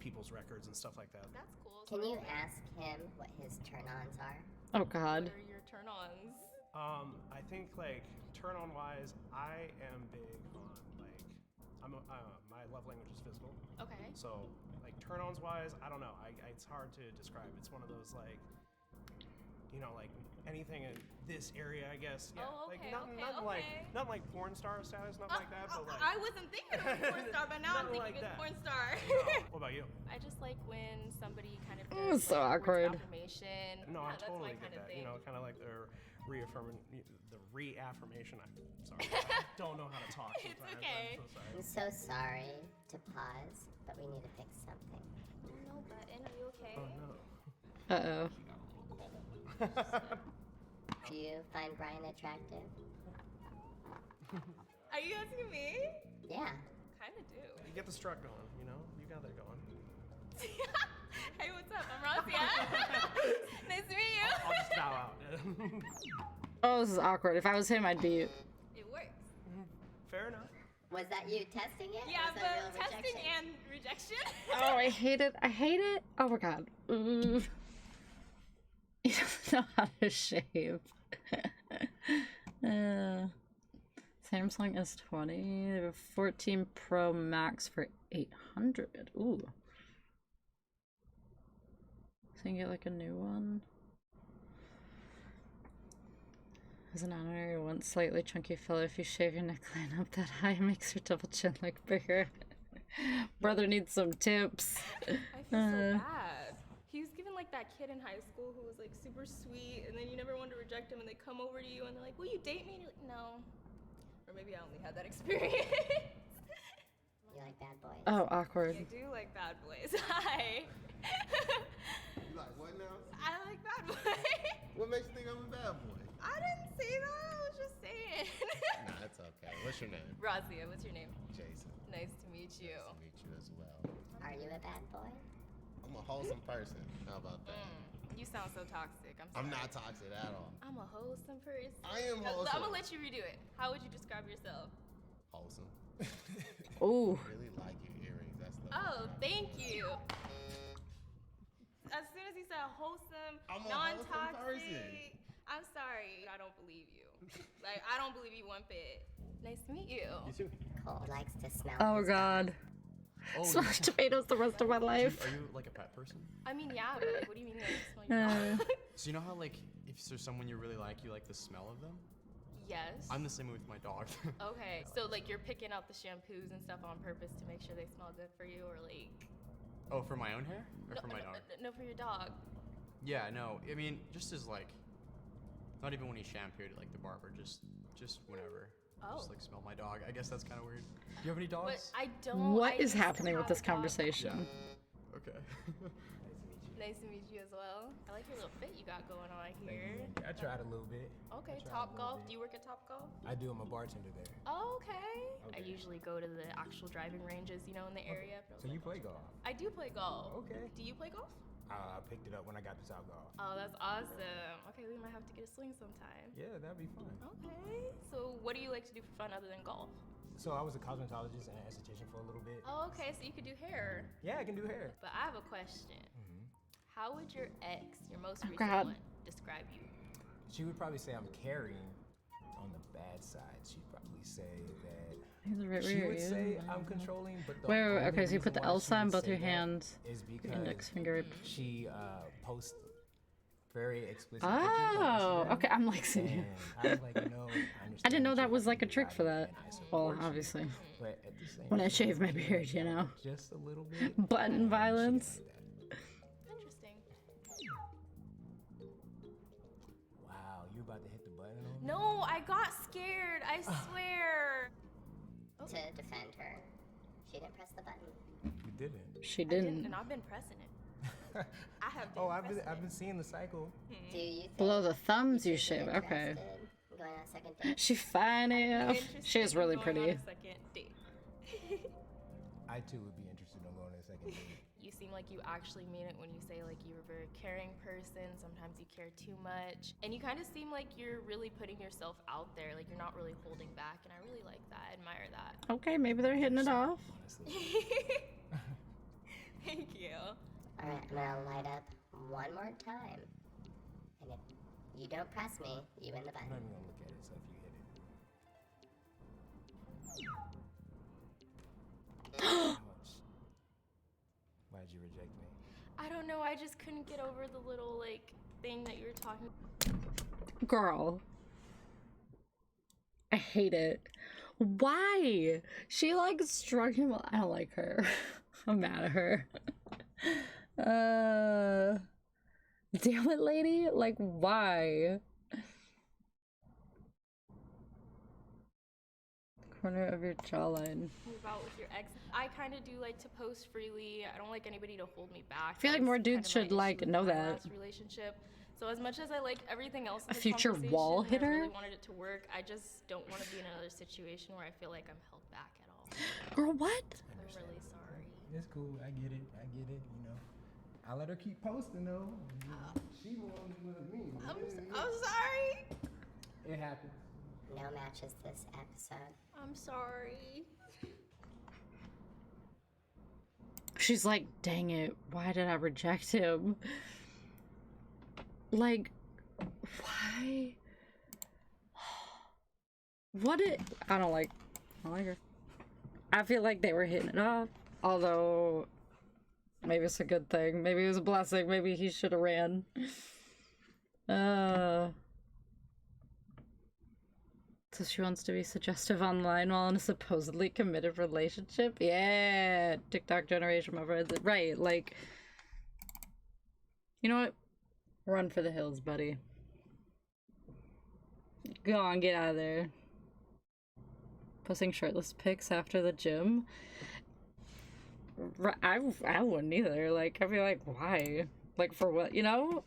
people's records and stuff like that. That's cool. Can you ask him what his turn-ons are? Oh god. What are your turn-ons? I think like turn-on wise, I am big on like, my love language is physical. Okay. So like turn-ons wise, I don't know. It's hard to describe. It's one of those like, like anything in this area, I guess. Yeah. Oh, Like okay, not like porn star status, not like that, but like. I wasn't thinking of porn star, but now I'm Nothing thinking like of that. porn star. No. What about you? I just like when somebody kind of Ooh, does so like, awkward. words of affirmation. No, Yeah, I totally that's my get kind of that. thing. Kind of like the reaffirmation. I'm sorry, I don't know how to talk. It's sometimes. okay. I'm so sorry. I'm so sorry to pause, but we need to fix something. No button. Are you okay? Oh no. Uh-oh. Do you find Brian attractive? Are you asking me? Yeah. Kind of do. You get the strut going, you got that going. Hey, what's up? I'm Razia. Nice to meet you. I'll just bow out. Oh, this is awkward. If I was him, I'd be... It works. Fair enough. Was that you testing it? Yeah, or was that real but testing rejection? and rejection. Oh, I hate it. I hate it. Oh my god. Ooh. He doesn't know how to shave. Samsung S20. They have a 14 Pro Max for 800. Ooh. So you can get like a new one. As an honorary one, slightly chunky filler. If you shave your neckline up that high, it makes your double chin look bigger. Brother needs some tips. I feel so bad. He was given like that kid in high school who was like super sweet, and then you never wanted to reject him, and they come over to you and they're like, "Will you date me?" And you're like, "No." Or maybe I only had that experience. You like bad boys? Oh, awkward. I do like bad boys. Hi. You like what now? I like bad boys. What makes you think I'm a bad boy? I didn't say that. I was just saying. Nah, that's okay. What's your name? Razia, what's your name? Jason. Nice to meet you. Nice to meet you as well. Are you a bad boy? I'm a wholesome person. How about that? You sound so toxic. I'm sorry. I'm not toxic at all. I'm a wholesome person. I am wholesome. I'm gonna let you redo it. How would you describe yourself? Wholesome. Ooh. Really like your earrings. That's the. Oh, thank you. As soon as he said wholesome, I'm a wholesome person. non-toxic, I'm sorry. I don't believe you. Like, I don't believe you one bit. Nice to meet you. You too. Cole likes to smell. Oh his god. Oh, Smell tomatoes the rest of my life. Are you like a pet person? I mean, yeah, but like, what do you mean you like smell your dog? So you know how like if there's someone you really like the smell of them? Yes. I'm the same way with my dog. Okay, so like you're picking out the shampoos and stuff on purpose to make sure they smell good for you, or like... Oh, for my own hair? Or for my dog? No, for your dog. Yeah, no. I mean, just as like, not even when he's shampooed at like the barber, just whenever. Oh. Just like smell my dog. I guess that's kind of weird. Do you have any dogs? But I don't. What I is used to happening with have this a dog. conversation? Okay. Nice to meet you as well. I like your little fit you got going on Thank here. you, thank you. I tried a little bit. Okay, I tried Top a little Golf. bit. Do you work at Top Golf? I do. I'm a bartender there. Oh, okay. I Okay. usually go to the actual driving ranges, you know, in the area. So you play golf? I do play golf. Okay. Do you play golf? I picked it up when I got to Top Golf. Oh, that's awesome. Okay, we might have to get a swing sometime. Yeah, that'd be fun. Okay. So what do you like to do for fun other than golf? So I was a cosmetologist and an esthetician for a little bit. Oh, okay, so you could do hair. Yeah, I can do hair. But I have a question. How would your ex, your most recent God. one, describe you? She would probably say I'm caring. On the bad side, she'd probably say that. He's right She where would he is. say I'm controlling, but the Wait, only okay, so you put the reason why L she sign would both say your that hands. is Your because index finger. she posts very explicit Oh, pictures on Instagram, okay, I'm like seeing you. and I was like, you know, I didn't know that was like a trick for that. Well, obviously. But at the same When I time, shave my beard, you know. just a little bit. Button violence. Interesting. Wow, you about to hit the button on me? No, I got scared. I swear. To defend her, she didn't press the button. You didn't. She I didn't, didn't. and I've been pressing it. I have been Oh, I've pressing been seeing the cycle. Do you think Below the thumbs you shave. Okay. interested in going on a second date? She fine enough. She is really Going on pretty. a second date. I too would be interested in going on a second date. You seem like you actually mean it when you say like you're a very caring person. Sometimes you care too much. And you kind of seem like you're really putting yourself out there. Like you're not really holding back. And I really like that. I admire that. Okay, maybe they're hitting it off. Thank you. Alright, I'm gonna light up one more time. And if you don't press me, you win the I'm button. not even gonna look at it, so if you hit it. Ouch. Why'd you reject me? I don't know. I just couldn't get over the little like thing that you were talking. Girl. I hate it. Why? She like struck him. I don't like her. I'm mad at her. Damn it, lady. Like, why? Corner of your jawline. Move out with your ex. I kind of do like to post freely. I don't like anybody to hold me back. I feel like That more was dudes kind of should my like issue with know my that. last relationship. So as much as I like everything else in A this future conversation, wall and I hitter? really wanted it to work. I just don't want to be in another situation where I feel like I'm held back at all. Girl, what? I'm really sorry. It's cool. I get it. You know. I let her keep posting though. She won't with me. I'm sorry. It happens. No matches this episode. I'm sorry. She's like, dang it, why did I reject him? Like, why? What it? I don't like her. I feel like they were hitting it off. Although, maybe it's a good thing. Maybe it was a blessing. Maybe he should have ran. So she wants to be suggestive online while in a supposedly committed relationship? Yeah, TikTok generation, my friends. Right, like, you know what? Run for the hills, buddy. Go on, get out of there. Posting shirtless pics after the gym? I wouldn't either. Like, I'd be like, why? Like, for what, you know?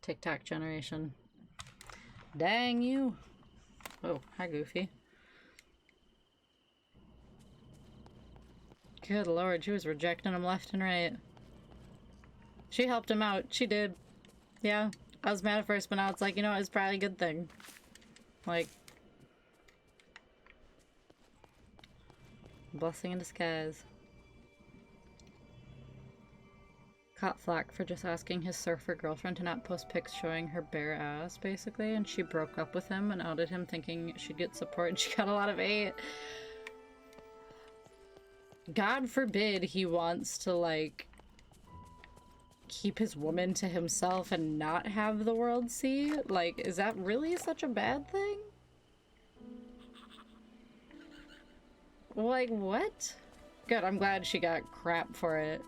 TikTok generation. Dang you. Oh, hi, Goofy. Good lord, she was rejecting him left and right. She helped him out. She did. Yeah, I was mad at first, but now it's like, you know, it's probably a good thing. Like, blessing in disguise. Caught flack for just asking his surfer girlfriend to not post pics showing her bare ass, basically, and she broke up with him and outed him thinking she'd get support, and she got a lot of hate. God forbid he wants to, like, keep his woman to himself and not have the world see? Like, is that really such a bad thing? Like, what? Good, I'm glad she got crap for it.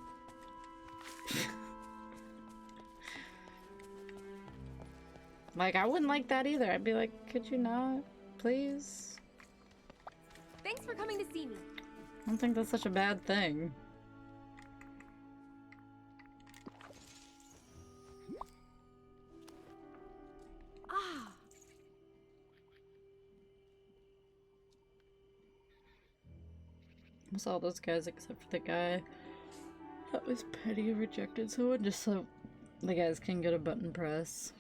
Like, I wouldn't like that either. I'd be like, could you not, please? Thanks for coming to see me. I don't think that's such a bad thing. Ah. Almost all those guys except for the guy that was petty and rejected someone just so the guys can get a button press.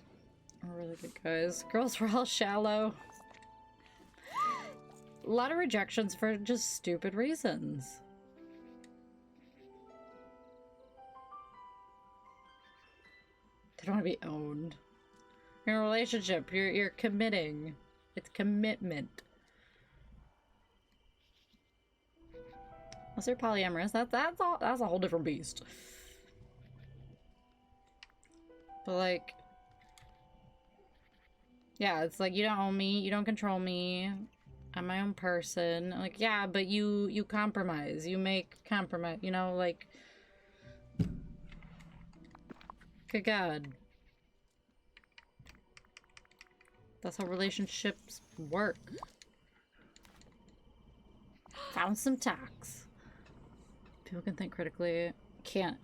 Are really good guys. Girls were all shallow. A lot of rejections for just stupid reasons. They don't want to be owned. You're in a relationship. You're committing. It's commitment. Unless they're polyamorous, that's a whole different beast. But like, yeah, it's like you don't own me, you don't control me. I'm my own person. Like, yeah, but you compromise. You make compromise. You know, like, good God. That's how relationships work. Found some tax. People can think critically. Can't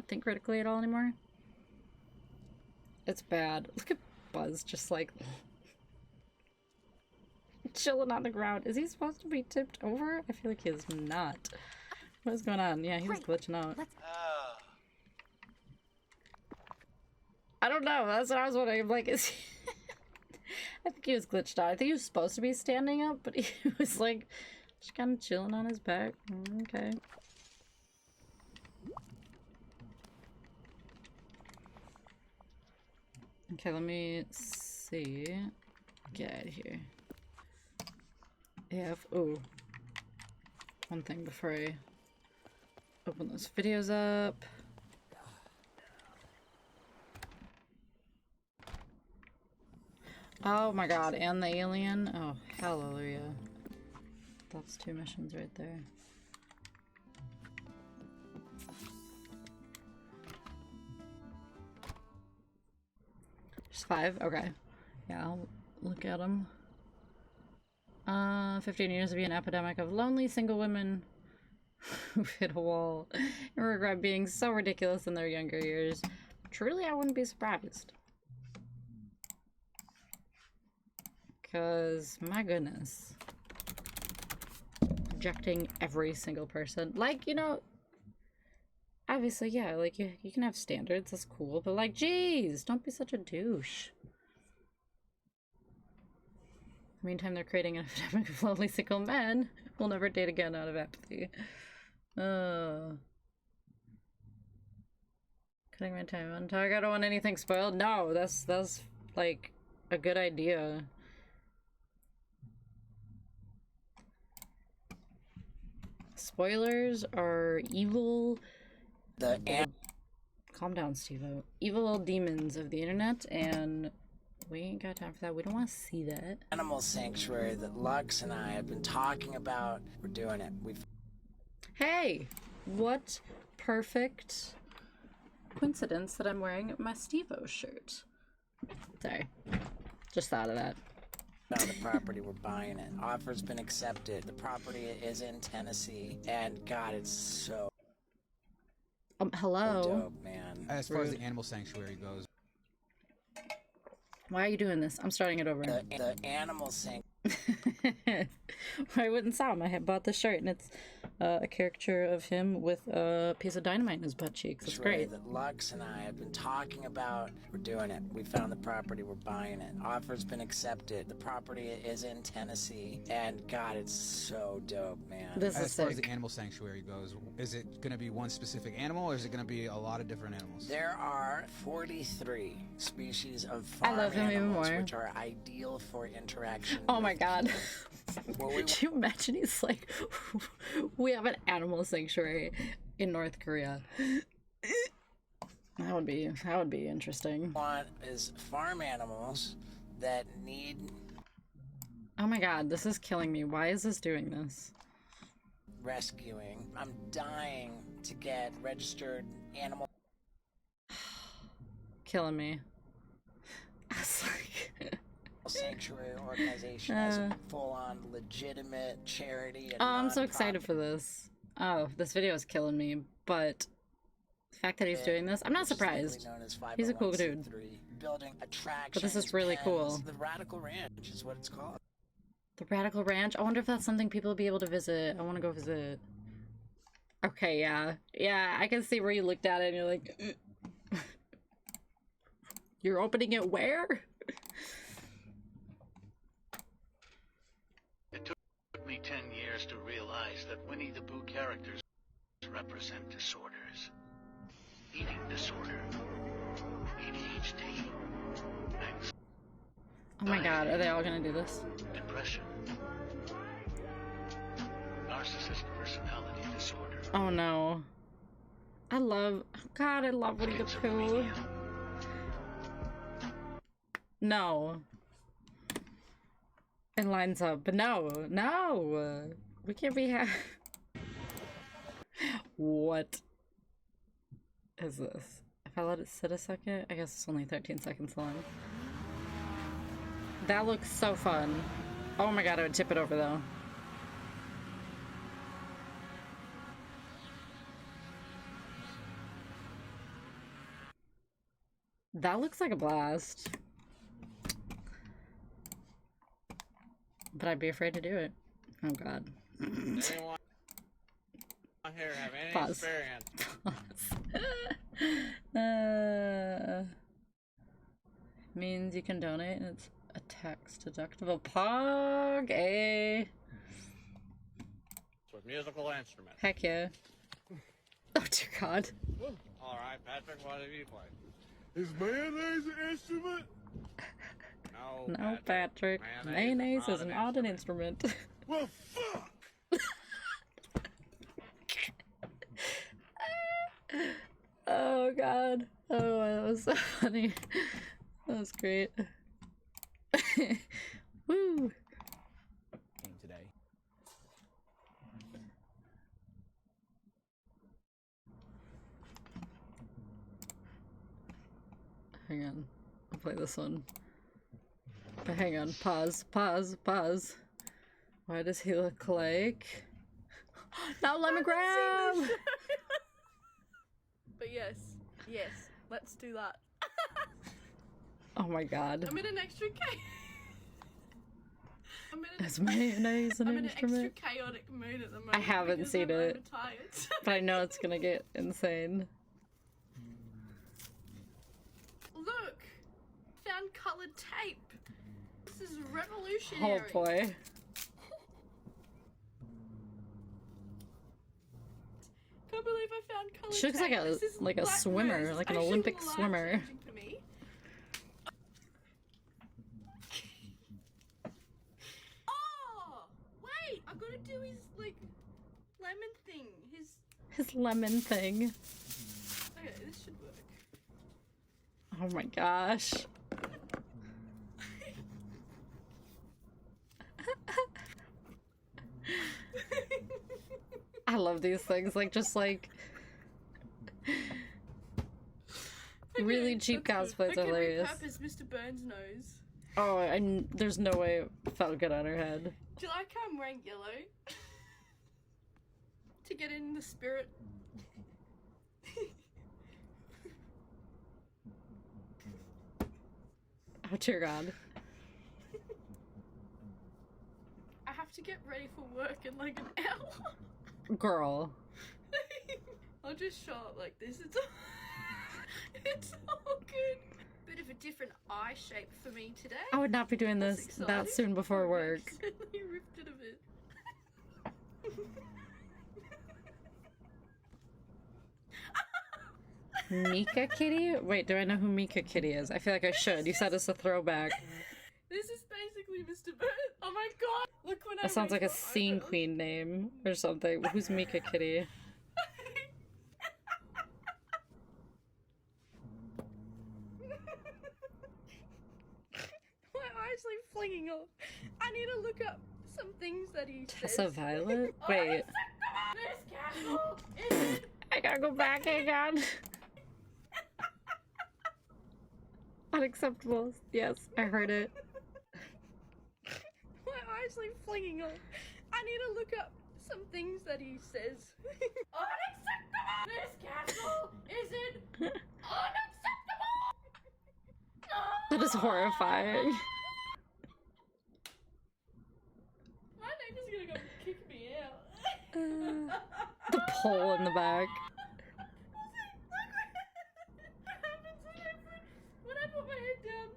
think critically at all anymore. It's bad. Look at Buzz just like chilling on the ground. Is he supposed to be tipped over? I feel like he is not. What is going on? Yeah, he was glitching out. I don't know. That's what I was wondering. I'm like, is he... I think he was glitched out. I think he was supposed to be standing up, but he was like just kind of chilling on his back. Okay. Okay, let me see. Get out of here. Oh. One thing before I open those videos up. Oh my god, and the alien? Oh, hallelujah. That's 2 missions right there. Just 5? Okay. Yeah, I'll look at them. 15 years to be an epidemic of lonely single women who hit a wall and regret being so ridiculous in their younger years. Truly, I wouldn't be surprised. Because, my goodness. Rejecting every single person. Like, you know, obviously, yeah, like, you can have standards, that's cool, but like, geez, don't be such a douche. Meantime, they're creating an epidemic of lonely single men who will never date again out of apathy. Cutting my time on target. I don't want anything spoiled. No, that's like a good idea. Spoilers are evil. Calm down, Steve-O. Evil demons of the internet, and we ain't got time for that. We don't want to see that. Animal sanctuary that Lux and I have been talking about. We're doing it. Hey! What perfect coincidence that I'm wearing my Steve-O shirt. Sorry. Just thought of that. Found the property, we're buying it. Offer's been accepted. The property is in Tennessee. And God, it's so hello? dope, man. As far as the animal sanctuary goes. Why are you doing this? I'm starting it over. The animal sanctuary. I wouldn't saw him. I had bought this shirt, and it's a caricature of him with a piece of dynamite in his butt cheeks. It's great. That Lux and I have been talking about. We're doing it. We found the property. We're buying it. Offer's been accepted. The property is in Tennessee. And God, it's so dope, man. This is as far as sick. the animal sanctuary goes, is it going to be one specific animal, or is it going to be a lot of different animals? There are 43 species of I farm love him even animals, more. which are ideal for interaction. Oh my god. Well, we Could you imagine he's like, we have an animal sanctuary in North Korea. That would be interesting. want is farm animals that need Oh my god, this is killing me. Why is this doing this? rescuing. I'm dying to get registered animal. Killing me. I was like sanctuary organization as a full-on legitimate charity and Oh, I'm so excited non-profit for this. Oh, this video is killing me, but the fact that he's doing this, I'm not which is legally surprised. known as He's a cool dude. 501c3. Building attractions, But this is really pens, cool. The Radical Ranch is what it's called. The Radical Ranch? I wonder if that's something people will be able to visit. I want to go visit. Okay, yeah. Yeah, I can see where you looked at it and you're like... You're opening it where? It took me 10 years to realize that Winnie the Pooh characters represent disorders. Eating disorder, ADHD, Oh my god, are they all gonna do this? depression, narcissistic personality disorder. Oh no. I love Winnie the Pooh. No. It lines up, but no. We can't be What is this? If I let it sit a second, I guess it's only 13 seconds long. That looks so fun. Oh my god, I would tip it over though. That looks like a blast. But I'd be afraid to do it. Oh god. Anyone here have any Pause. experience? Means you can donate and it's a tax deductible pog. With musical instruments. Heck yeah. Oh dear god. Alright, Patrick, what have you played? Is mayonnaise an instrument? No, Patrick. Mayonnaise is not an instrument. Well, fuck! Oh god. Oh, that was so funny. That was great. Woo! Today. Hang on. I'll play this one. But hang on. Pause. Why does he look like... Now let me grab! But yes, let's do that. Oh my god. I'm in an extra Is mayonnaise an instrument? extra chaotic mood at the moment. I haven't because seen I'm it. overtired. But I know it's gonna get insane. Look! Found colored tape. This is revolutionary. Oh boy. Can't believe I found colored She looks tape. like This is a like swimmer, most like an actual Olympic swimmer. life-changing for me. Oh! Wait! I gotta do his, like, lemon thing. His lemon thing. Okay, this should work. Oh my gosh. I love these things, like just like really cheap cosplays are hilarious. Repurpose Mr. Burns' nose. Oh, and there's no way it felt good on her head. Do you like how I'm wearing yellow? To get in the spirit. Oh dear god. I have to get ready for work in like an hour. Girl. I'll just show up like this. It's all, it's all good. Bit of a different eye shape for me today. I would not be doing this that soon before work. Accidentally ripped it a bit. Mika Kitty? Wait, do I know who Mika Kitty is? I feel like I should. You said it's a throwback. This is basically Mr. Burns. Oh my god! Look when That sounds like a scene queen name or something. Who's Mika Kitty? My eyes like flinging off. I need to look up some things that he says. Tessa Violet? Wait. I gotta go back, hang on. Unacceptable. Yes, I heard it. eyes like flinging up. I need to look up some things that he says. Unacceptable! This castle isn't unacceptable! That is horrifying. My neighbor's gonna go kick me out. The pole in the back. When I put my head down.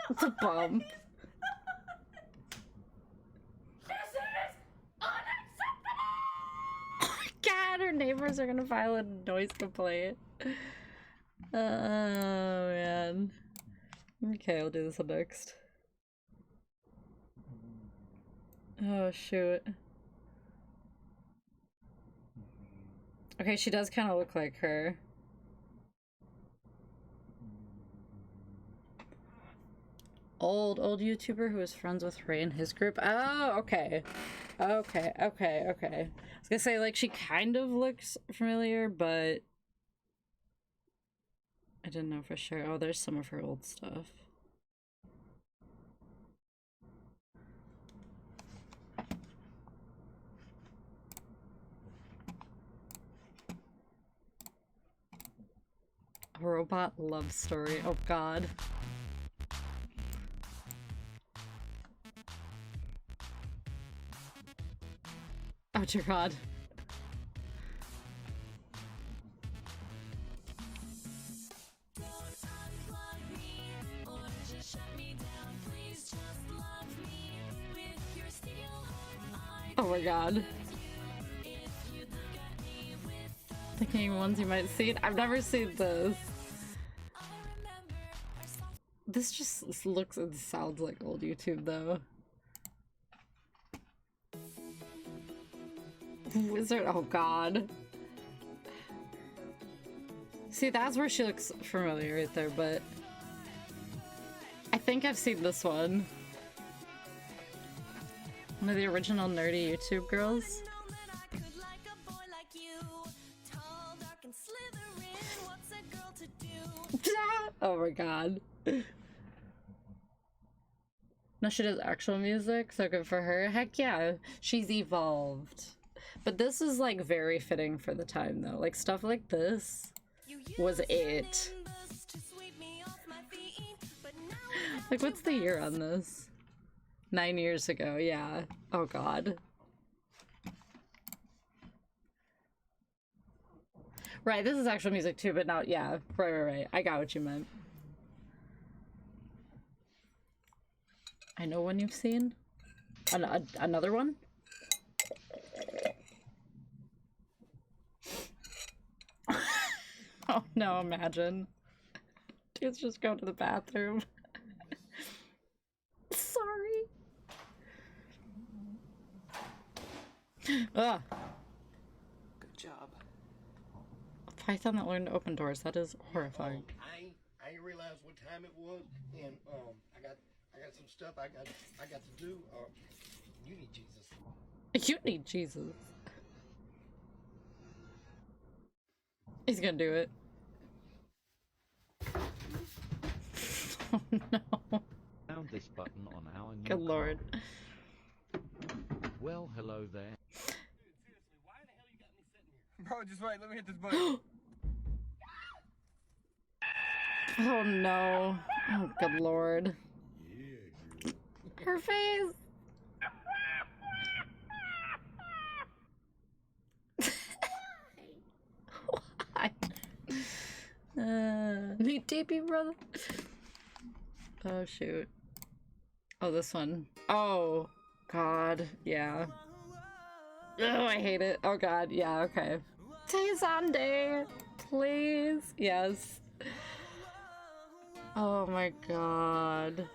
It's a bump. This is unacceptable! God, her neighbors are gonna file a noise complaint. Oh man. Okay, I'll do this one next. Oh shoot. Okay, she does kind of look like her. Old YouTuber who was friends with Ray and his group. Oh, okay. Okay. I was gonna say, like, she kind of looks familiar, but I didn't know for sure. Oh, there's some of her old stuff. A robot love story. Oh god. Oh dear god. Oh my god. Thinking ones you might see. I've never seen this. This just looks and sounds like old YouTube though. Wizard, oh god. See, that's where she looks familiar right there, but I think I've seen this one. One of the original nerdy YouTube girls. Oh my god. No, she does actual music, so good for her. Heck yeah, she's evolved. But this is like very fitting for the time though. Like stuff like this was it. Like what's the year on this? 9 years ago, yeah. Oh god. Right, this is actual music too, but not, yeah. Right. I got what you meant. I know one you've seen. Another one? Oh no, imagine. Dude's just going to the bathroom. Sorry. Ugh. Good job. A python that learned to open doors. That is horrifying. I ain't realized what time it was, and I got some stuff I got to do. You need Jesus. You need Jesus. He's gonna do it. Oh no. Found this button on our new Good lord. Well, hello there. Bro, just wait, let me hit this button. Oh no. Oh good lord. Her face. Why? Need TP, brother. Oh shoot. Oh, this one. Oh god, yeah. Oh, I hate it. Oh god, yeah, okay. Tay Sunday, please. Yes. Oh my god.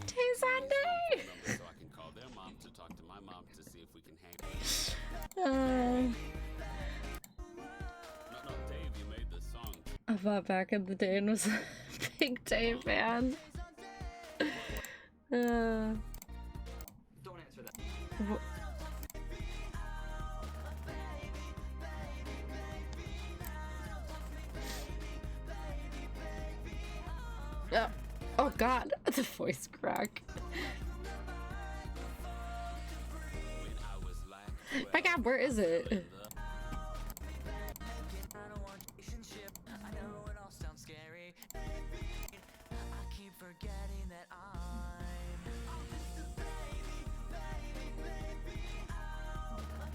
Tay Sunday. So I can call their mom to talk to my mom to see if we can hang. No, Dave, you made this song. I thought back in the day and was a big Tay fan. Don't answer that. Oh god, the voice crack. My god, where is it?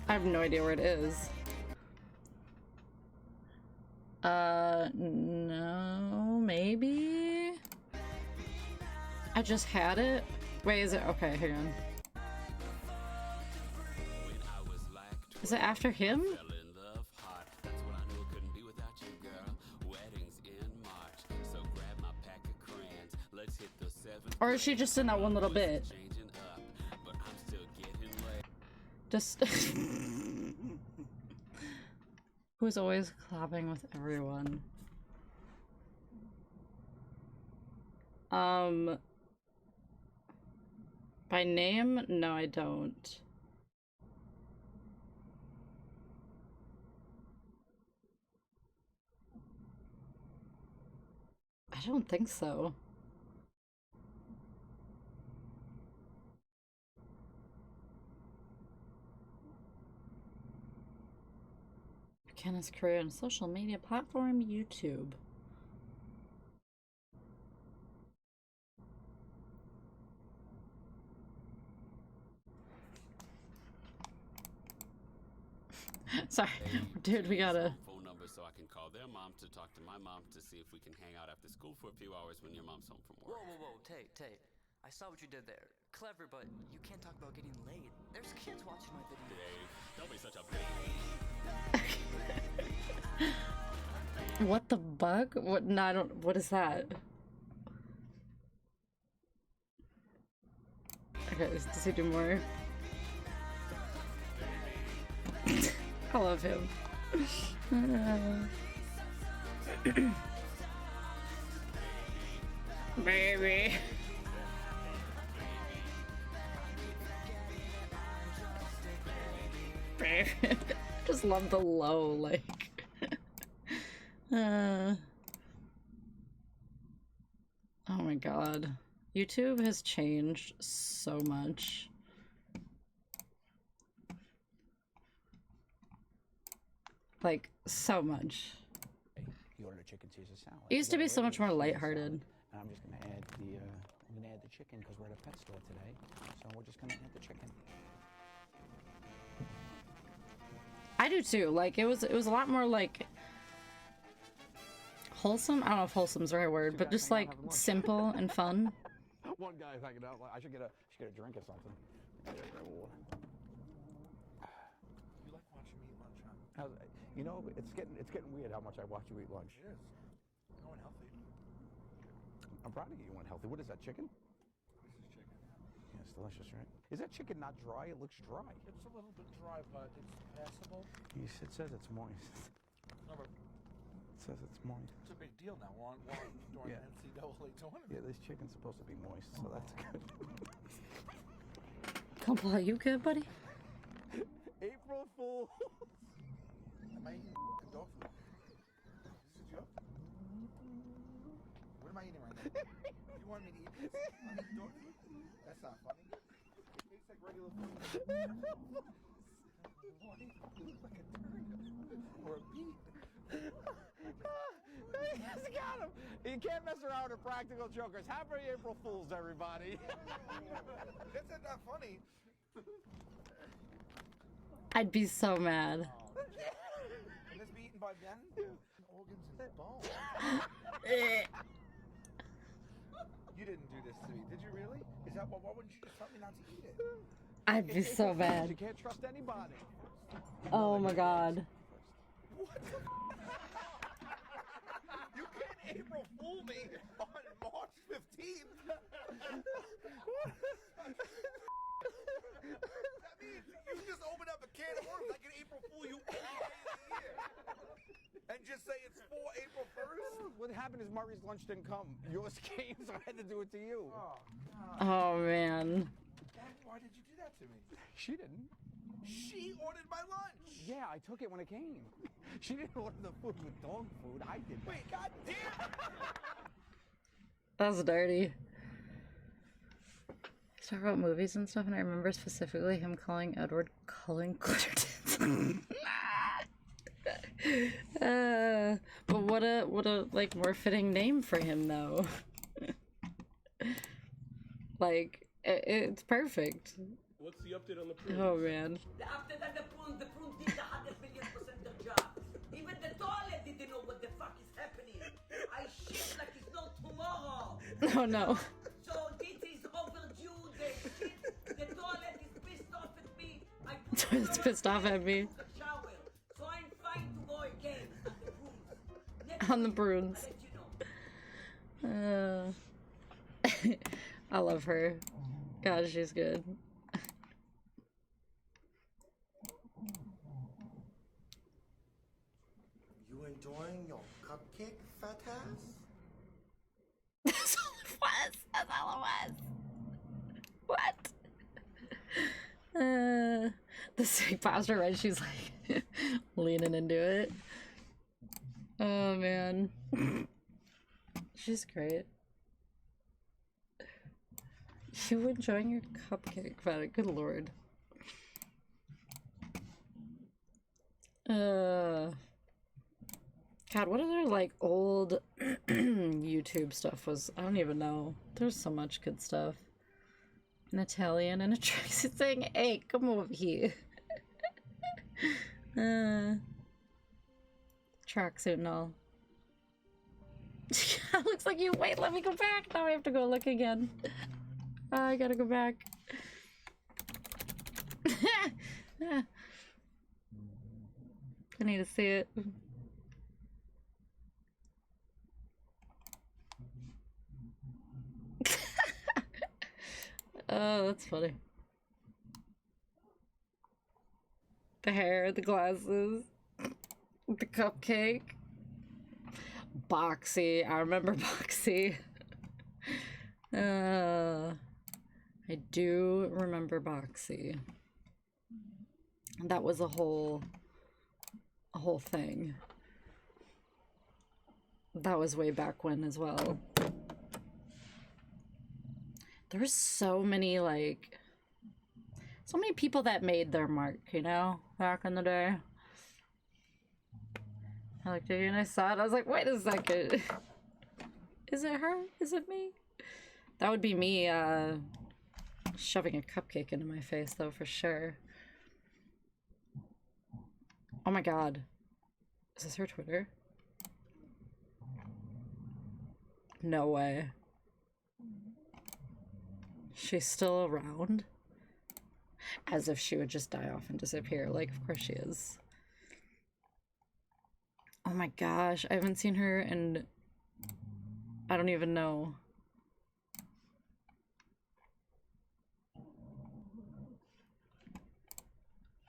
I have no idea where it is. No, maybe? I just had it? Wait, is it? Okay, hang on. Is it after him? Or is she just in that one little bit? Just... Who's always clapping with everyone? By name? No, I don't. I don't think so. McKenna's career on social media platform, YouTube. Sorry, dude, we gotta. Phone number so I can call their mom to talk to my mom to see if we can hang out after school for a few hours when your mom's home from work. Whoa, Tate. I saw what you did there. Clever, but you can't talk about getting laid. There's kids watching my video. Dave, don't be such a baby. What the bug? What? No, I don't. What is that? Okay, does he do more? I love him. Baby. Baby. Just love the low, like. Oh my god. YouTube has changed so much. Like, so much. You ordered a chicken Caesar salad. It used to be so much more lighthearted. And I'm just gonna add the chicken because we're at a pet store today. So we're just gonna add the chicken. I do too. Like, it was a lot more like wholesome. I don't know if wholesome's the right word, but just like simple and fun. One guy's hanging out. I should get a drink or something. You like watching me eat lunch, huh? You know, it's getting weird how much I watch you eat lunch. It is. Going healthy. I'm proud of you. You went healthy. What is that, chicken? This is chicken. Yeah, it's delicious, right? Is that chicken not dry? It looks dry. It's a little bit dry, but it's passable. It says it's moist. No, but It says it's moist. it's a big deal now. We're during Yeah. NCAA tournament. Yeah, this chicken's supposed to be moist, so that's good. Comply, you good, buddy? April Fool. Am I eating dog food? Is this a joke? What am I eating right now? You want me to eat this? I'm eating dog food? That's not funny. It tastes like regular food. Why? You look like a turnip or a beet. He's got him. You can't mess around with practical jokers. Happy April Fools, everybody. That's not funny. I'd be so mad. Can this be eaten by Ben? Organs and bones. You didn't do this to me, did you really? Is that why wouldn't you just tell me not to eat it? I'd be so mad. You can't trust anybody. Oh my god. What the You can't April Fool me on March 15th. That means you just open up a can of worms. I can April Fool you any day of the year. And just say it's for April 1st? What happened is Murray's lunch didn't come. Yours came, so I had to do it to you. Oh, God. Oh man. Why did you do that to me? She didn't. She ordered my lunch. Yeah, I took it when it came. She didn't order the food with dog food. I did that. Wait, goddamn. That's dirty. Let's talk about movies and stuff, and I remember specifically him calling Edward Cullen Glittertits. But what a like more fitting name for him though. Like it's perfect. What's the update on the prunes? Oh man. The update on the prunes did the 100 million% of job. Even the toilet didn't know what the fuck is happening. I shit like it's no tomorrow. Oh no. So this is overdue. The toilet is pissed off at me. It's pissed off at me. Shower. So I'm fine to go again On the prunes. I love her. God, she's good. You enjoying your cupcake, fat ass? That's all it was. That's all it was. What? The sick posture, right? She's like leaning into it. Oh man. She's great. You enjoying your cupcake, Fat? Good lord. God, what other like old YouTube stuff was? I don't even know. There's so much good stuff. An Italian and a tracksuit saying, "Hey, come over here." Tracksuit and all. Looks like you. Wait, let me go back. Now I have to go look again. I gotta go back. I need to see it. Oh, that's funny. The hair, the glasses, the cupcake. Boxy. I remember Boxy. I do remember Boxy. That was a whole thing. That was way back when as well. There's so many people that made their mark, you know, back in the day. I looked at you and I saw it. I was like, wait a second. Is it her? Is it me? That would be me shoving a cupcake into my face, though, for sure. Oh my god. Is this her Twitter? No way. She's still around? As if she would just die off and disappear. Like, of course she is. Oh my gosh, I haven't seen her in... I don't even know.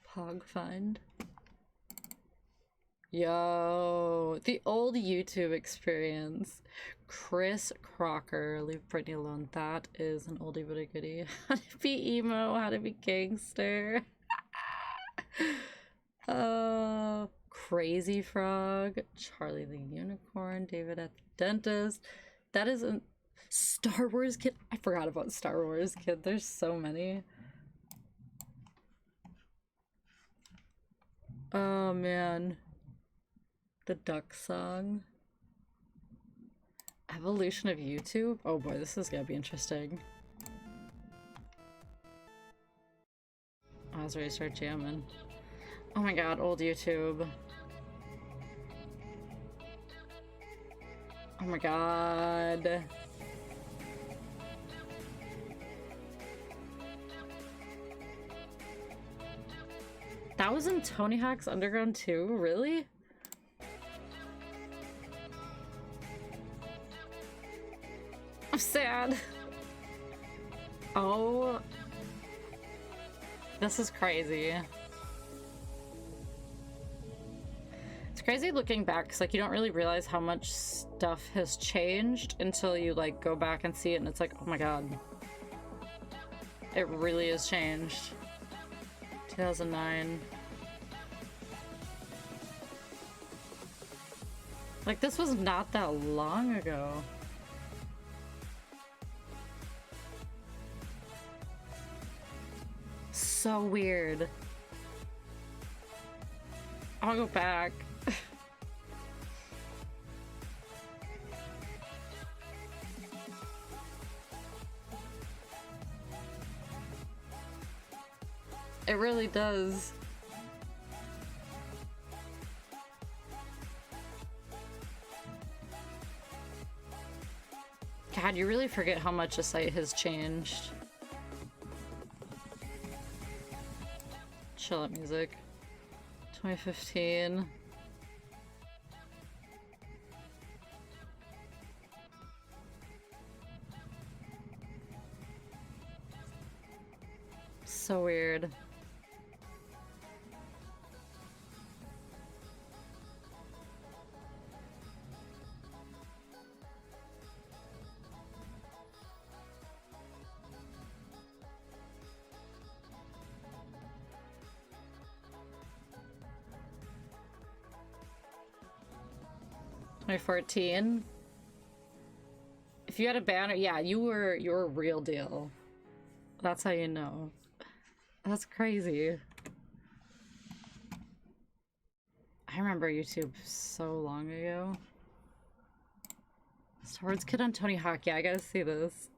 Pog find. Yo, the old YouTube experience. Chris Crocker, leave Britney alone. That is an oldie but a goodie. How to be emo, how to be gangster. Crazy Frog, Charlie the Unicorn, David at the Dentist. That is a Star Wars Kid. I forgot about Star Wars Kid. There's so many. Oh man. The Duck Song. Evolution of YouTube? Oh boy, this is gonna be interesting. I was ready to start jamming. Oh my god, old YouTube. Oh my god. That was in Tony Hawk's Underground 2? Really? I'm sad. Oh. This is crazy. It's crazy looking back, because like you don't really realize how much stuff has changed until you like go back and see it and it's like, oh my god. It really has changed. 2009. Like, this was not that long ago. So weird. I'll go back. It really does. God, you really forget how much a site has changed. Chill out music. 2015. So weird. $2014. If you had a banner, yeah, you were a real deal. That's how you know. That's crazy. I remember YouTube so long ago. Star Wars Kid on Tony Hawk. Yeah, I gotta see this.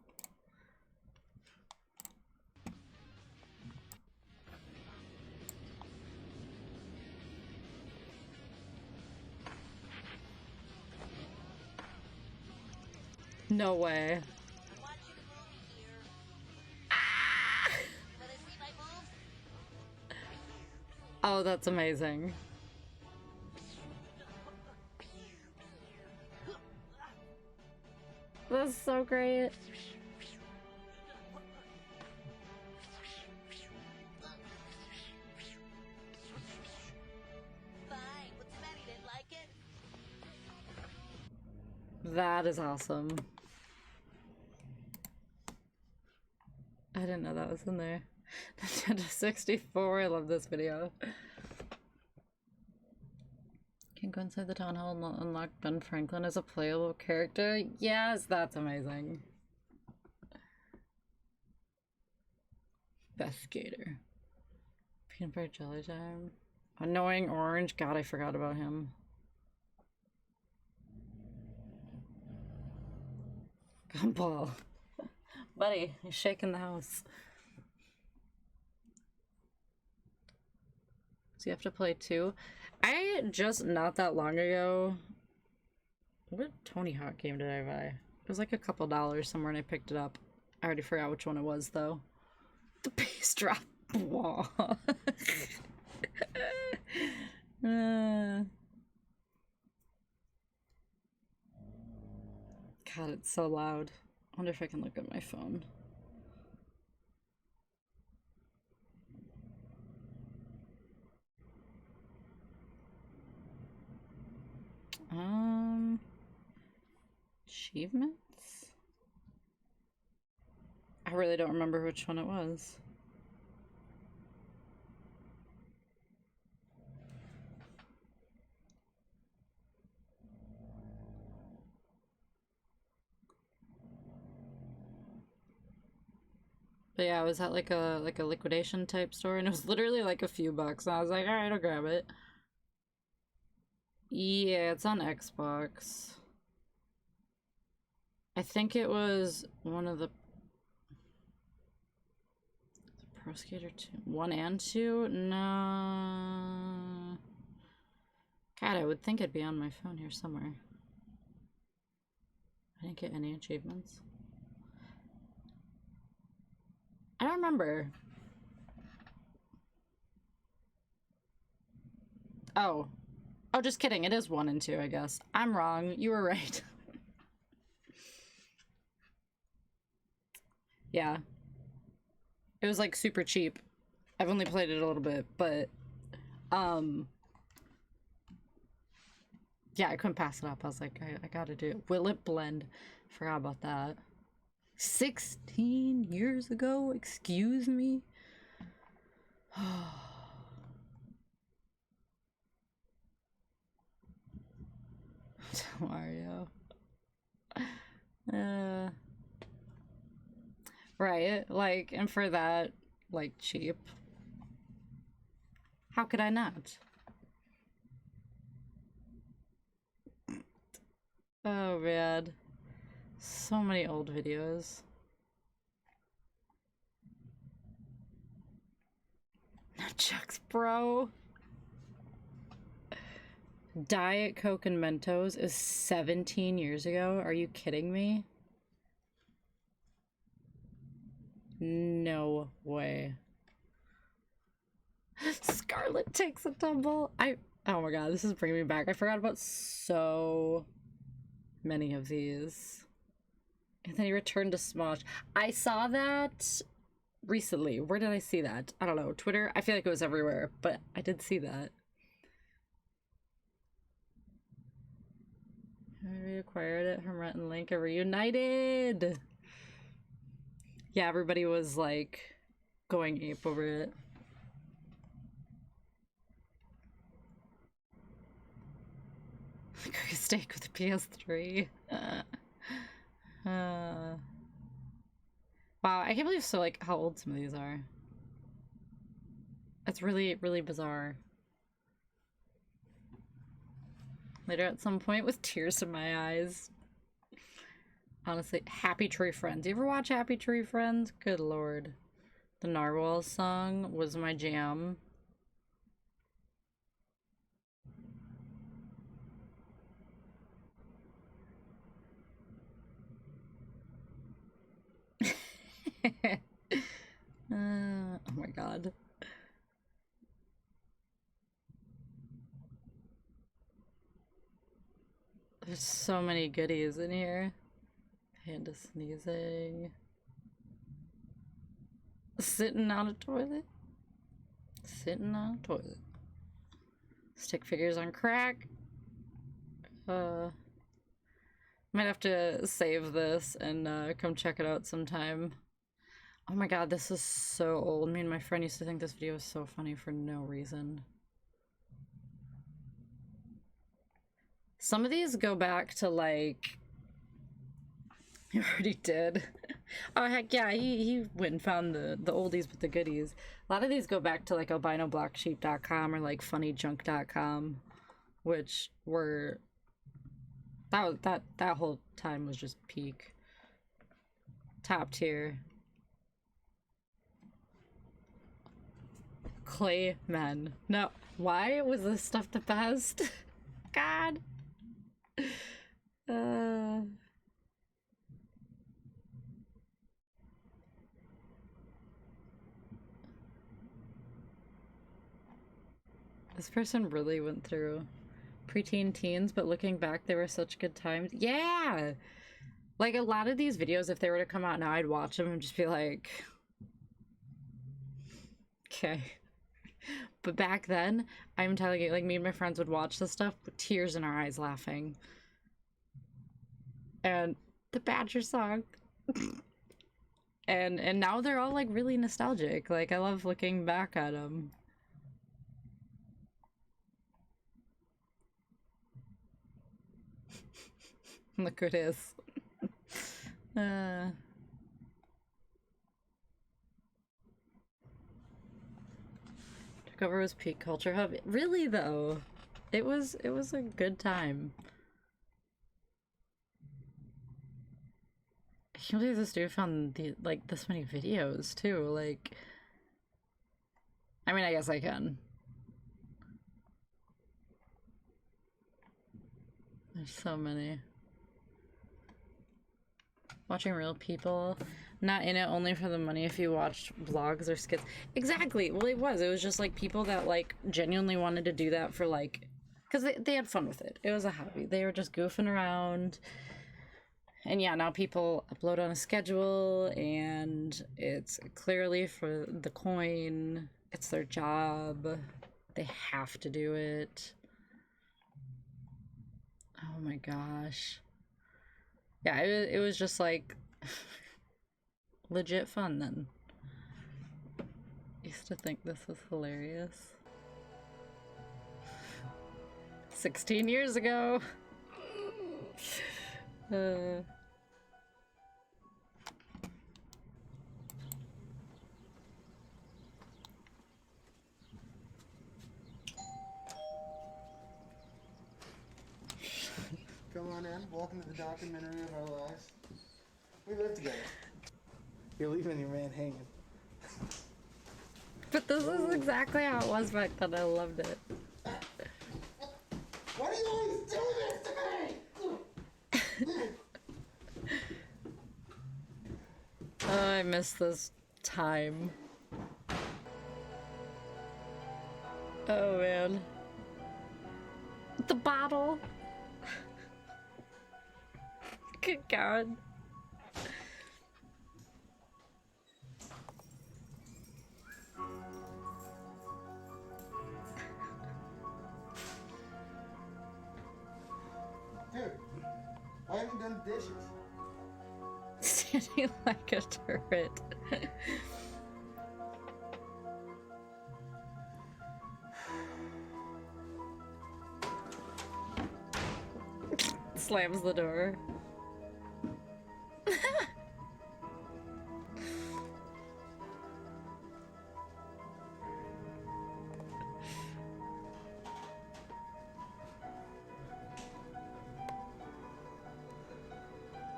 No way. Oh, that's amazing. That's so great. That is awesome. I didn't know that was in there. Nintendo 64, I love this video. Can go inside the town hall and unlock Ben Franklin as a playable character? Yes, that's amazing. Best skater. Peanut butter jelly time. Annoying orange. God, I forgot about him. Gumball. Buddy, you're shaking the house. So you have to play two. I just not that long ago. What Tony Hawk game did I buy? It was like a couple dollars somewhere and I picked it up. I already forgot which one it was though. The bass drop wall. God, it's so loud. I wonder if I can look at my phone. Achievements? I really don't remember which one it was. But yeah, I was at like a liquidation type store and it was literally like a few bucks. And I was like, alright, I'll grab it. Yeah, it's on Xbox. I think it was one of the Pro Skater 2. 1 and 2? No. God, I would think it'd be on my phone here somewhere. I didn't get any achievements. I don't remember. Oh. Oh, just kidding. It is 1 and 2, I guess. I'm wrong. You were right. Yeah. It was like super cheap. I've only played it a little bit, but yeah, I couldn't pass it up. I was like, I gotta do it. Will it blend? Forgot about that. 16 years ago? Excuse me? Mario. Right, like, and for that, like, cheap. How could I not? Oh, man. So many old videos. Chucks, bro. Diet Coke and Mentos is 17 years ago? Are you kidding me? No way. Scarlet takes a tumble. Oh my god, this is bringing me back. I forgot about so many of these. And then he returned to Smosh. I saw that recently. Where did I see that? I don't know. Twitter? I feel like it was everywhere, but I did see that. I reacquired it from Rhett and Link. Are reunited. Yeah, everybody was like going ape over it. Cook a steak with a PS3. Wow, I can't believe so like how old some of these are. That's really, really bizarre. Later at some point with tears in my eyes. Honestly, Happy Tree Friends. You ever watch Happy Tree Friends? Good lord. The Narwhal song was my jam. Oh my god. There's so many goodies in here. Panda sneezing. Sitting on a toilet. Sitting on a toilet. Stick figures on crack. Might have to save this and come check it out sometime. Oh my god, this is so old. Me and my friend used to think this video was so funny for no reason. Some of these go back to like... You already did. Oh heck yeah, he went and found the oldies with the goodies. A lot of these go back to like albinoblacksheep.com or like funnyjunk.com, which were... That whole time was just peak. Top tier. Clay men. No, why was this stuff the best? God. This person really went through preteen teens, but looking back, they were such good times. Yeah! Like, a lot of these videos, if they were to come out now, I'd watch them and just be like... Okay. But back then, I'm telling you, like, me and my friends would watch this stuff with tears in our eyes laughing. And the Badger song. and now they're all, like, really nostalgic. Like, I love looking back at them. Look who it is. Took over was Peak Culture Hub. Really though, it was a good time. I can't believe this dude found this many videos too. Like, I mean, I guess I can. There's so many. Watching real people, not in it only for the money if you watched vlogs or skits. Exactly. Well, it was just like people that like genuinely wanted to do that for like, because they had fun with it. It was a hobby. They were just goofing around. And yeah, now people upload on a schedule and it's clearly for the coin. It's their job. They have to do it. Oh my gosh. Yeah, it was just like legit fun then. Used to think this was hilarious. 16 years ago. Come on in. Welcome to the documentary of our lives. We live together. You're leaving your man hanging. But this is exactly how it was back then. I loved it. Why do you always do this to me? Oh, I miss this time. Oh man. The bottle. Good God. Dude, why haven't you done the dishes? Standing like a turret. Slams the door.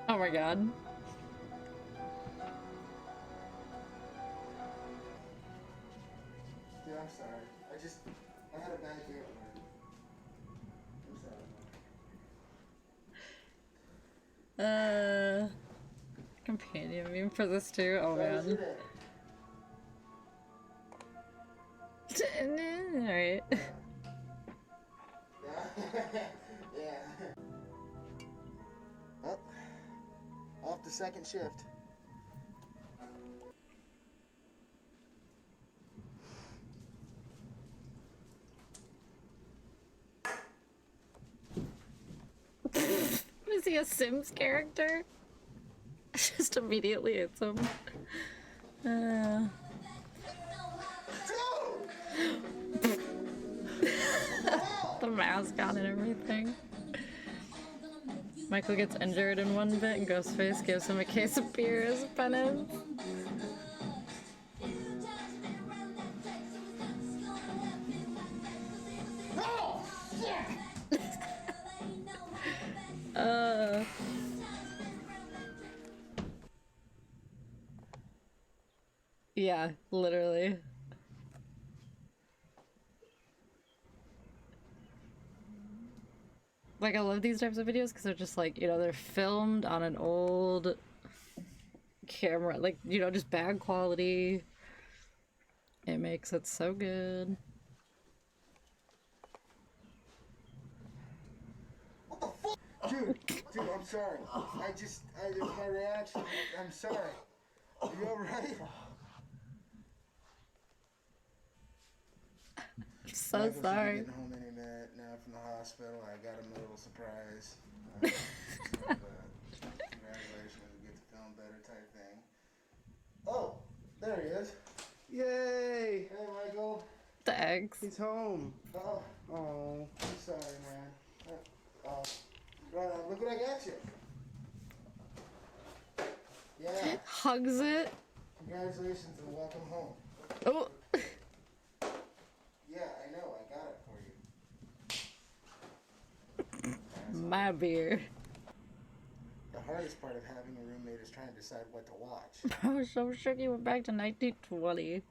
Oh my God. Dude, I'm sorry. I had a bad day at work. I'm sorry. Companion meme for this too? Oh man. Alright. Yeah. Well, off the second shift. Is he a Sims character? Just immediately hits him. The mask on and everything. Michael gets injured in one bit and Ghostface gives him a case of beer as penance. Yeah, literally. Like, I love these types of videos because they're just like, you know, they're filmed on an old camera. Like, you know, just bad quality. It makes it so good. Dude, I'm sorry. My reaction. I'm sorry. Are you alright? I'm so Michael should be sorry. getting home any minute now from the hospital. I got him a little surprise. Congratulations, we get to film better type thing. Oh, there he is. Yay! Hey, Michael. The eggs. He's home. Oh, I'm sorry, man. Right on, look what I got you. Yeah. Hugs it. Congratulations and welcome home. Oh. Yeah, I know. I got it for you. My beer. The hardest part of having a roommate is trying to decide what to watch. I was so shook you went back to 1920.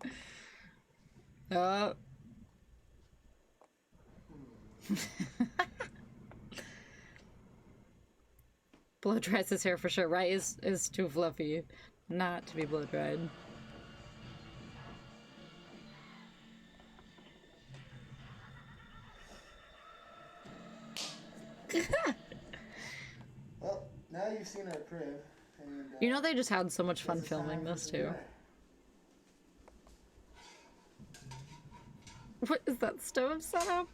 Blow dries his hair for sure, right? Is too fluffy not to be blow dried. Well, now you've seen our crib. And, You know they just had so much fun filming this too. What is that stove setup?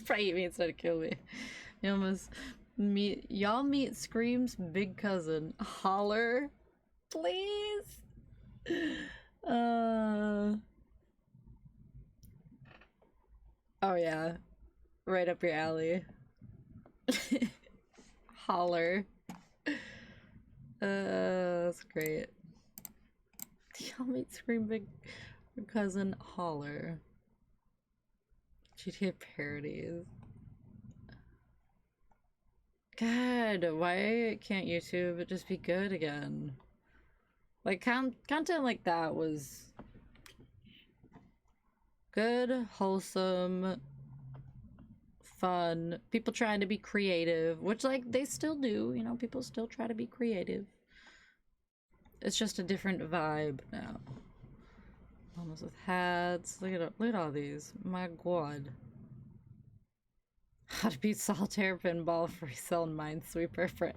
Probably eat me instead of kill me. Y'all meet Scream's big cousin. Holler, please. Oh yeah, right up your alley. Holler. That's great. Y'all meet Scream big cousin. Holler. GTA parodies. God, why can't YouTube just be good again? Like, content like that was good, wholesome, fun. People trying to be creative, which, like, they still do. You know, people still try to be creative. It's just a different vibe now. Almost with hats. Look at all these. My god. How to beat solitaire, pinball, free cell, minesweeper for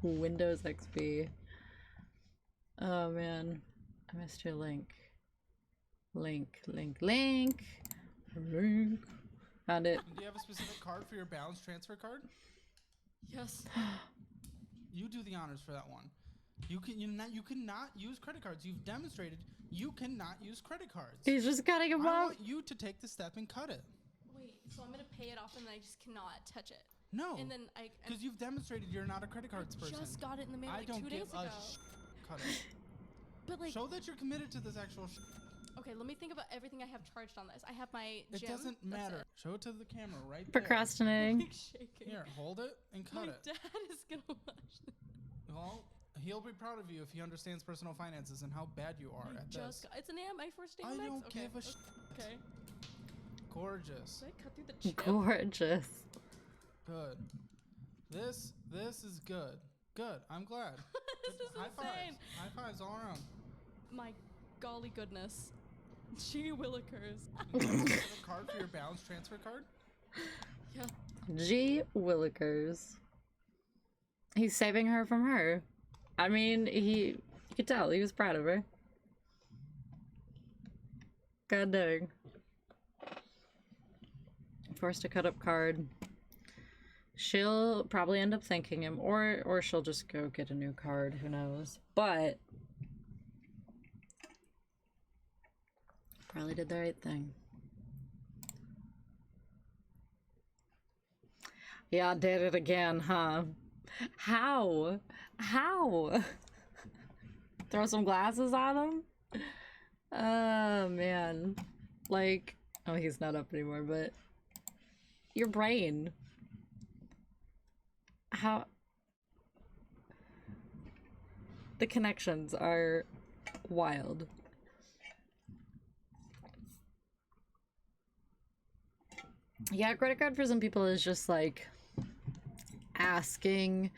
Windows XP. Oh man, I missed your link. Link. Found it. Do you have a specific card for your balance transfer card? Yes. You do the honors for that one. You cannot use credit cards. You've demonstrated you cannot use credit cards. He's just cutting him I off. want you to take the step and cut it. Wait, so I'm gonna pay it off and then I just cannot touch it. No. And then because you've demonstrated you're not a credit cards person. Just got it in the mail like 2 days ago. Cut it. But like, show that you're committed to this actual. Okay, let me think about everything I have charged on this. I have my gym. It doesn't matter. Show it to the camera right Procrastinating. Like shaking. Here, hold it and cut my it. dad is gonna watch this. Well, he'll be proud of you if he understands personal finances and how bad you are at this. It's my first day. I don't give a Okay. Gorgeous. Did I cut through the chip? Gorgeous. Good. This is good. Good. I'm glad. This is High insane. fives. High fives all around. My golly goodness. Gee willikers. Do you have a card for your balance transfer card? Yeah. G Willikers. He's saving her from her. I mean, you could tell he was proud of her. God dang. Forced to cut up card. She'll probably end up thanking him, or she'll just go get a new card, who knows. But probably did the right thing. Yeah, did it again, huh? How? Throw some glasses on him? Oh, man. Like, oh, he's not up anymore, but your brain. How? The connections are wild. Yeah, credit card for some people is just like asking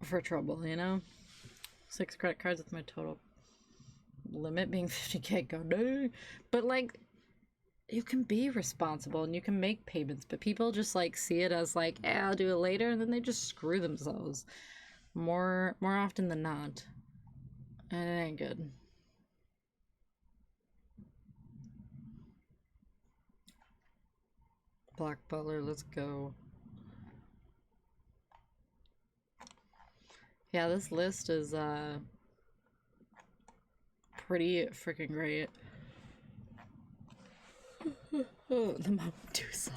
for trouble, you know? 6 credit cards with my total limit being 50K. Go no. But like, you can be responsible and you can make payments, but people just like see it as like, I'll do it later, and then they just screw themselves more often than not. And it ain't good. Black Butler, let's go. Yeah, this list is pretty freaking great. Oh, the Mountain Dew song.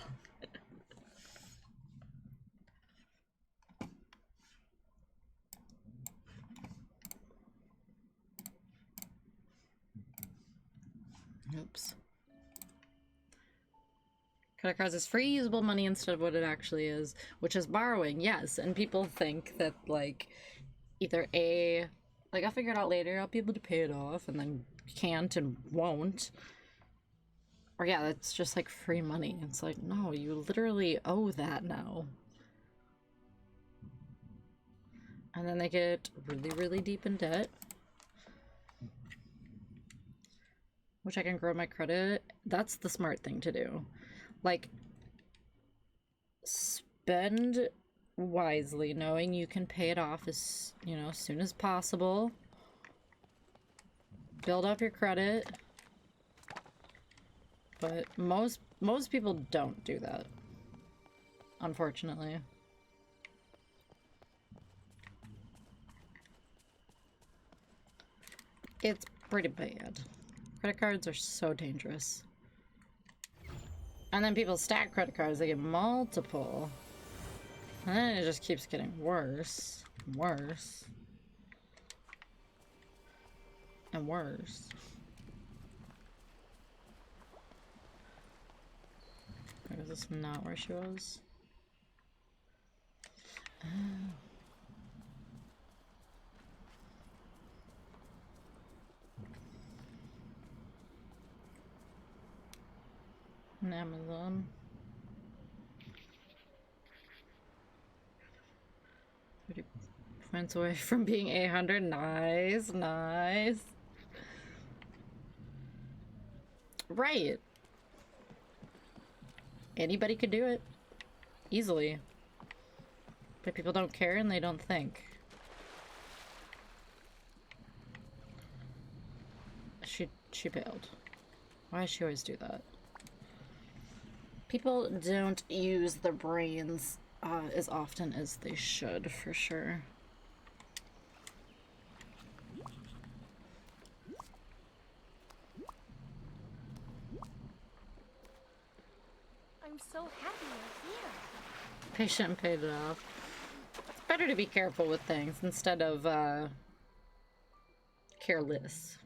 Oops. Credit cards is free usable money instead of what it actually is, which is borrowing, yes. And people think that, like, either A, like, I'll figure it out later, I'll be able to pay it off, and then can't and won't. Or yeah, that's just like free money. It's like, no, you literally owe that now. And then they get really, really deep in debt. Which I can grow my credit. That's the smart thing to do. Like, spend wisely, knowing you can pay it off as, you know, as soon as possible. Build up your credit. but most people don't do that, unfortunately. It's pretty bad. Credit cards are so dangerous. And then people stack credit cards, they get multiple. And then it just keeps getting worse, and worse, and worse. Or is this not where she was? Oh. On Amazon. 30 points away from being 800. Nice, nice. Right. Anybody could do it. Easily. But people don't care and they don't think. She bailed. Why does she always do that? People don't use their brains as often as they should, for sure. I'm so happy you're here. Patient paid it off. It's better to be careful with things instead of careless.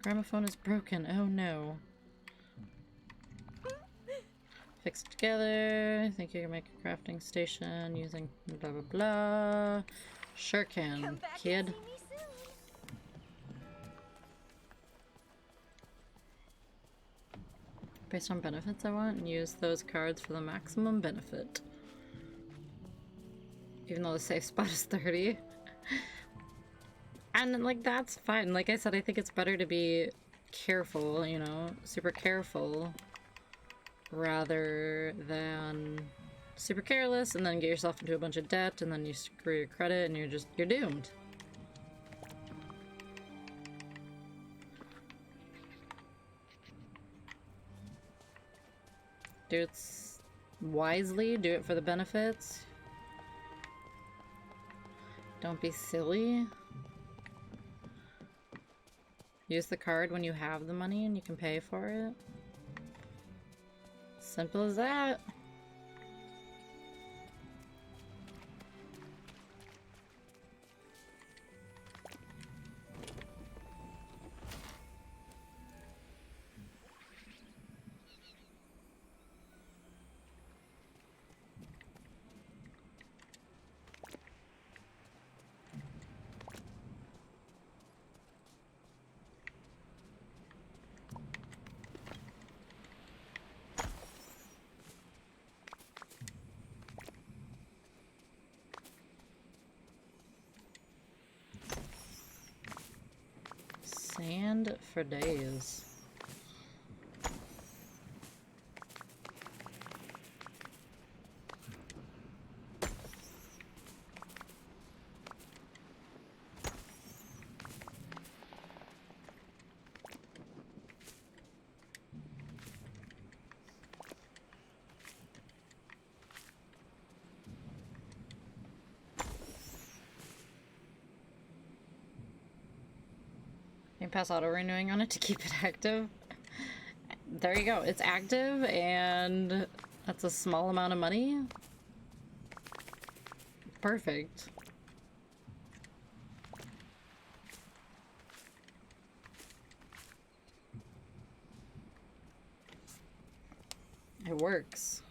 Gramophone is broken. Oh no. Fix it together. I think you can make a crafting station using blah blah blah. Sure can, kid. Based on benefits I want, and use those cards for the maximum benefit. Even though the safe spot is 30. And like that's fine. Like I said, I think it's better to be careful, you know, super careful rather than super careless and then get yourself into a bunch of debt and then you screw your credit and you're doomed. Do it wisely, do it for the benefits. Don't be silly. Use the card when you have the money and you can pay for it. Simple as that. Sand for days. You can pass auto renewing on it to keep it active. There you go. It's active and that's a small amount of money. Perfect. It works.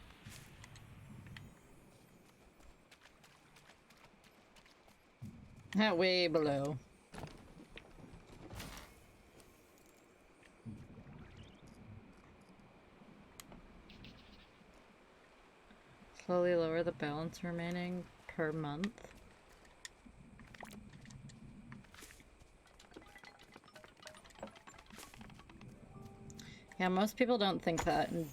Way below. Slowly lower the balance remaining per month. Yeah, most people don't think that in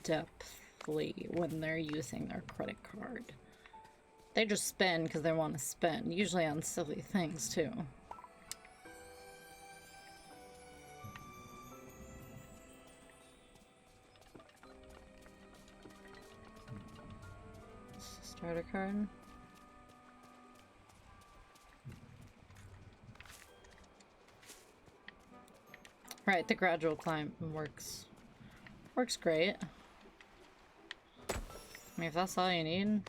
depth. correctly when they're using their credit card. They just spend because they want to spend, usually on silly things too. Starter card. Right, the gradual climb works great. I mean, if that's all you need.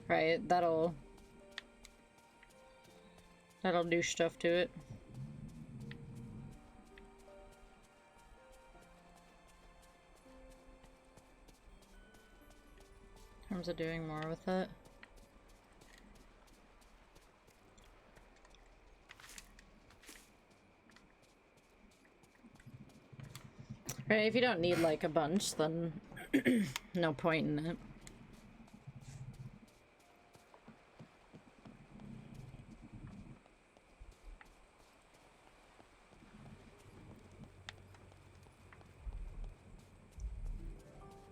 Right, that'll do stuff to it. In terms of doing more with it. Right, if you don't need like a bunch, then no point in it.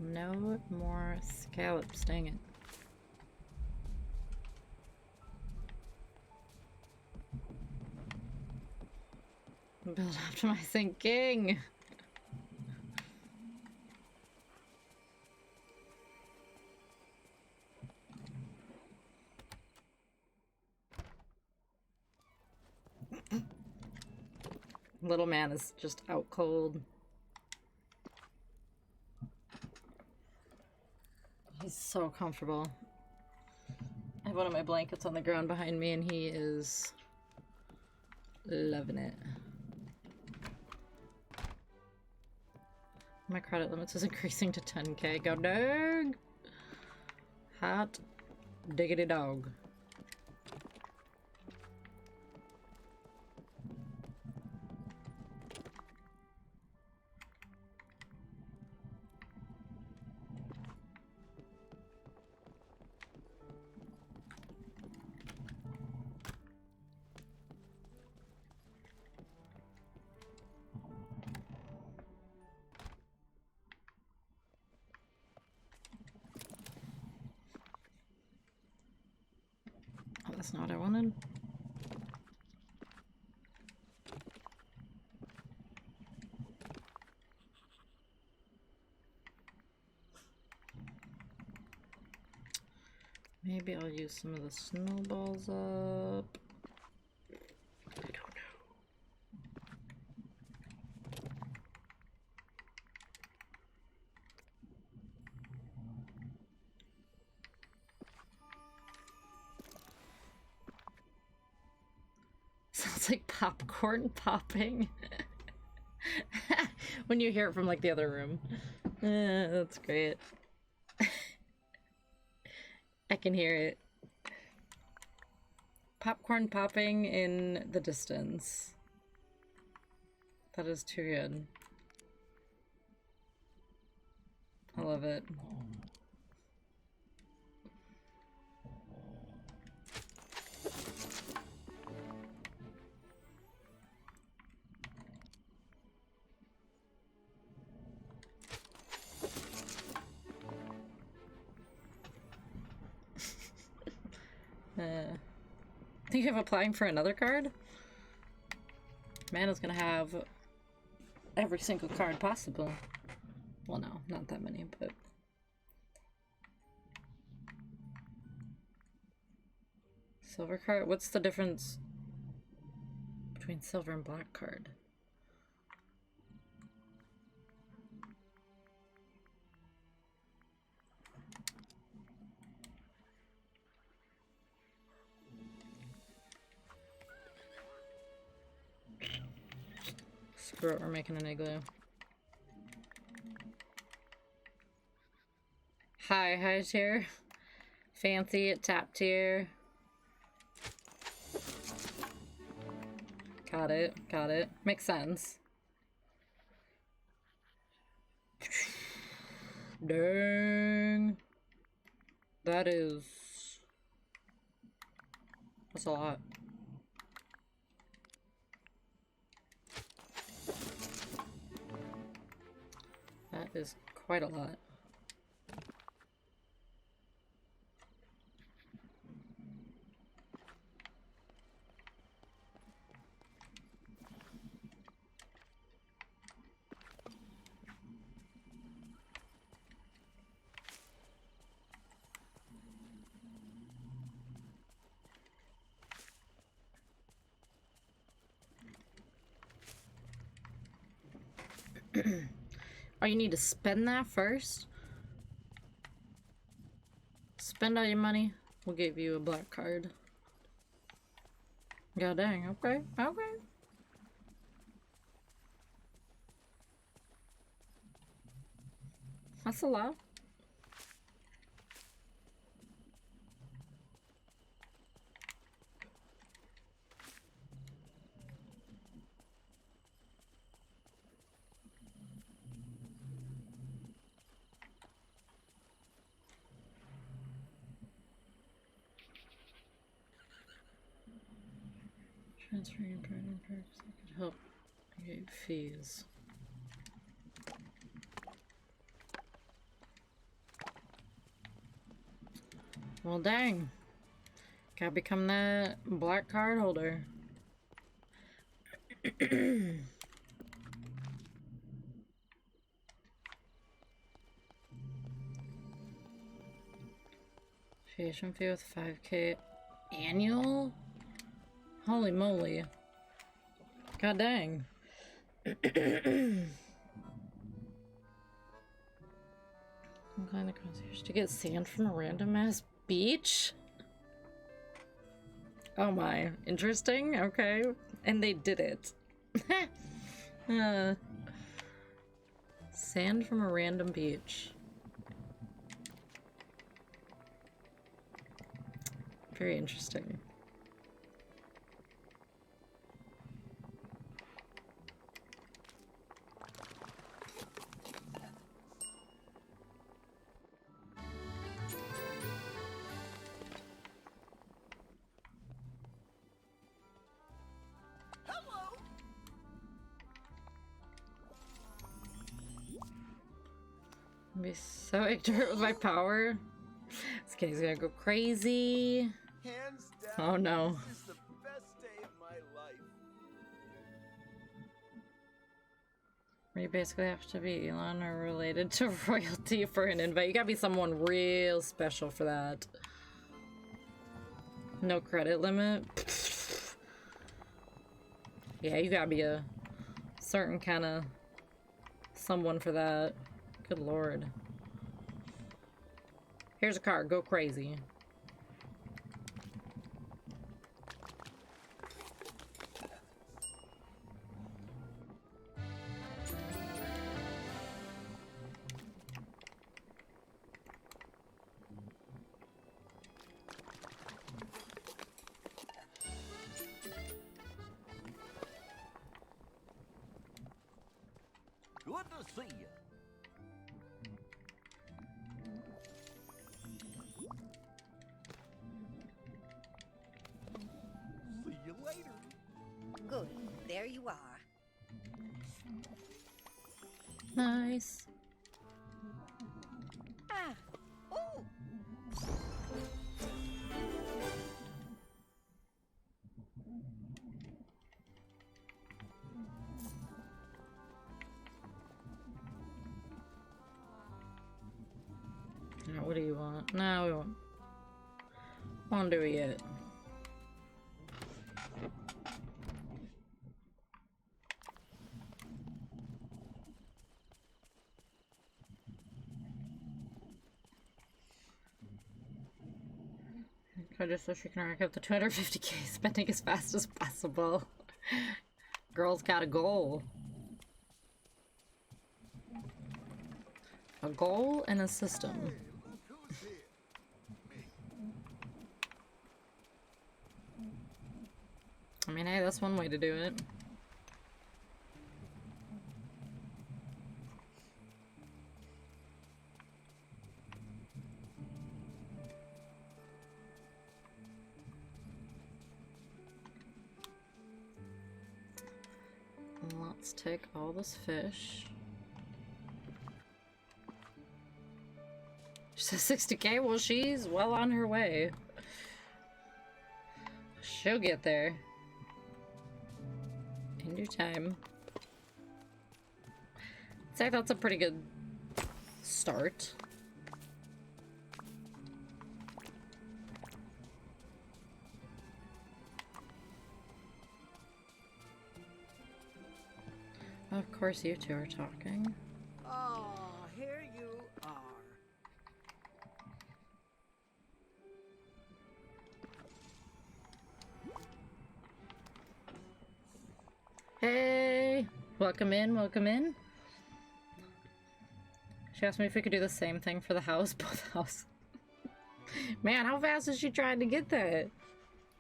No more scallops, dang it. Build optimizing king. Little man is just out cold. He's so comfortable. I have one of my blankets on the ground behind me and he is loving it. My credit limits is increasing to 10k. Go dog! Hot diggity dog. Oh, that's not what I wanted. Maybe I'll use some of the snowballs up. I don't know. Sounds like popcorn popping. When you hear it from like the other room. That's great. I can hear it. Popcorn popping in the distance. That is too good. I love it. Think of applying for another card? Man is gonna have every single card possible. Well, no, not that many, but... Silver card? What's the difference between silver and black card? Screw it, we're making an igloo. High tier. Fancy at top tier. Got it. Got it. Makes sense. Dang. That's a lot. That is quite a lot. Oh, you need to spend that first? Spend all your money. We'll give you a black card. God dang, okay, okay. That's a lot. Transferring partner perks that could help negate fees. Well, dang. Gotta become that black card holder. Creation fee with 5K annual? Holy moly. God dang. Incline the concierge to get sand from a random ass beach? Oh my. Interesting. Okay. And they did it. Sand from a random beach. Very interesting. I'm be so ignorant with my power. This kid's gonna go crazy. Hands down, Oh no. this is the best day of my life. You basically have to be Elon or related to royalty for an invite. You gotta be someone real special for that. No credit limit. Yeah, you gotta be a certain kind of someone for that. Good lord. Here's a card. Go crazy. Good to see you. See you later. Good. There you are. Nice. Ah. Oh. Now, what do you want? No, we won't do it yet. Just so she can rack up the 250K spending as fast as possible. Girl's got a goal. A goal and a system. I mean, hey, that's one way to do it. Let's take all this fish. She says 60K? Well, she's well on her way. She'll get there. In due time. So that's a pretty good start. Of course you two are talking. Oh, here you are. Hey! Welcome in, welcome in. She asked me if we could do the same thing for the house, both houses. Man, how fast is she trying to get that?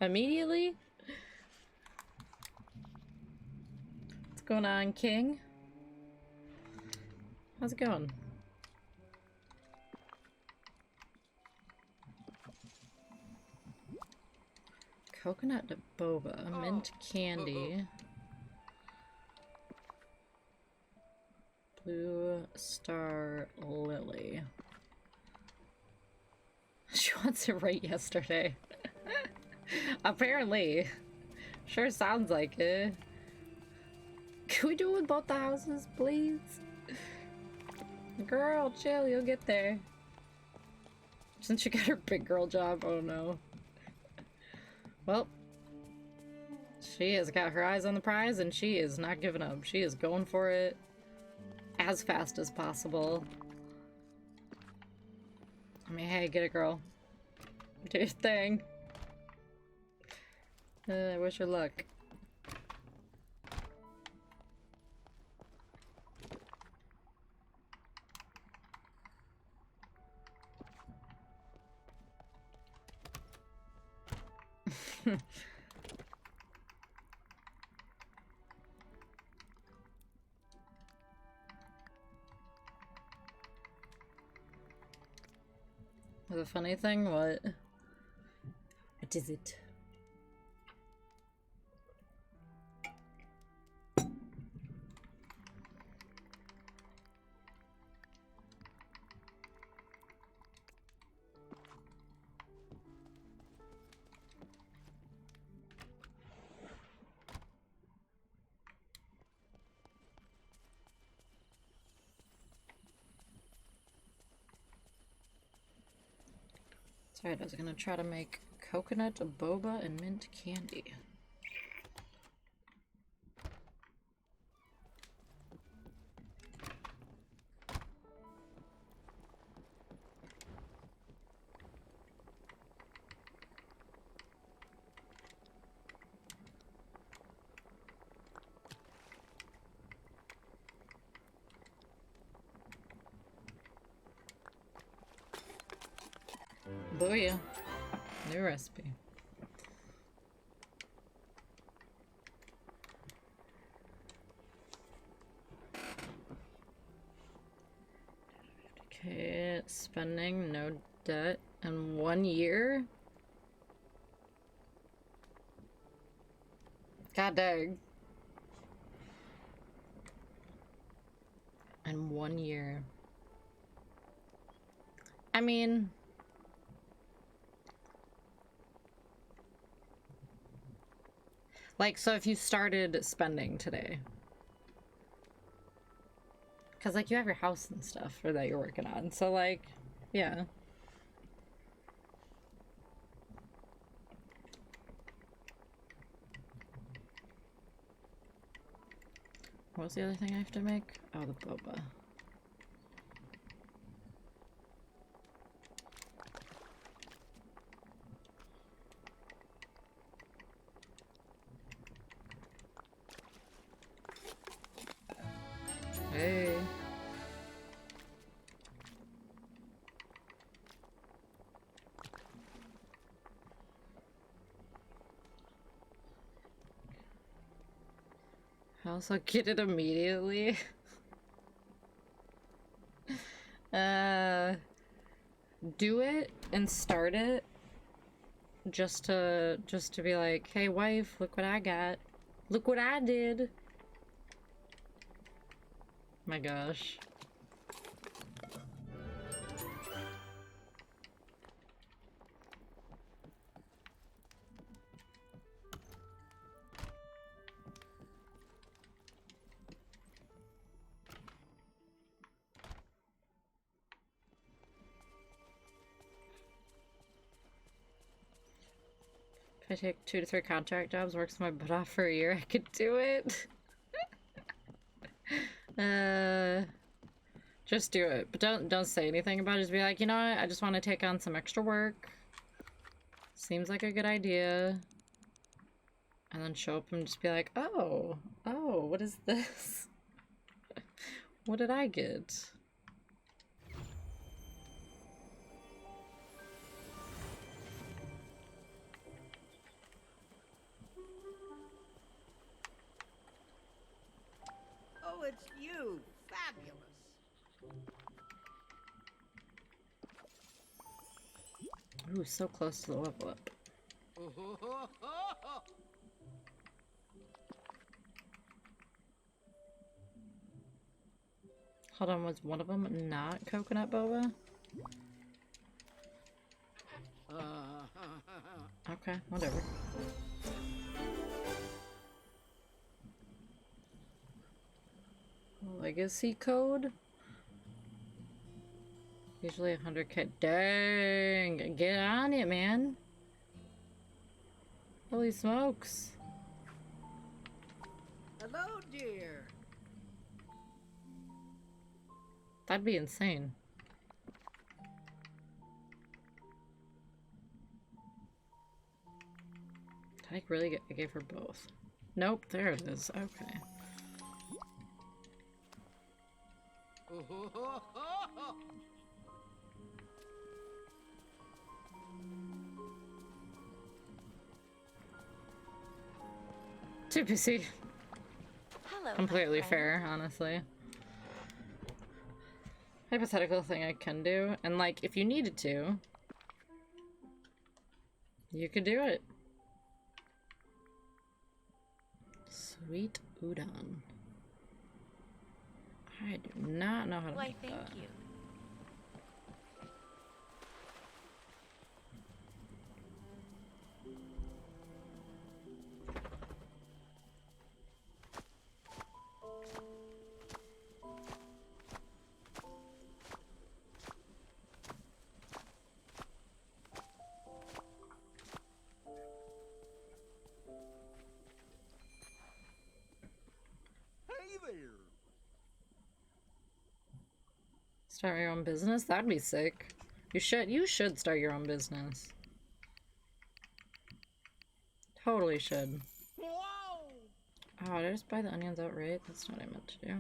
Immediately? What's going on, King? How's it going? Coconut boba, mint candy, blue star lily. She wants it right yesterday. Apparently. Sure sounds like it. Can we do it with both the houses, please? Girl, chill, you'll get there. Since she got her big girl job, oh no. Well, she has got her eyes on the prize and she is not giving up. She is going for it as fast as possible. I mean, hey, get it, girl. Do your thing. I wish her luck. The funny thing, what is it? Alright, I was gonna try to make coconut boba and mint candy. Booyah. New recipe. Okay, spending, no debt, in 1 year? God dang. In 1 year. I mean... like, so if you started spending today. Because, like, you have your house and stuff or that you're working on. So, like, yeah. What was the other thing I have to make? Oh, the boba. Hey. I also get it immediately. Do it and start it just to be like, hey wife, look what I got. Look what I did. My gosh. If I take 2 to 3 contract jobs, works my butt off for a year, I could do it. Just do it, but don't say anything about it. Just be like, you know what, I just want to take on some extra work. Seems like a good idea. And then show up and just be like, oh, what is this? What did I get? Oh, it's you. Fabulous. Ooh, so close to the level up. Hold on, was one of them not coconut boba? Okay, whatever. Legacy code? Usually 100k. Dang! Get on it, man! Holy smokes! Hello, dear. That'd be insane. Did I really I gave her both? Nope, there it is. Okay. Too busy. Hello, Completely my friend. fair, honestly. Hypothetical thing I can do, and like, if you needed to, you could do it. Sweet udon. I do not know how to Why, make thank that. you. Hey there. Start your own business? That'd be sick. You should start your own business. Totally should. Whoa! Oh, did I just buy the onions outright? That's not what I meant to do.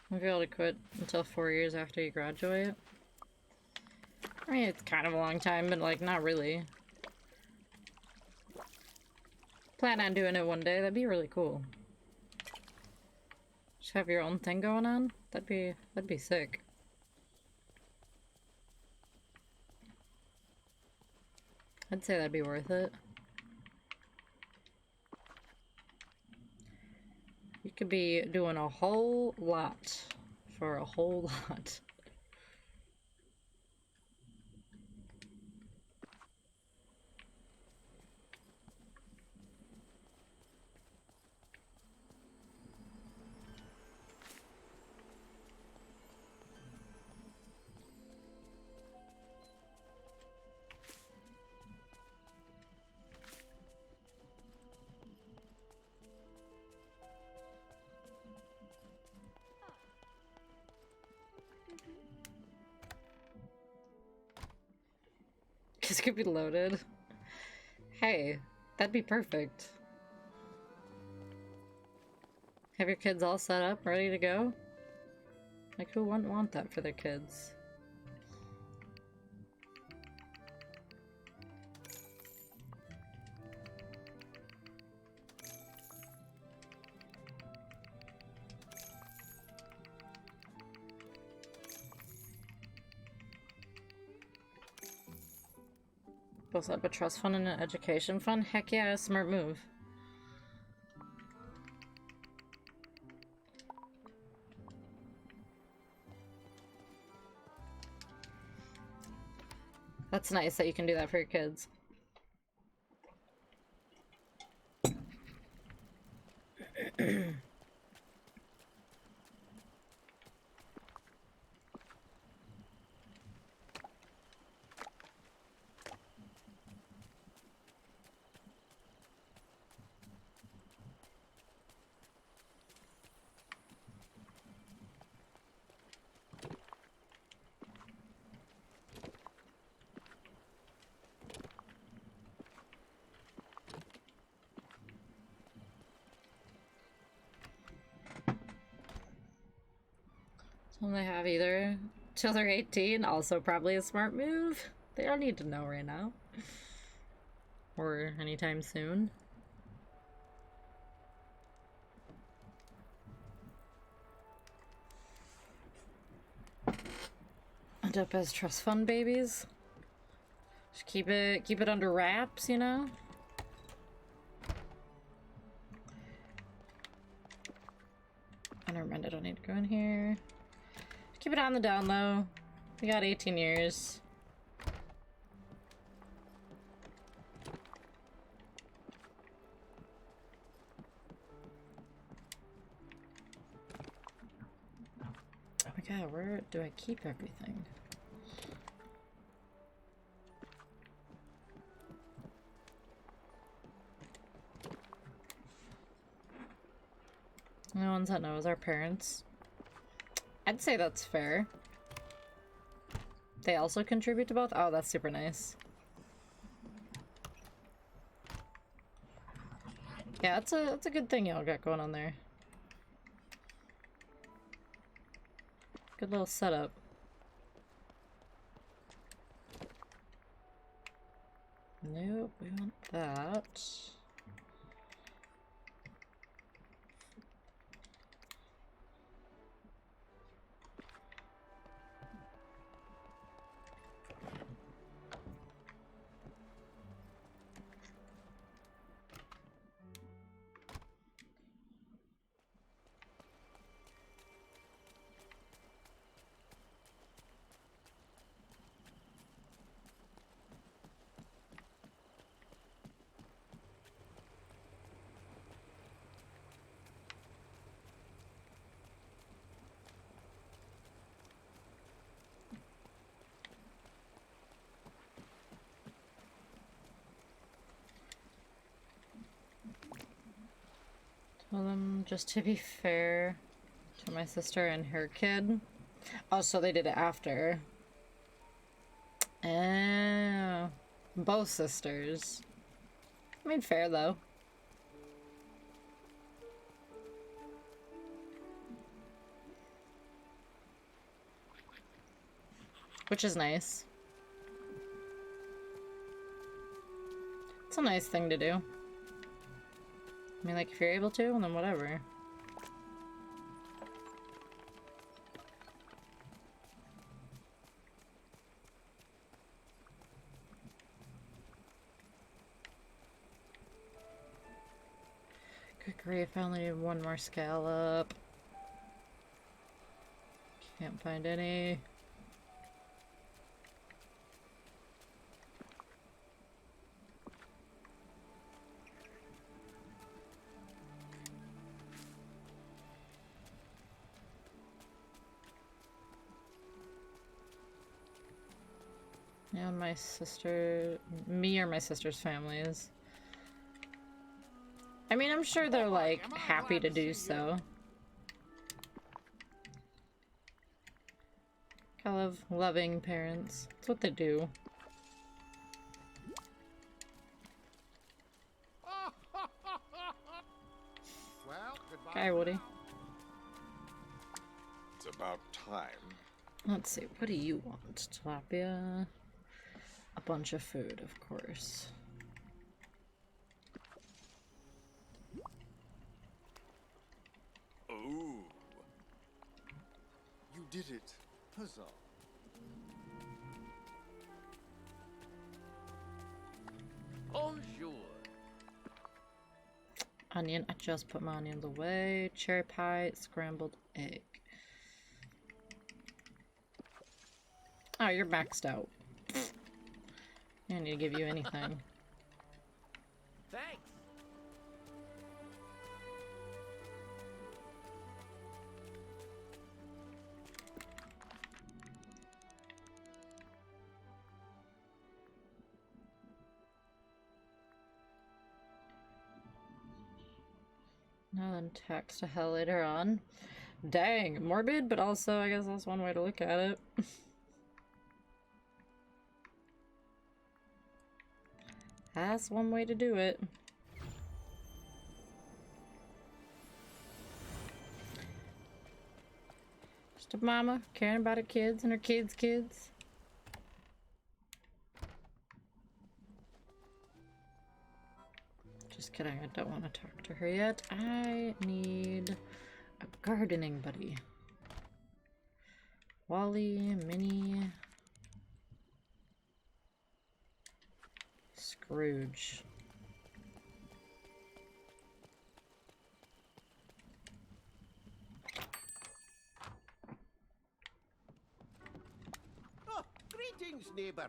Won't be able to quit until 4 years after you graduate. I mean, it's kind of a long time, but like, not really. Plan on doing it one day. That'd be really cool. Just have your own thing going on. That'd be sick. I'd say that'd be worth it. You could be doing a whole lot for a whole lot. This could be loaded. Hey, that'd be perfect. Have your kids all set up, ready to go? Like, who wouldn't want that for their kids? Both up a trust fund and an education fund? Heck yeah, a smart move. That's nice that you can do that for your kids. So they have either till they're 18, also probably a smart move. They don't need to know right now. Or anytime soon. End up as trust fund babies. Just keep it under wraps, you know? Oh, never mind, I don't need to go in here. Keep it on the down low. We got 18 years. Oh my god, where do I keep everything? The ones that know is our parents. I'd say that's fair. They also contribute to both? Oh, that's super nice. Yeah, that's a good thing y'all got going on there. Good little setup. Nope, we want that. Tell them just to be fair to my sister and her kid. Oh, so they did it after. Oh, both sisters. I mean, fair though. Which is nice. It's a nice thing to do. I mean, like, if you're able to, then whatever. Good grief, I only need one more scallop. Can't find any. And my sister, me or my sister's families. I mean, I'm sure they're like happy to do so. I love loving parents. It's what they do. Hi, Woody. It's about time. Let's see, what do you want? Tilapia? A bunch of food, of course. Oh. You did it. Huzzah. Bonjour. Onion, I just put my onions away. Cherry pie, scrambled egg. Oh, you're maxed out. I don't need to give you anything. Thanks. Now then text a hell later on. Dang, morbid, but also I guess that's one way to look at it. That's one way to do it. Just a mama caring about her kids and her kids' kids. Just kidding, I don't want to talk to her yet. I need a gardening buddy. Wally, Minnie, Scrooge. Oh, greetings, neighbor.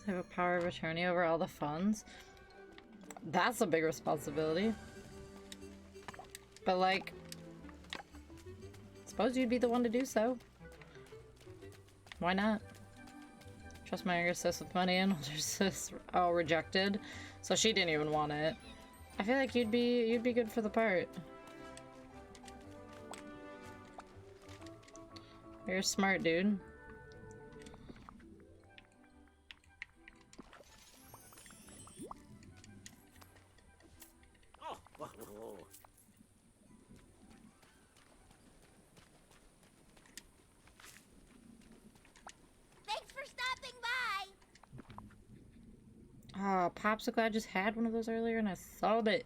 I have a power of attorney over all the funds. That's a big responsibility. But like, suppose you'd be the one to do so. Why not? Trust my younger sis with money and older sis rejected. So she didn't even want it. I feel like you'd be good for the part. You're a smart dude. Thanks for stopping by. Oh, Popsicle, I just had one of those earlier and I sold it.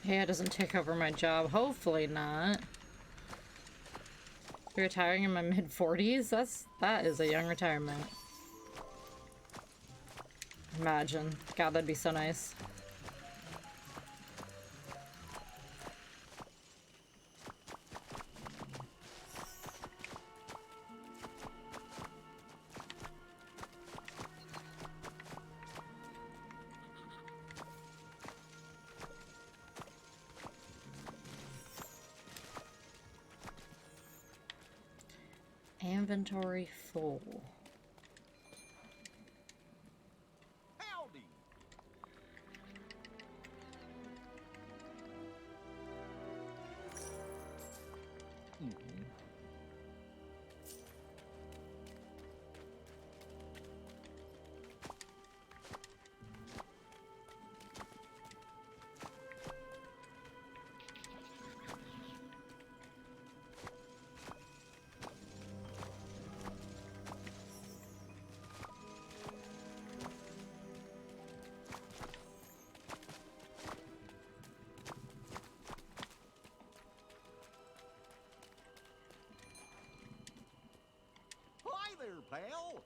Yeah, it doesn't take over my job. Hopefully not. Retiring in my mid-40s? That is a young retirement. Imagine. God, that'd be so nice. inventory full. Howdy. Hi there, pal.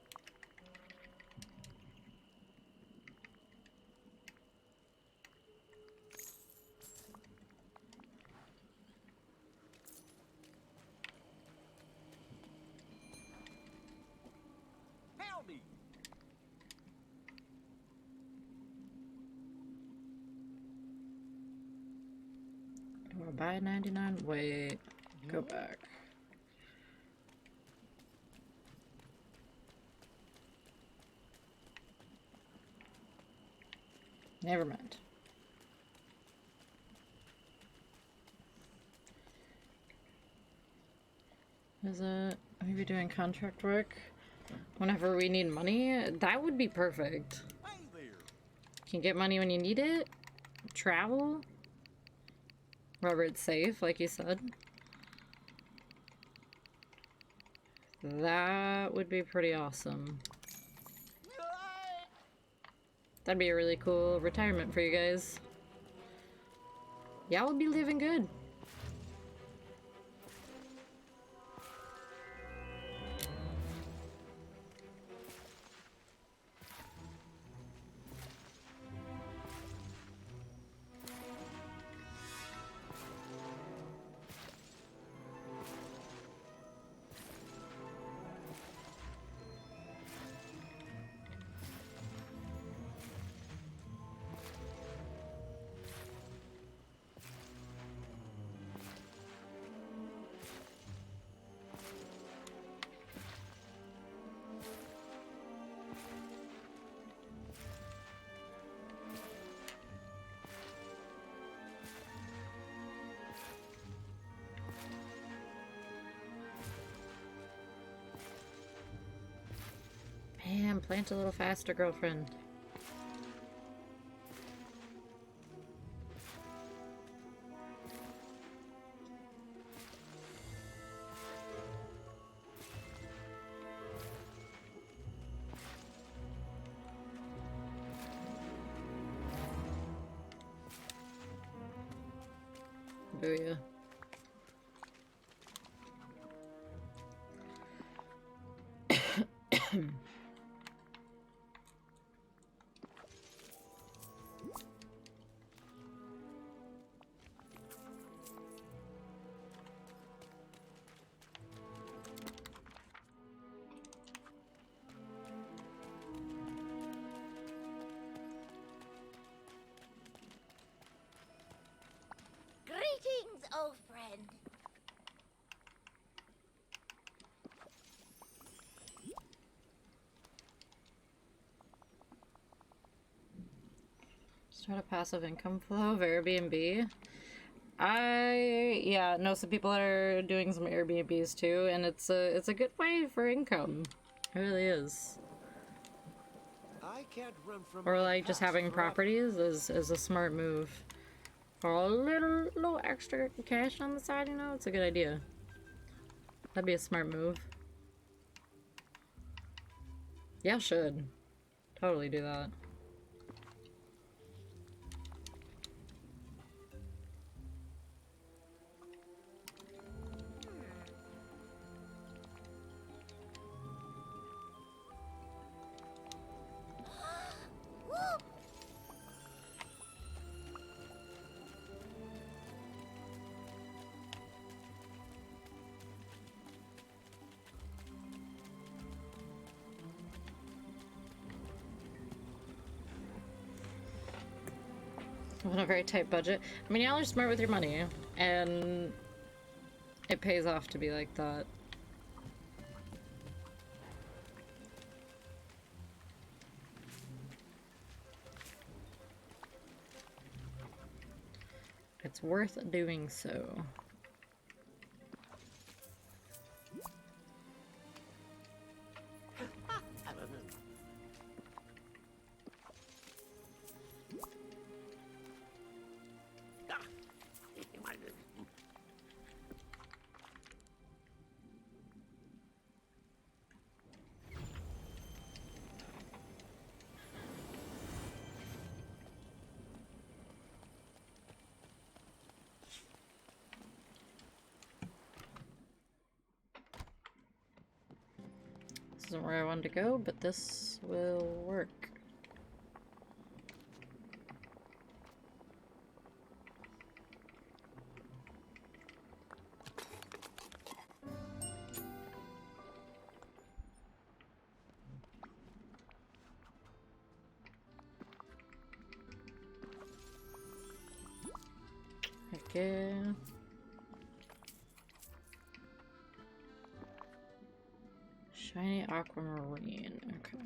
Howdy. Do I buy 99? Wait. Go back. Never mind. Is it maybe doing contract work whenever we need money? That would be perfect. Hey there. Can get money when you need it. Travel. Wherever it's safe, like you said. That would be pretty awesome. That'd be a really cool retirement for you guys. Y'all would be living good. Man, plant a little faster, girlfriend. Booyah. Greetings, old friend. Start a passive income flow of Airbnb. I know some people that are doing some Airbnbs too, and it's a good way for income. It really is. I can't run from Or my like just past having forever. properties is a smart move. For a little extra cash on the side, you know, it's a good idea. That'd be a smart move. Yeah, should. Totally do that. On a very tight budget. I mean, y'all are smart with your money, and it pays off to be like that. it's worth doing so. This isn't where I wanted to go, but this will work. Okay. Shiny aquamarine. Okay.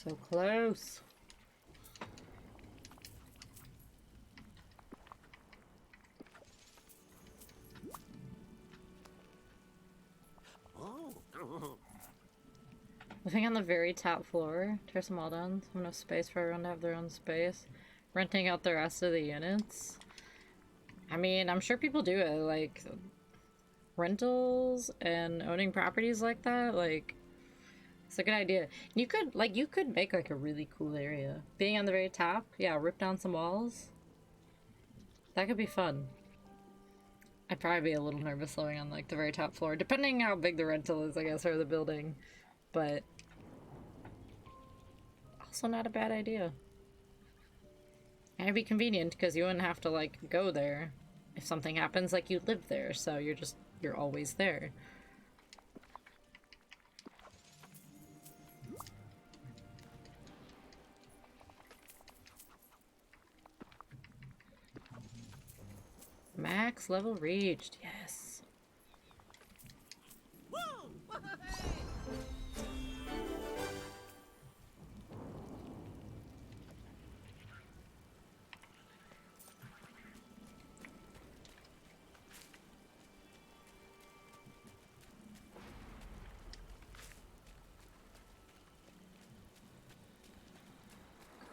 So close. Living on the very top floor, tear some all down, have enough space for everyone to have their own space. Renting out the rest of the units. I mean, I'm sure people do it, like, rentals and owning properties like that, like, it's a good idea. You could make, like, a really cool area. Being on the very top, yeah, rip down some walls. That could be fun. I'd probably be a little nervous living on, like, the very top floor, depending how big the rental is, I guess, or the building. But also not a bad idea. And it'd be convenient because you wouldn't have to, like, go there. If something happens, like, you live there, so you're always there. Max level reached, yes.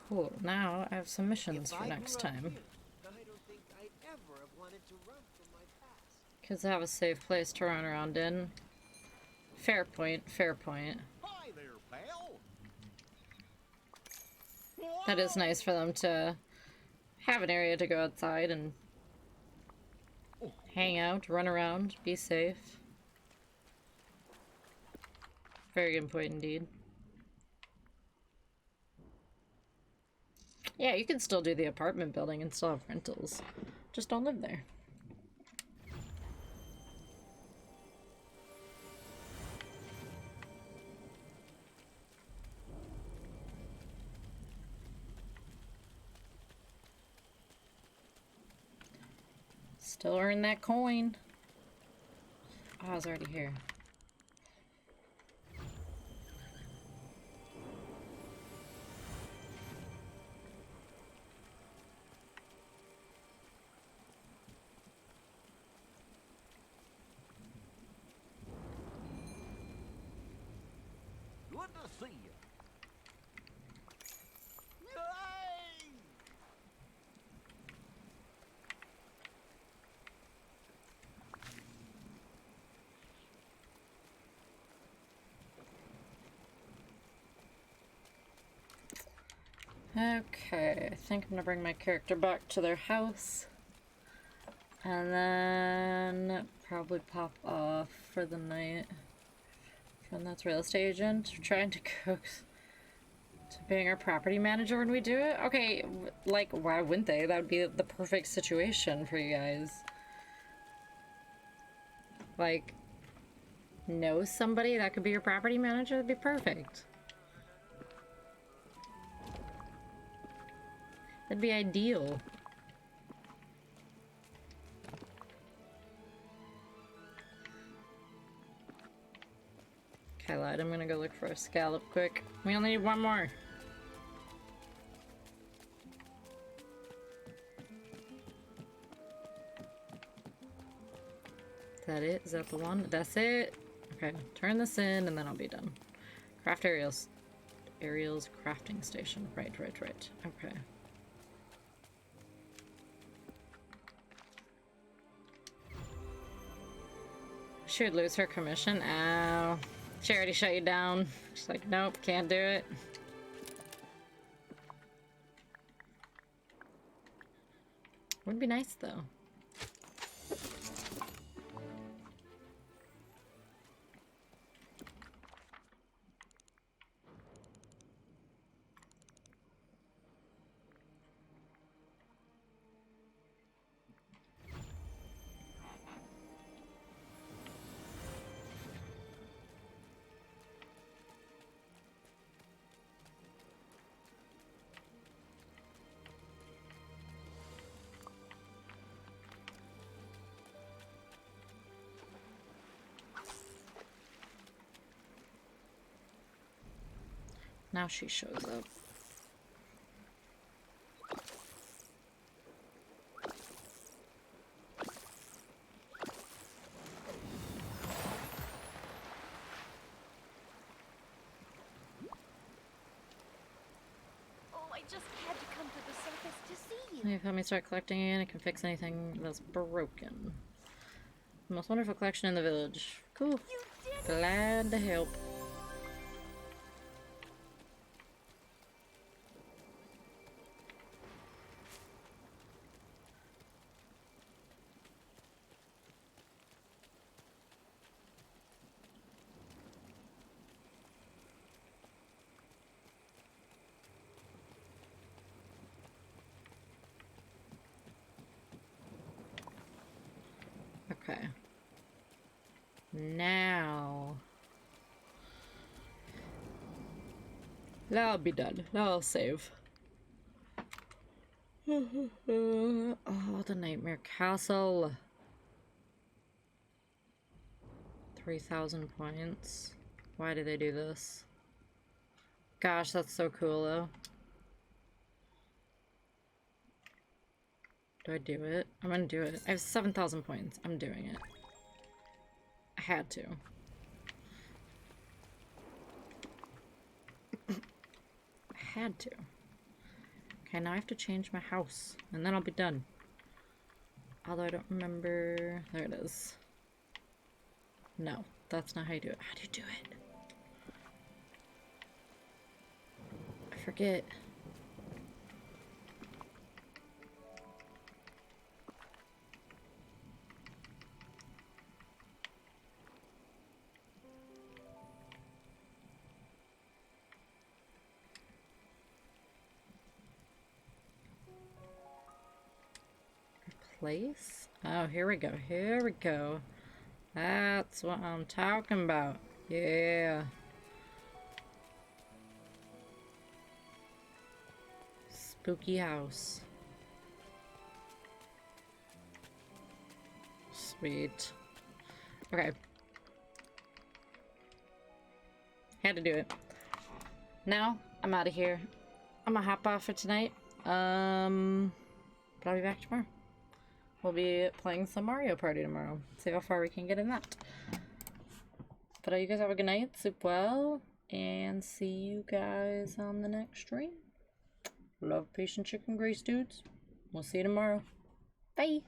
Cool, now I have some missions for next time. Kids have a safe place to run around in. Fair point, fair point. Hi there, pal. That is nice for them to have an area to go outside and hang out, run around, be safe. Very good point indeed. Yeah, you can still do the apartment building and still have rentals. Just don't live there. Still earn that coin. Oh, I was already here. Good to see you. Okay, I think I'm gonna bring my character back to their house. And then probably pop off for the night. Friend that's real estate agent. We're trying to cook to being our property manager when we do it. Okay, like, why wouldn't they? That would be the perfect situation for you guys. Like, know somebody that could be your property manager? That'd be perfect. That'd be ideal. Okay, I lied. I'm gonna go look for a scallop quick. We only need one more. Is that it? Is that the one? That's it? Okay, turn this in and then I'll be done. Craft aerials. Aerials crafting station. Right. Okay. She would lose her commission. Ow. She already shut you down. She's like, nope, can't do it. Would be nice though. Now she shows up. Oh, I just had to come to the surface to see you. You've helped me start collecting it. It can fix anything that's broken. The most wonderful collection in the village. Cool. Glad to help. Okay. Now. That'll be done. That'll save. Oh, the Nightmare Castle. 3,000 points. Why do they do this? Gosh, that's so cool though. Do I do it? I'm gonna do it. I have 7,000 points. I'm doing it. I had to. I had to. Okay, now I have to change my house. And then I'll be done. Although I don't remember... There it is. No, that's not how you do it. How do you do it? I forget. Place? Oh, here we go. Here we go. That's what I'm talking about. Yeah. Spooky house. Sweet. Okay. Had to do it. Now, I'm out of here. I'm gonna hop off for tonight. But I'll be back tomorrow. We'll be playing some Mario Party tomorrow. See how far we can get in that. But you guys have a good night. Sleep well. And see you guys on the next stream. Love, peace, and chicken grease, dudes. We'll see you tomorrow. Bye.